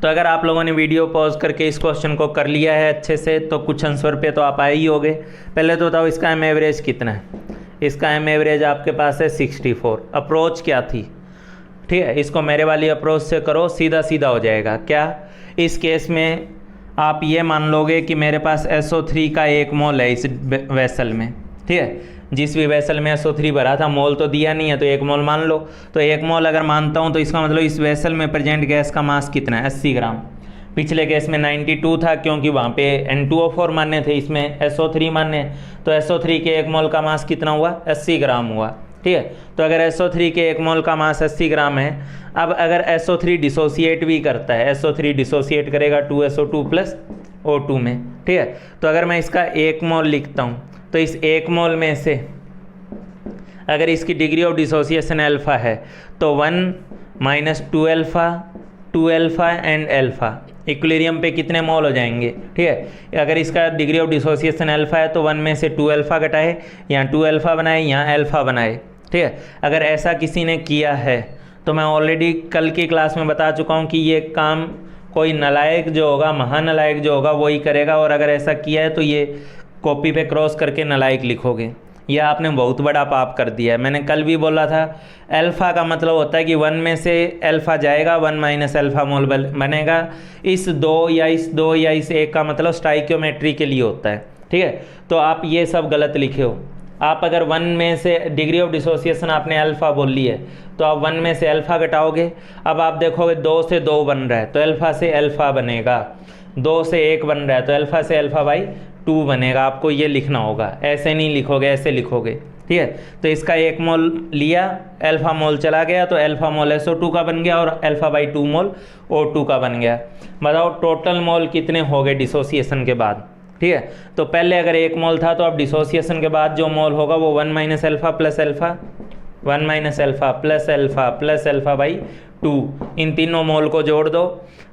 तो अगर आप लोगों ने वीडियो पॉज करके इस क्वेश्चन को कर लिया है अच्छे से तो कुछ आंसर पे तो आप आए ही होगे। पहले तो बताओ इसका एम एवरेज कितना है। इसका एम एवरेज आपके पास है 64। अप्रोच क्या थी, ठीक है, इसको मेरे वाली अप्रोच से करो, सीधा सीधा हो जाएगा। क्या इस केस में आप ये मान लोगे कि मेरे पास SO3 का 1 मोल है इस वेसल में, ठीक है। जिस भी वेसल में SO3 भरा था, मोल तो दिया नहीं है तो 1 मोल मान लो। तो 1 मोल अगर मानता हूँ तो इसका मतलब इस वेसल में प्रेजेंट गैस का मास कितना है, 80 ग्राम। पिछले केस में 92 था क्योंकि वहाँ पे N2O4 मान्य थे, इसमें SO3 मान्य, तो SO3 के 1 मोल का मास कितना हुआ, 80 ग्राम हुआ, ठीक है। तो अगर SO3 के 1 मोल का मास 80 ग्राम है, अब अगर SO3 डिसोसिएट भी करता है, SO3 डिसोसिएट करेगा 2SO2 प्लस O2 में, ठीक है। तो अगर मैं इसका 1 मोल लिखता हूँ तो इस 1 मोल में से अगर इसकी डिग्री ऑफ डिसोसिएशन अल्फा है तो 1 minus 2 alpha and alpha, equilibrium पे कितने मोल हो जाएंगे, ठीक है। अगर इसका डिग्री ऑफ डिसोसिएशन अल्फा है तो 1 में से 2 अल्फा घटाए, यहाँ 2 अल्फा बनाए, यहाँ अल्फा बनाए, ठीक है। अगर ऐसा किसी ने किया है तो मैं ऑलरेडी कल की क्लास में बता चुका हूँ कि ये काम कोई नालायक जो होगा, महानालायक जो होगा वही करेगा, और अगर ऐसा किया है तो ये कॉपी पे क्रॉस करके नालायक लिखोगे। यह आपने बहुत बड़ा पाप कर दिया है। मैंने कल भी बोला था अल्फ़ा का मतलब होता है कि 1 में से अल्फ़ा जाएगा, 1 माइनस अल्फ़ा मोल बनेगा। इस 2 या इस 1 का मतलब स्टाइक्योमेट्री के लिए होता है, ठीक है। तो आप ये सब गलत लिखे हो। आप अगर 1 में से डिग्री ऑफ डिसोसिएशन आपने अल्फ़ा बोल ली है तो आप 1 में से अल्फ़ा घटाओगे। अब आप देखोगे 2 से 2 बन रहा है तो अल्फ़ा से अल्फ़ा बनेगा, 2 से 1 बन रहा है तो अल्फ़ा से अल्फ़ा बाई 2 बनेगा। आपको ये लिखना होगा, ऐसे नहीं लिखोगे, ऐसे लिखोगे, ठीक है। तो इसका 1 मोल लिया, अल्फ़ा मोल चला गया तो अल्फ़ा मोल SO2 का बन गया और अल्फ़ा बाई 2 मोल O2 का बन गया। बताओ टोटल मोल कितने हो गए डिसोसिएशन के बाद, ठीक है। तो पहले अगर 1 मोल था तो अब डिसोसिएशन के बाद जो मोल होगा वो 1 minus alpha plus alpha, 1 minus alpha plus alpha by 2, इन तीनों मोल को जोड़ दो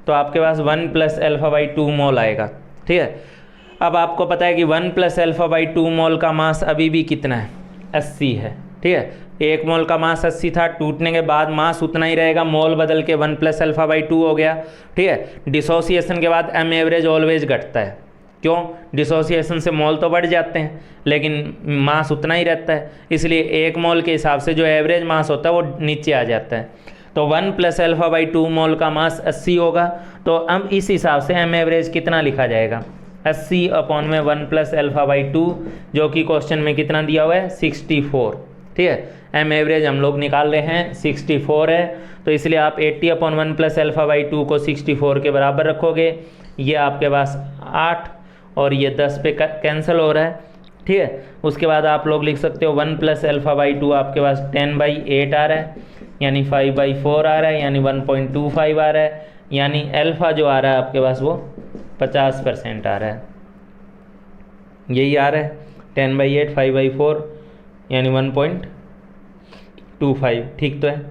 तो आपके पास 1 प्लस अल्फ़ा बाई 2 मोल आएगा, ठीक है। अब आपको पता है कि 1 प्लस अल्फ़ा बाई 2 मोल का मास अभी भी कितना है, 80 है, ठीक है। 1 मोल का मास 80 था, टूटने के बाद मास उतना ही रहेगा, मोल बदल के 1 प्लस अल्फ़ा बाई 2 हो गया, ठीक है। डिसोसिएशन के बाद एम एवरेज ऑलवेज घटता है, क्यों, डिसोसिएशन से मोल तो बढ़ जाते हैं लेकिन मास उतना ही रहता है, इसलिए 1 मोल के हिसाब से जो एवरेज मास होता है वो नीचे आ जाता है। तो 1 प्लस अल्फ़ा बाई 2 मोल का मास 80 होगा, तो अब इस हिसाब से एम एवरेज कितना लिखा जाएगा, 80 अपॉन में 1 प्लस अल्फ़ा बाई 2, जो कि क्वेश्चन में कितना दिया हुआ है 64, ठीक है। एम एवरेज हम लोग निकाल रहे हैं 64 है, तो इसलिए आप 80 अपॉन 1 प्लस अल्फ़ा बाई 2 को 64 के बराबर रखोगे, ये आपके पास 8 और ये 10 पे कैंसिल हो रहा है, ठीक है। उसके बाद आप लोग लिख सकते हो 1 प्लस अल्फ़ा बाई 2 आपके पास 10/8 आ रहा है, यानी 5/4 आ रहा है, यानी 1.25 आ रहा है, यानी अल्फ़ा जो आ रहा है आपके पास वो 50% आ रहा है, यही आ रहा है 10/8 5/4 यानी 1.25, ठीक तो है।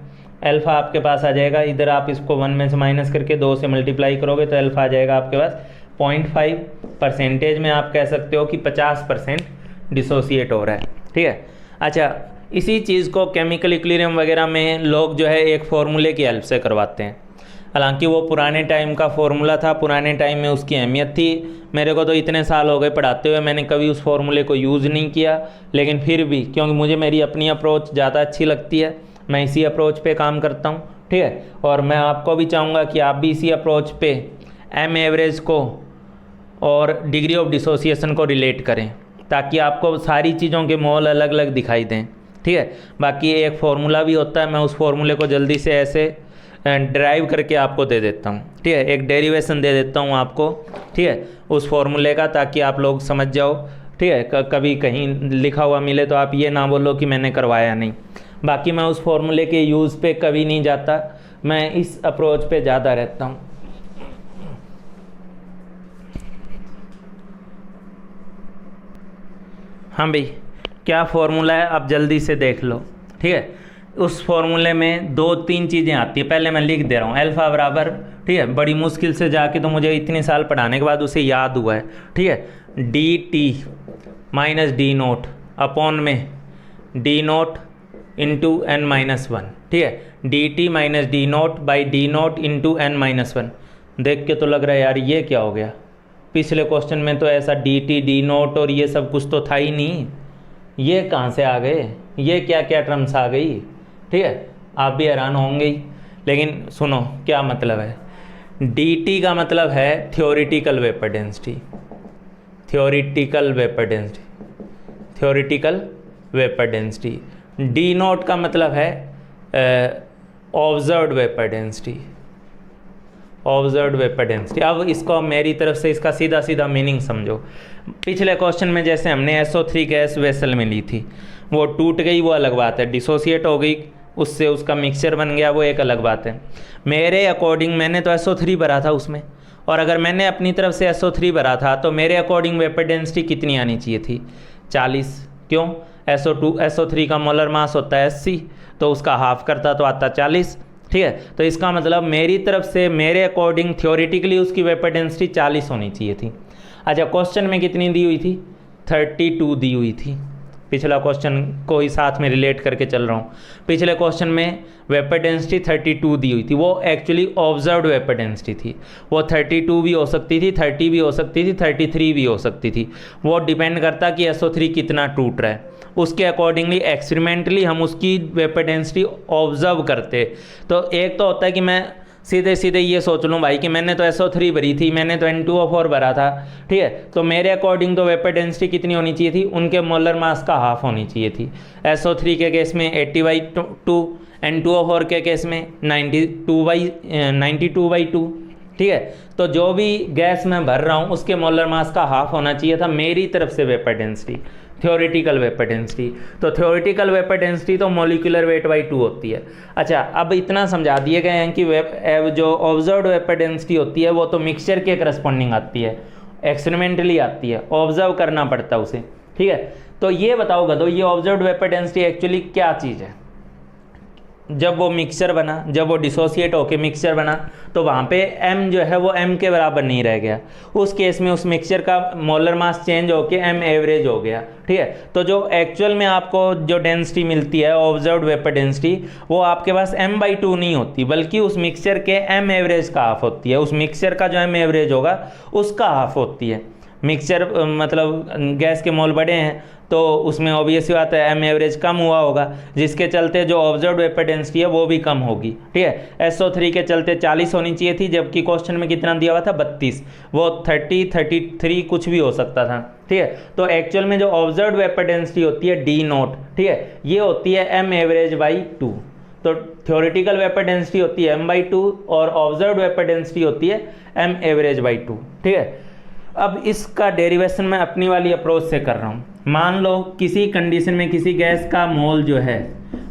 अल्फ़ा आपके पास आ जाएगा, इधर आप इसको 1 में से माइनस करके 2 से मल्टीप्लाई करोगे तो अल्फ़ा आ जाएगा आपके पास 0.5%। में आप कह सकते हो कि 50% डिसोसिएट हो रहा है, ठीक है। अच्छा, इसी चीज़ को केमिकल इक्विलिब्रियम वगैरह में लोग जो है एक फार्मूले की हेल्प से करवाते हैं। हालांकि वो पुराने टाइम का फार्मूला था, पुराने टाइम में उसकी अहमियत थी। मेरे को तो इतने साल हो गए पढ़ाते हुए, मैंने कभी उस फार्मूले को यूज़ नहीं किया, लेकिन फिर भी क्योंकि मुझे मेरी अपनी अप्रोच ज़्यादा अच्छी लगती है, मैं इसी अप्रोच पे काम करता हूँ, ठीक है। और मैं आपको भी चाहूँगा कि आप भी इसी अप्रोच पे एम एवरेज को और डिग्री ऑफ डिसोसिएशन को रिलेट करें, ताकि आपको सारी चीज़ों के मोल अलग अलग दिखाई दें, ठीक है। बाकी एक फार्मूला भी होता है, मैं उस फार्मूले को जल्दी से ऐसे ड्राइव करके आपको दे देता हूँ, ठीक है। एक डेरिवेशन दे देता हूँ आपको, ठीक है, उस फार्मूले का, ताकि आप लोग समझ जाओ, ठीक है। कभी कहीं लिखा हुआ मिले तो आप ये ना बोलो कि मैंने करवाया नहीं। बाकी मैं उस फार्मूले के यूज़ पे कभी नहीं जाता, मैं इस अप्रोच पे ज़्यादा रहता हूँ। हाँ भाई, क्या फार्मूला है आप जल्दी से देख लो, ठीक है। उस फार्मूले में 2-3 चीज़ें आती है, पहले मैं लिख दे रहा हूँ। अल्फ़ा बराबर, ठीक है, बड़ी मुश्किल से जाके तो मुझे इतने साल पढ़ाने के बाद उसे याद हुआ है, ठीक है। D T minus D naught upon में डी नोट इंटू n-1, ठीक है। D T minus D naught by D naught into n-1। देख के तो लग रहा है यार ये क्या हो गया, पिछले क्वेश्चन में तो ऐसा डी टी डी नोट और ये सब कुछ तो था ही नहीं, ये कहाँ से आ गए, ये क्या क्या टर्म्स आ गई, ठीक है। आप भी हैरान होंगे ही, लेकिन सुनो क्या मतलब है। डी टी का मतलब है theoretical vapour density, theoretical vapour density, theoretical vapour density. D naught का मतलब है observed vapour density, observed vapour density. अब इसको मेरी तरफ से इसका सीधा सीधा मीनिंग समझो। पिछले क्वेश्चन में जैसे हमने SO3 गैस वेसल में ली थी, वो टूट गई वो अलग बात है, डिसोसिएट हो गई, उससे उसका मिक्सचर बन गया वो एक अलग बात है। मेरे अकॉर्डिंग मैंने तो SO3 भरा था उसमें, और अगर मैंने अपनी तरफ से SO3 भरा था तो मेरे अकॉर्डिंग वेपर डेंसिटी कितनी आनी चाहिए थी, 40। क्यों, SO3 का मोलर मास होता है 80, तो उसका हाफ करता तो आता 40, ठीक है। तो इसका मतलब मेरी तरफ से मेरे अकॉर्डिंग थ्योरेटिकली उसकी वेपर डेंसिटी 40 होनी चाहिए थी। अच्छा, क्वेश्चन में कितनी दी हुई थी, 32 दी हुई थी। पिछला क्वेश्चन को ही साथ में रिलेट करके चल रहा हूँ। पिछले क्वेश्चन में वेपर डेंसिटी 32 दी हुई थी, वो एक्चुअली ऑब्जर्व्ड वेपर डेंसिटी थी। वो 32 भी हो सकती थी, 30 भी हो सकती थी, 33 भी हो सकती थी। वो डिपेंड करता कि SO3 कितना टूट रहा है, उसके अकॉर्डिंगली एक्सपेरिमेंटली हम उसकी वेपर डेंसिटी ऑब्जर्व करते। तो एक तो होता है कि मैं सीधे सीधे ये सोच लूँ भाई कि मैंने तो SO3 भरी थी, मैंने तो N2O4 भरा था, ठीक है। तो मेरे अकॉर्डिंग तो वेपर डेंसिटी कितनी होनी चाहिए थी, उनके मोलर मास का हाफ होनी चाहिए थी। SO3 के केस में 80/2, N2O4 के केस में 92/2, ठीक है। तो जो भी गैस मैं भर रहा हूँ उसके मोलर मास का हाफ होना चाहिए था मेरी तरफ से vapour density, theoretical vapour density. तो थ्योरेटिकल वेपर डेंसिटी तो मॉलिक्यूलर वेट बाई 2 होती है। अच्छा, अब इतना समझा दिए गए हैं कि जो ऑब्जर्व्ड वेपर डेंसिटी होती है वो तो मिक्सचर के करस्पॉन्डिंग आती है, एक्सपेरिमेंटली आती है, ऑब्जर्व करना पड़ता है उसे, ठीक है। तो ये बताओ गधो, ये ऑब्जर्व्ड वेपर डेंसिटी एक्चुअली क्या चीज़ है। जब वो मिक्सचर बना, जब वो डिसोसिएट होके मिक्सचर बना, तो वहाँ पे m जो है वो m के बराबर नहीं रह गया। उस केस में उस मिक्सचर का मोलर मास चेंज होके m एवरेज हो गया, ठीक है। तो जो एक्चुअल में आपको जो डेंसिटी मिलती है ऑब्जर्व्ड वेपर डेंसिटी, वो आपके पास m/2 नहीं होती, बल्कि उस मिक्सचर के m एवरेज का हाफ होती है। उस मिक्सचर का जो m एवरेज होगा उसका हाफ होती है। मिक्सचर मतलब गैस के मोल बड़े हैं तो उसमें ऑब्वियस बात है m एवरेज कम हुआ होगा, जिसके चलते जो ऑब्जर्व्ड वेपर डेंसिटी है वो भी कम होगी, ठीक है। SO3 के चलते 40 होनी चाहिए थी, जबकि क्वेश्चन में कितना दिया हुआ था 32, वो 30, 33 कुछ भी हो सकता था, ठीक है। तो एक्चुअल में जो ऑब्जर्व्ड वेपर डेंसिटी होती है D नोट, ठीक है, ये होती है m एवरेज बाई 2। तो थ्योरेटिकल वेपर डेंसिटी होती है m/2 और ऑब्जर्व्ड वेपर डेंसिटी होती है m एवरेज बाई 2, ठीक है। अब इसका डेरिवेशन मैं अपनी वाली अप्रोच से कर रहा हूँ। मान लो किसी कंडीशन में किसी गैस का मोल जो है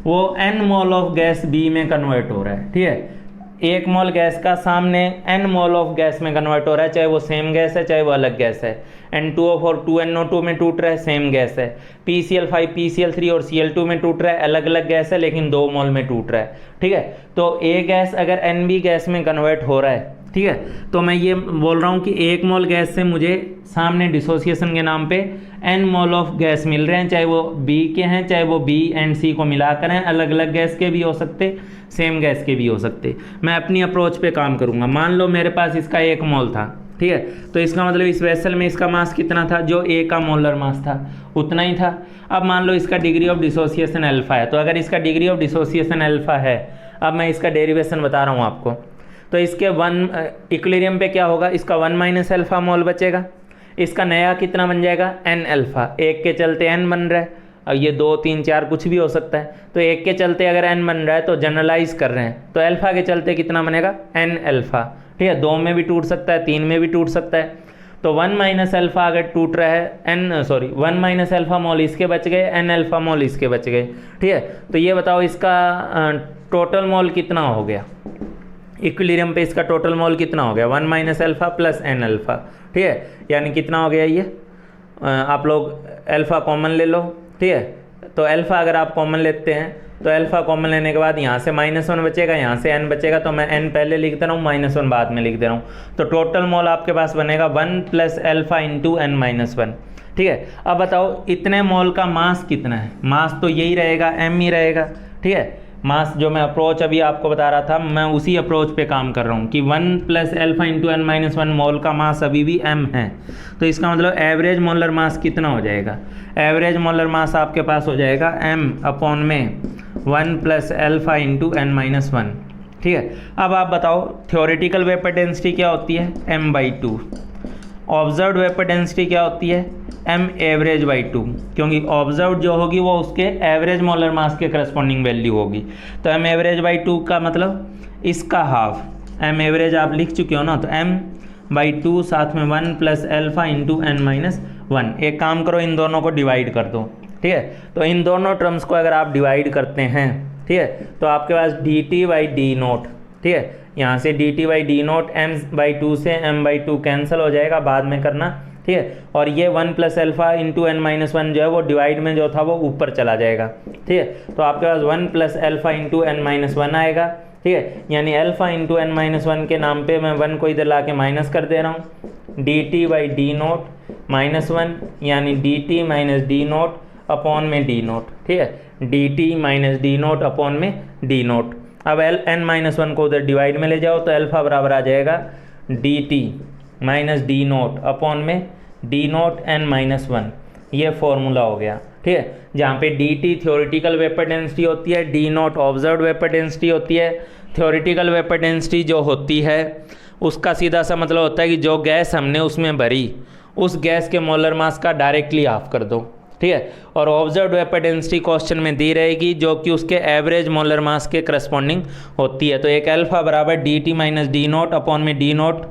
वो n mole of gas B में कन्वर्ट हो रहा है, ठीक है। 1 मोल गैस का सामने n मोल ऑफ गैस में कन्वर्ट हो रहा है, चाहे वो सेम गैस है चाहे वो अलग गैस है। N2O4 2NO2 में टूट रहा है, सेम गैस है। PCl5 PCl3 और Cl2 में टूट रहा है, अलग अलग गैस है लेकिन 2 मोल में टूट रहा है, ठीक है। तो A गैस अगर NB गैस में कन्वर्ट हो रहा है, ठीक है, तो मैं ये बोल रहा हूँ कि 1 मोल गैस से मुझे सामने डिसोसिएशन के नाम पे n मोल ऑफ गैस मिल रहे हैं, चाहे वो B के हैं चाहे वो B एंड C को मिलाकर हैं, अलग अलग गैस के भी हो सकते, सेम गैस के भी हो सकते। मैं अपनी अप्रोच पे काम करूँगा। मान लो मेरे पास इसका 1 मोल था, ठीक है, तो इसका मतलब इस वेसल में इसका मास कितना था, जो A का मोलर मास था उतना ही था। अब मान लो इसका डिग्री ऑफ डिसोसिएशन अल्फा है, तो अगर इसका डिग्री ऑफ डिसोसिएशन अल्फा है, अब मैं इसका डेरिवेशन बता रहा हूँ आपको, तो इसके 1 इक्विलिब्रियम पे क्या होगा, इसका 1 माइनस अल्फा मोल बचेगा, इसका नया कितना बन जाएगा n अल्फा, 1 के चलते n बन रहा है, और ये 2 3 4 कुछ भी हो सकता है, तो 1 के चलते अगर n बन रहा है तो जनरलाइज कर रहे हैं, तो अल्फा के चलते कितना बनेगा n अल्फा, ठीक है, 2 में भी टूट सकता है 3 में भी टूट सकता है। तो 1 माइनस अल्फा अगर टूट रहा है 1 माइनस अल्फा मोल इसके बच गए, n अल्फा मोल इसके बच गए, ठीक है। तो ये बताओ इसका टोटल मोल कितना हो गया, इक्विलिब्रियम पे इसका टोटल मोल कितना हो गया, 1 minus alpha plus n alpha, ठीक है, यानी कितना हो गया ये, आप लोग अल्फा कॉमन ले लो, ठीक है, तो अल्फा अगर आप कॉमन लेते हैं तो अल्फा कॉमन लेने के बाद यहाँ से -1 बचेगा, यहाँ से n बचेगा, तो मैं n पहले लिख दे रहा हूँ, -1 बाद में लिख दे रहा हूँ, तो टोटल मोल आपके पास बनेगा 1 प्लस अल्फा इंटू n-1, ठीक है। अब बताओ इतने मोल का मास कितना है, मास तो यही रहेगा m ही रहेगा, ठीक है। मास जो मैं अप्रोच अभी आपको बता रहा था, मैं उसी अप्रोच पे काम कर रहा हूँ कि 1 प्लस अल्फा इंटू n-1 मोल का मास अभी भी m है, तो इसका मतलब एवरेज मोलर मास कितना हो जाएगा, एवरेज मोलर मास आपके पास हो जाएगा m अपॉन में 1 प्लस अल्फा इंटू n-1, ठीक है। अब आप बताओ थ्योरेटिकल वेपर डेंसिटी क्या होती है, m/2, ऑब्जर्व्ड वेपर डेंसिटी क्या होती है, m एवरेज बाई 2, क्योंकि ऑब्जर्व जो होगी वो उसके एवरेज मोलर मास के करस्पॉन्डिंग वैल्यू होगी, तो m एवरेज बाई 2 का मतलब इसका हाफ, m एवरेज आप लिख चुके हो ना, तो m/2 साथ में 1 प्लस अल्फा इंटू n-1। एक काम करो, इन दोनों को डिवाइड कर दो, ठीक है, तो इन दोनों टर्म्स को अगर आप डिवाइड करते हैं, ठीक है, तो आपके पास dt/d0, ठीक है, यहाँ से dt/d0 m/2 से m/2 कैंसिल हो जाएगा, बाद में करना, ठीक है, और ये 1 प्लस अल्फा इंटू n-1 जो है वो डिवाइड में जो था वो ऊपर चला जाएगा, ठीक है, तो आपके पास 1 प्लस अल्फा इंटू n-1 आएगा, ठीक है, यानी अल्फा इंटू n-1 के नाम पे मैं 1 को इधर ला के माइनस कर दे रहा हूँ, dt/d0 -1 यानी dt माइनस d0 अपॉन में d0, ठीक है, dt माइनस d0 अपॉन में d0। अब n-1 को उधर डिवाइड में ले जाओ तो अल्फा बराबर आ जाएगा dt माइनस d0 अपॉन में d0 n-1, ये फॉर्मूला हो गया, ठीक है, जहाँ पे dt थ्योरेटिकल वेपर डेंसिटी होती है, d0 ऑब्जर्व्ड वेपर डेंसिटी होती है। थ्योरेटिकल वेपर डेंसिटी जो होती है उसका सीधा सा मतलब होता है कि जो गैस हमने उसमें भरी उस गैस के मोलर मास का डायरेक्टली हाफ कर दो, ठीक है, और ऑब्जर्व्ड वेपर डेंसिटी क्वेश्चन में दी रहेगी जो कि उसके एवरेज मोलर मास के करस्पॉन्डिंग होती है। तो एक अल्फा बराबर dt माइनस d0 अपॉन में d0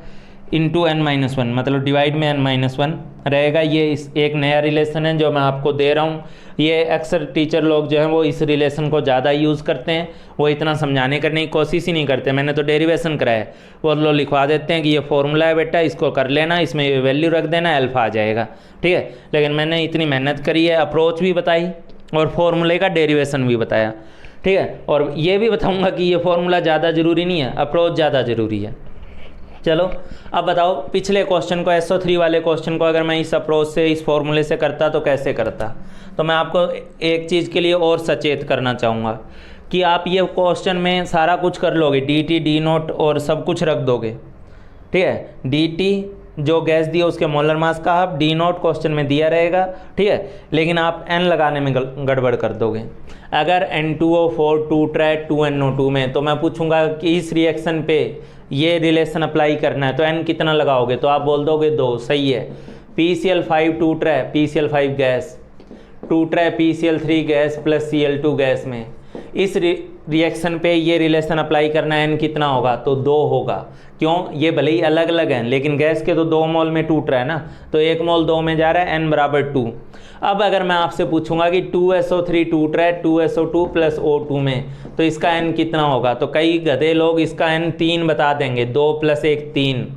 इंटू n-1, मतलब डिवाइड में n-1 रहेगा। ये इस एक नया रिलेशन है जो मैं आपको दे रहा हूँ। ये अक्सर टीचर लोग जो हैं वो इस रिलेशन को ज़्यादा यूज़ करते हैं, वो इतना समझाने करने की कोशिश ही नहीं करते। मैंने तो डेरिवेशन कराया है, वो लोग लिखवा देते हैं कि ये फॉर्मूला है बेटा, इसको कर लेना, इसमें ये वैल्यू रख देना, अल्फा आ जाएगा, ठीक है। लेकिन मैंने इतनी मेहनत करी है, अप्रोच भी बताई और फॉर्मूले का डेरिवेशन भी बताया, ठीक है, और ये भी बताऊँगा कि ये फॉर्मूला ज़्यादा ज़रूरी नहीं है, अप्रोच ज़्यादा ज़रूरी है। चलो अब बताओ पिछले क्वेश्चन को, SO3 वाले क्वेश्चन को अगर मैं इस अप्रोच से, इस फॉर्मूले से करता तो कैसे करता। तो मैं आपको एक चीज़ के लिए और सचेत करना चाहूँगा कि आप ये क्वेश्चन में सारा कुछ कर लोगे, dt d0 और सब कुछ रख दोगे, ठीक है। dt जो गैस दी है उसके मोलर मास का हाफ, d0 क्वेश्चन में दिया रहेगा, ठीक है, लेकिन आप n लगाने में गड़बड़ कर दोगे। अगर N2O4 टूट रहा है 2NO2 में, तो मैं पूछूंगा कि इस रिएक्शन पे ये रिलेशन अप्लाई करना है तो n कितना लगाओगे, तो आप बोल दोगे 2, सही है। PCl5 टूट रहा है, PCl5 गैस टूट रहा है PCl3 gas plus Cl2 gas में, इस रिएक्शन पे ये रिलेशन अप्लाई करना है, n कितना होगा, तो 2 होगा। क्यों, ये भले ही अलग अलग हैं लेकिन गैस के तो 2 मोल में टूट रहा है ना, तो 1 मोल 2 में जा रहा है, n बराबर 2। अब अगर मैं आपसे पूछूंगा कि 2SO3 टूट रहा है 2SO2 प्लस O2 में, तो इसका n कितना होगा, तो कई गधे लोग इसका n 3 बता देंगे, 2 + 1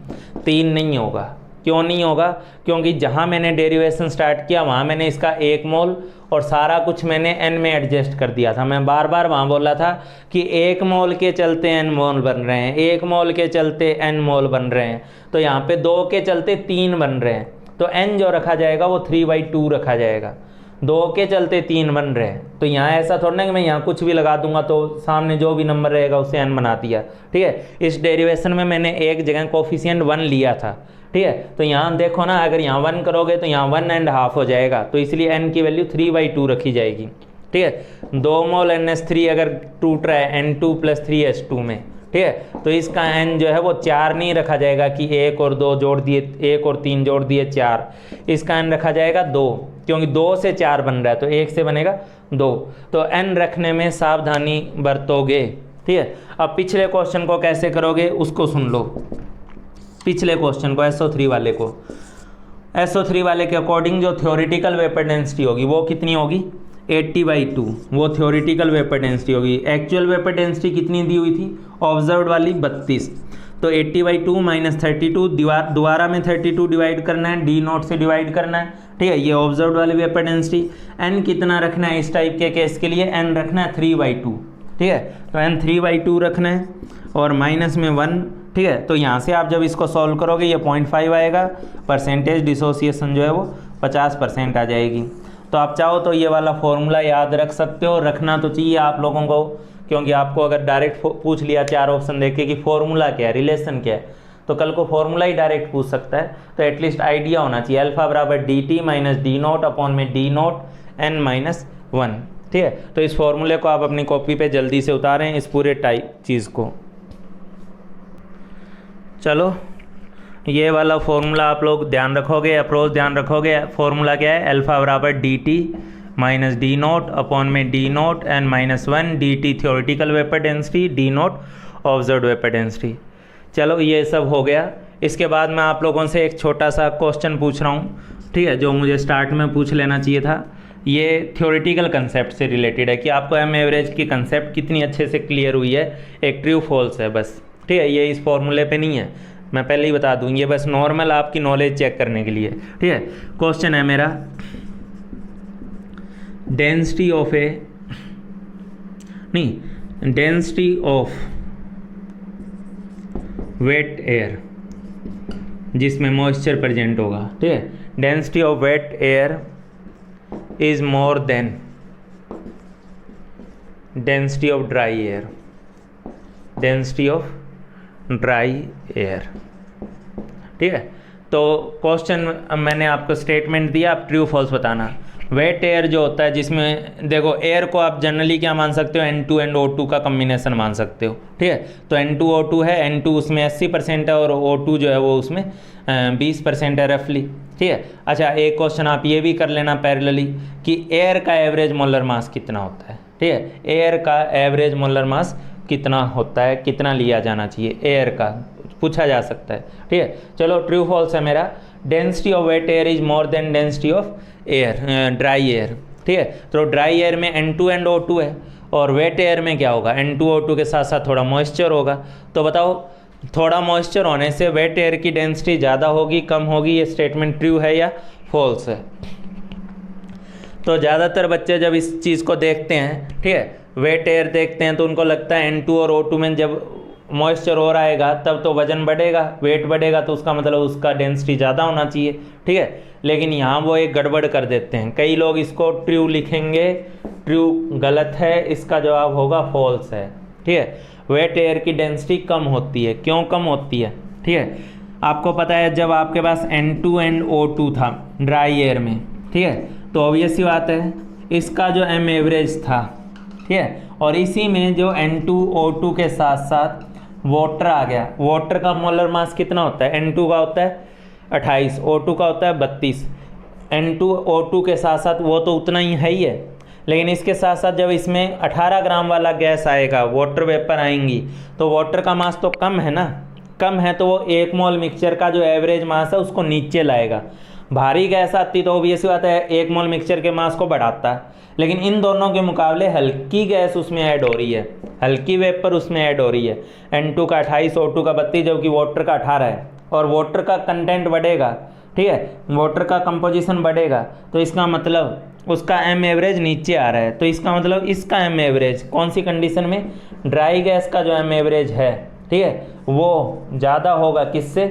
3 नहीं होगा। क्यों नहीं होगा, क्योंकि जहाँ मैंने डेरिवेशन स्टार्ट किया वहाँ मैंने इसका 1 मोल और सारा कुछ मैंने n में एडजस्ट कर दिया था। मैं बार बार वहाँ बोला था कि 1 मोल के चलते n मोल बन रहे हैं, 1 मोल के चलते n मोल बन रहे हैं, तो यहाँ पे 2 के चलते 3 बन रहे हैं, तो n जो रखा जाएगा वो 3/2 रखा जाएगा। 2 के चलते 3 बन रहे हैं, तो यहाँ ऐसा थोड़ा ना कि मैं यहाँ कुछ भी लगा दूंगा तो सामने जो भी नंबर रहेगा उसे n बना दिया। ठीक है, इस डेरिवेशन में मैंने एक जगह कोफिशिएंट 1 लिया था। ठीक है, तो यहाँ देखो ना, अगर यहाँ 1 करोगे तो यहाँ 1.5 हो जाएगा, तो इसलिए n की वैल्यू 3/2 रखी जाएगी। ठीक है, 2 मोल NH3 अगर टूट रहा है N2 + 3H2 में, ठीक है, तो इसका n जो है वो 4 नहीं रखा जाएगा कि 1 और 2 जोड़ दिए, 1 और 3 जोड़ दिए 4, इसका n रखा जाएगा 2, क्योंकि 2 से 4 बन रहा है तो 1 से बनेगा 2, तो n रखने में सावधानी बरतोगे। ठीक है, अब पिछले क्वेश्चन को कैसे करोगे उसको सुन लो। पिछले क्वेश्चन को SO3 वाले को, SO3 वाले के अकॉर्डिंग जो थ्योरेटिकल वेपर डेंसिटी होगी वो कितनी होगी, 80/2, वो थ्योरेटिकल वेपर डेंसिटी होगी। एक्चुअल वेपर डेंसिटी कितनी दी हुई थी, ऑब्जर्व्ड वाली 32, तो 80/2 - 32, दोबारा में 32 डिवाइड करना है, D0 से डिवाइड करना है। ठीक है, ये ऑब्जर्व्ड वाली वेपर डेंसिटी। n कितना रखना है इस टाइप के केस के लिए, n रखना है 3/2। ठीक है, तो n 3/2 रखना है और माइनस में 1। ठीक है, तो यहाँ से आप जब इसको सॉल्व करोगे ये 0.5 आएगा, परसेंटेज डिसोसिएशन जो है वो 50% आ जाएगी। तो आप चाहो तो ये वाला फॉर्मूला याद रख सकते हो, रखना तो चाहिए आप लोगों को, क्योंकि आपको अगर डायरेक्ट पूछ लिया 4 ऑप्शन देख के कि फॉर्मूला क्या है, रिलेशन क्या है, तो कल को फॉर्मूला ही डायरेक्ट पूछ सकता है, तो एटलीस्ट आइडिया होना चाहिए। अल्फा बराबर dt - D0 अपॉन में D0 n - 1। ठीक है, तो इस फॉर्मूले को आप अपनी कॉपी पे जल्दी से उतारें, इस पूरे टाइप चीज़ को। चलो, ये वाला फॉर्मूला आप लोग ध्यान रखोगे, अप्रोच ध्यान रखोगे। फॉर्मूला क्या है, अल्फा बराबर dt - D0 अपॉन में D0 n - 1, dt theoretical vapour density, D0 observed vapour density. चलो, ये सब हो गया। इसके बाद मैं आप लोगों से एक छोटा सा क्वेश्चन पूछ रहा हूँ, ठीक है, जो मुझे स्टार्ट में पूछ लेना चाहिए था। ये थ्योरेटिकल कंसेप्ट से रिलेटेड है कि आपको एम एवरेज की कंसेप्ट कितनी अच्छे से क्लियर हुई है, एक ट्रू फॉल्स है बस। ठीक है, ये इस फॉर्मूले पे नहीं है, मैं पहले ही बता दूँ, ये बस नॉर्मल आपकी नॉलेज चेक करने के लिए। ठीक है, क्वेश्चन है मेरा, डेंसिटी ऑफ वेट एयर जिसमें मॉइस्चर प्रेजेंट होगा। ठीक है, density of wet air is more than density of dry air, density of dry air. ठीक है, तो क्वेश्चन मैंने आपको स्टेटमेंट दिया, आप ट्रू फॉल्स बताना। वेट एयर जो होता है, जिसमें देखो एयर को आप जनरली क्या मान सकते हो, N2 and O2 का कम्बिनेशन मान सकते हो। ठीक है, तो N2O2 है, N2 उसमें 80% है और O2 जो है वो उसमें 20% है रफली। ठीक है, अच्छा, एक क्वेश्चन आप ये भी कर लेना पैरेलली कि एयर का एवरेज मोलर मास कितना होता है। ठीक है, एयर का एवरेज मोलर मास कितना होता है, कितना लिया जाना चाहिए एयर का, पूछा जा सकता है। ठीक है, चलो, ट्रू फॉल्स है मेरा, density of wet air is more than density of air, dry air. ठीक है, तो ड्राई एयर में N2 and O2 है और वेट एयर में क्या होगा, N2O2 के साथ साथ थोड़ा मॉइस्चर होगा। तो बताओ, थोड़ा मॉइस्चर होने से वेट एयर की डेंसिटी ज़्यादा होगी कम होगी, ये स्टेटमेंट ट्रू है या फॉल्स है? तो ज़्यादातर बच्चे जब इस चीज़ को देखते हैं, ठीक है, वेट एयर देखते हैं, तो उनको लगता है N2 और O2 में जब मॉइस्चर और आएगा तब तो वजन बढ़ेगा, वेट बढ़ेगा, तो उसका मतलब उसका डेंसिटी ज़्यादा होना चाहिए। ठीक है, लेकिन यहाँ वो एक गड़बड़ कर देते हैं, कई लोग इसको ट्रू लिखेंगे, ट्रू गलत है, इसका जवाब होगा फॉल्स है। ठीक है, वेट एयर की डेंसिटी कम होती है। क्यों कम होती है? ठीक है, आपको पता है जब आपके पास N2 and O2 था ड्राई एयर में, ठीक है, तो ऑब्वियस सी बात है इसका जो एम एवरेज था, ठीक है, और इसी में जो N2O2 के साथ साथ वाटर आ गया। वाटर का मोलर मास कितना होता है? N2 का होता है 28, O2 का होता है 32। N2O2 के साथ साथ वो तो उतना ही है ही है, लेकिन इसके साथ साथ जब इसमें 18 ग्राम वाला गैस आएगा, वाटर वेपर आएंगी, तो वाटर का मास तो कम है ना, कम है, तो वो 1 मोल मिक्सचर का जो एवरेज मास है उसको नीचे लाएगा। भारी गैस आती तो ऑब्वियस बात है 1 मोल मिक्सचर के मास को बढ़ाता है, लेकिन इन दोनों के मुकाबले हल्की गैस उसमें ऐड हो रही है, हल्की वेपर उसमें ऐड हो रही है। N2 का 28, O2 का 32, जबकि वाटर का 18 है, और वाटर का कंटेंट बढ़ेगा, ठीक है, वाटर का कंपोजिशन बढ़ेगा, तो इसका मतलब उसका एम एवरेज नीचे आ रहा है। तो इसका मतलब इसका एम एवरेज कौन सी कंडीशन में, ड्राई गैस का जो एम एवरेज है, ठीक है, वो ज़्यादा होगा किससे,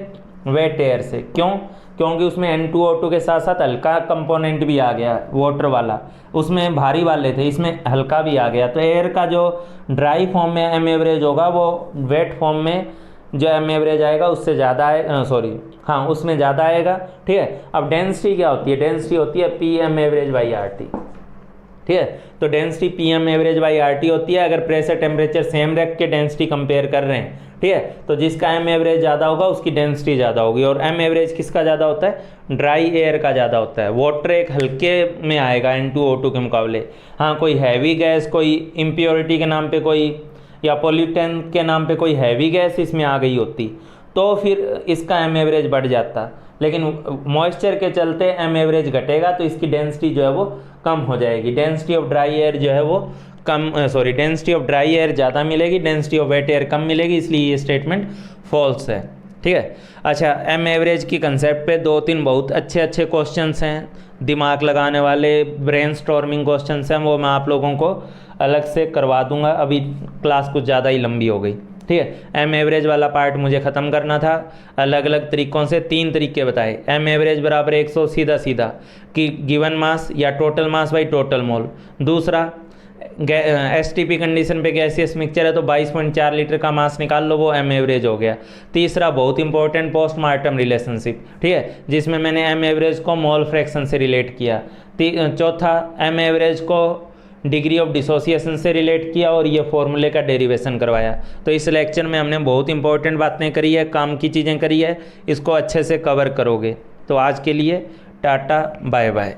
वेट एयर से। क्यों, क्योंकि उसमें N2O2 के साथ साथ हल्का कंपोनेंट भी आ गया, वाटर वाला, उसमें भारी वाले थे, इसमें हल्का भी आ गया। तो एयर का जो ड्राई फॉर्म में एम एवरेज होगा वो वेट फॉर्म में जो एम एवरेज आएगा उससे ज़्यादा है, हाँ उसमें ज़्यादा आएगा, ठीक है। अब डेंसिटी क्या होती है, डेंसिटी होती है P M average by R T, ठीक है। तो density P M average by R T होती है। अगर प्रेशर टेम्परेचर सेम रख के डेंसिटी कंपेयर कर रहे हैं, ठीक है, तो जिसका एम एवरेज ज़्यादा होगा उसकी डेंसिटी ज़्यादा होगी। और एम एवरेज किसका ज़्यादा होता है, ड्राई एयर का ज़्यादा होता है। वाटर एक हल्के में आएगा N2O2 के मुकाबले। हाँ, कोई हैवी गैस, कोई इम्प्योरिटी के नाम पे कोई, या पोल्यूटेंट के नाम पे कोई हैवी गैस इसमें आ गई होती, तो फिर इसका एम एवरेज बढ़ जाता। लेकिन मॉइस्चर के चलते एम एवरेज घटेगा, तो इसकी डेंसिटी जो है वो कम हो जाएगी। डेंसिटी ऑफ ड्राई एयर जो है वो डेंसिटी ऑफ ड्राई एयर ज़्यादा मिलेगी, डेंसिटी ऑफ वेट एयर कम मिलेगी, इसलिए ये स्टेटमेंट फॉल्स है, ठीक है। अच्छा, एम एवरेज की कंसेप्ट पे 2-3 बहुत अच्छे क्वेश्चंस हैं, दिमाग लगाने वाले ब्रेन स्टॉर्मिंग क्वेश्चंस हैं, वो मैं आप लोगों को अलग से करवा दूंगा। अभी क्लास कुछ ज़्यादा ही लंबी हो गई, ठीक है। एम एवरेज वाला पार्ट मुझे ख़त्म करना था। अलग अलग तरीक़ों से 3 तरीके बताए। एम एवरेज बराबर 100 सीधा कि गिवन मास या टोटल मास बाई टोटल मोल। दूसरा, STP कंडीशन पे गैसियस मिक्सचर है तो 22.4 लीटर का मास निकाल लो, वो एम एवरेज हो गया। तीसरा, बहुत इंपॉर्टेंट, पोस्टमार्टम रिलेशनशिप, ठीक है, जिसमें मैंने एम एवरेज को मोल फ्रैक्शन से रिलेट किया। चौथा, एम एवरेज को डिग्री ऑफ डिसोसिएशन से रिलेट किया और ये फॉर्मूले का डेरिवेशन करवाया। तो इस लेक्चर में हमने बहुत इंपॉर्टेंट बातें करी है, काम की चीज़ें करी है, इसको अच्छे से कवर करोगे। तो आज के लिए टाटा, बाय बाय।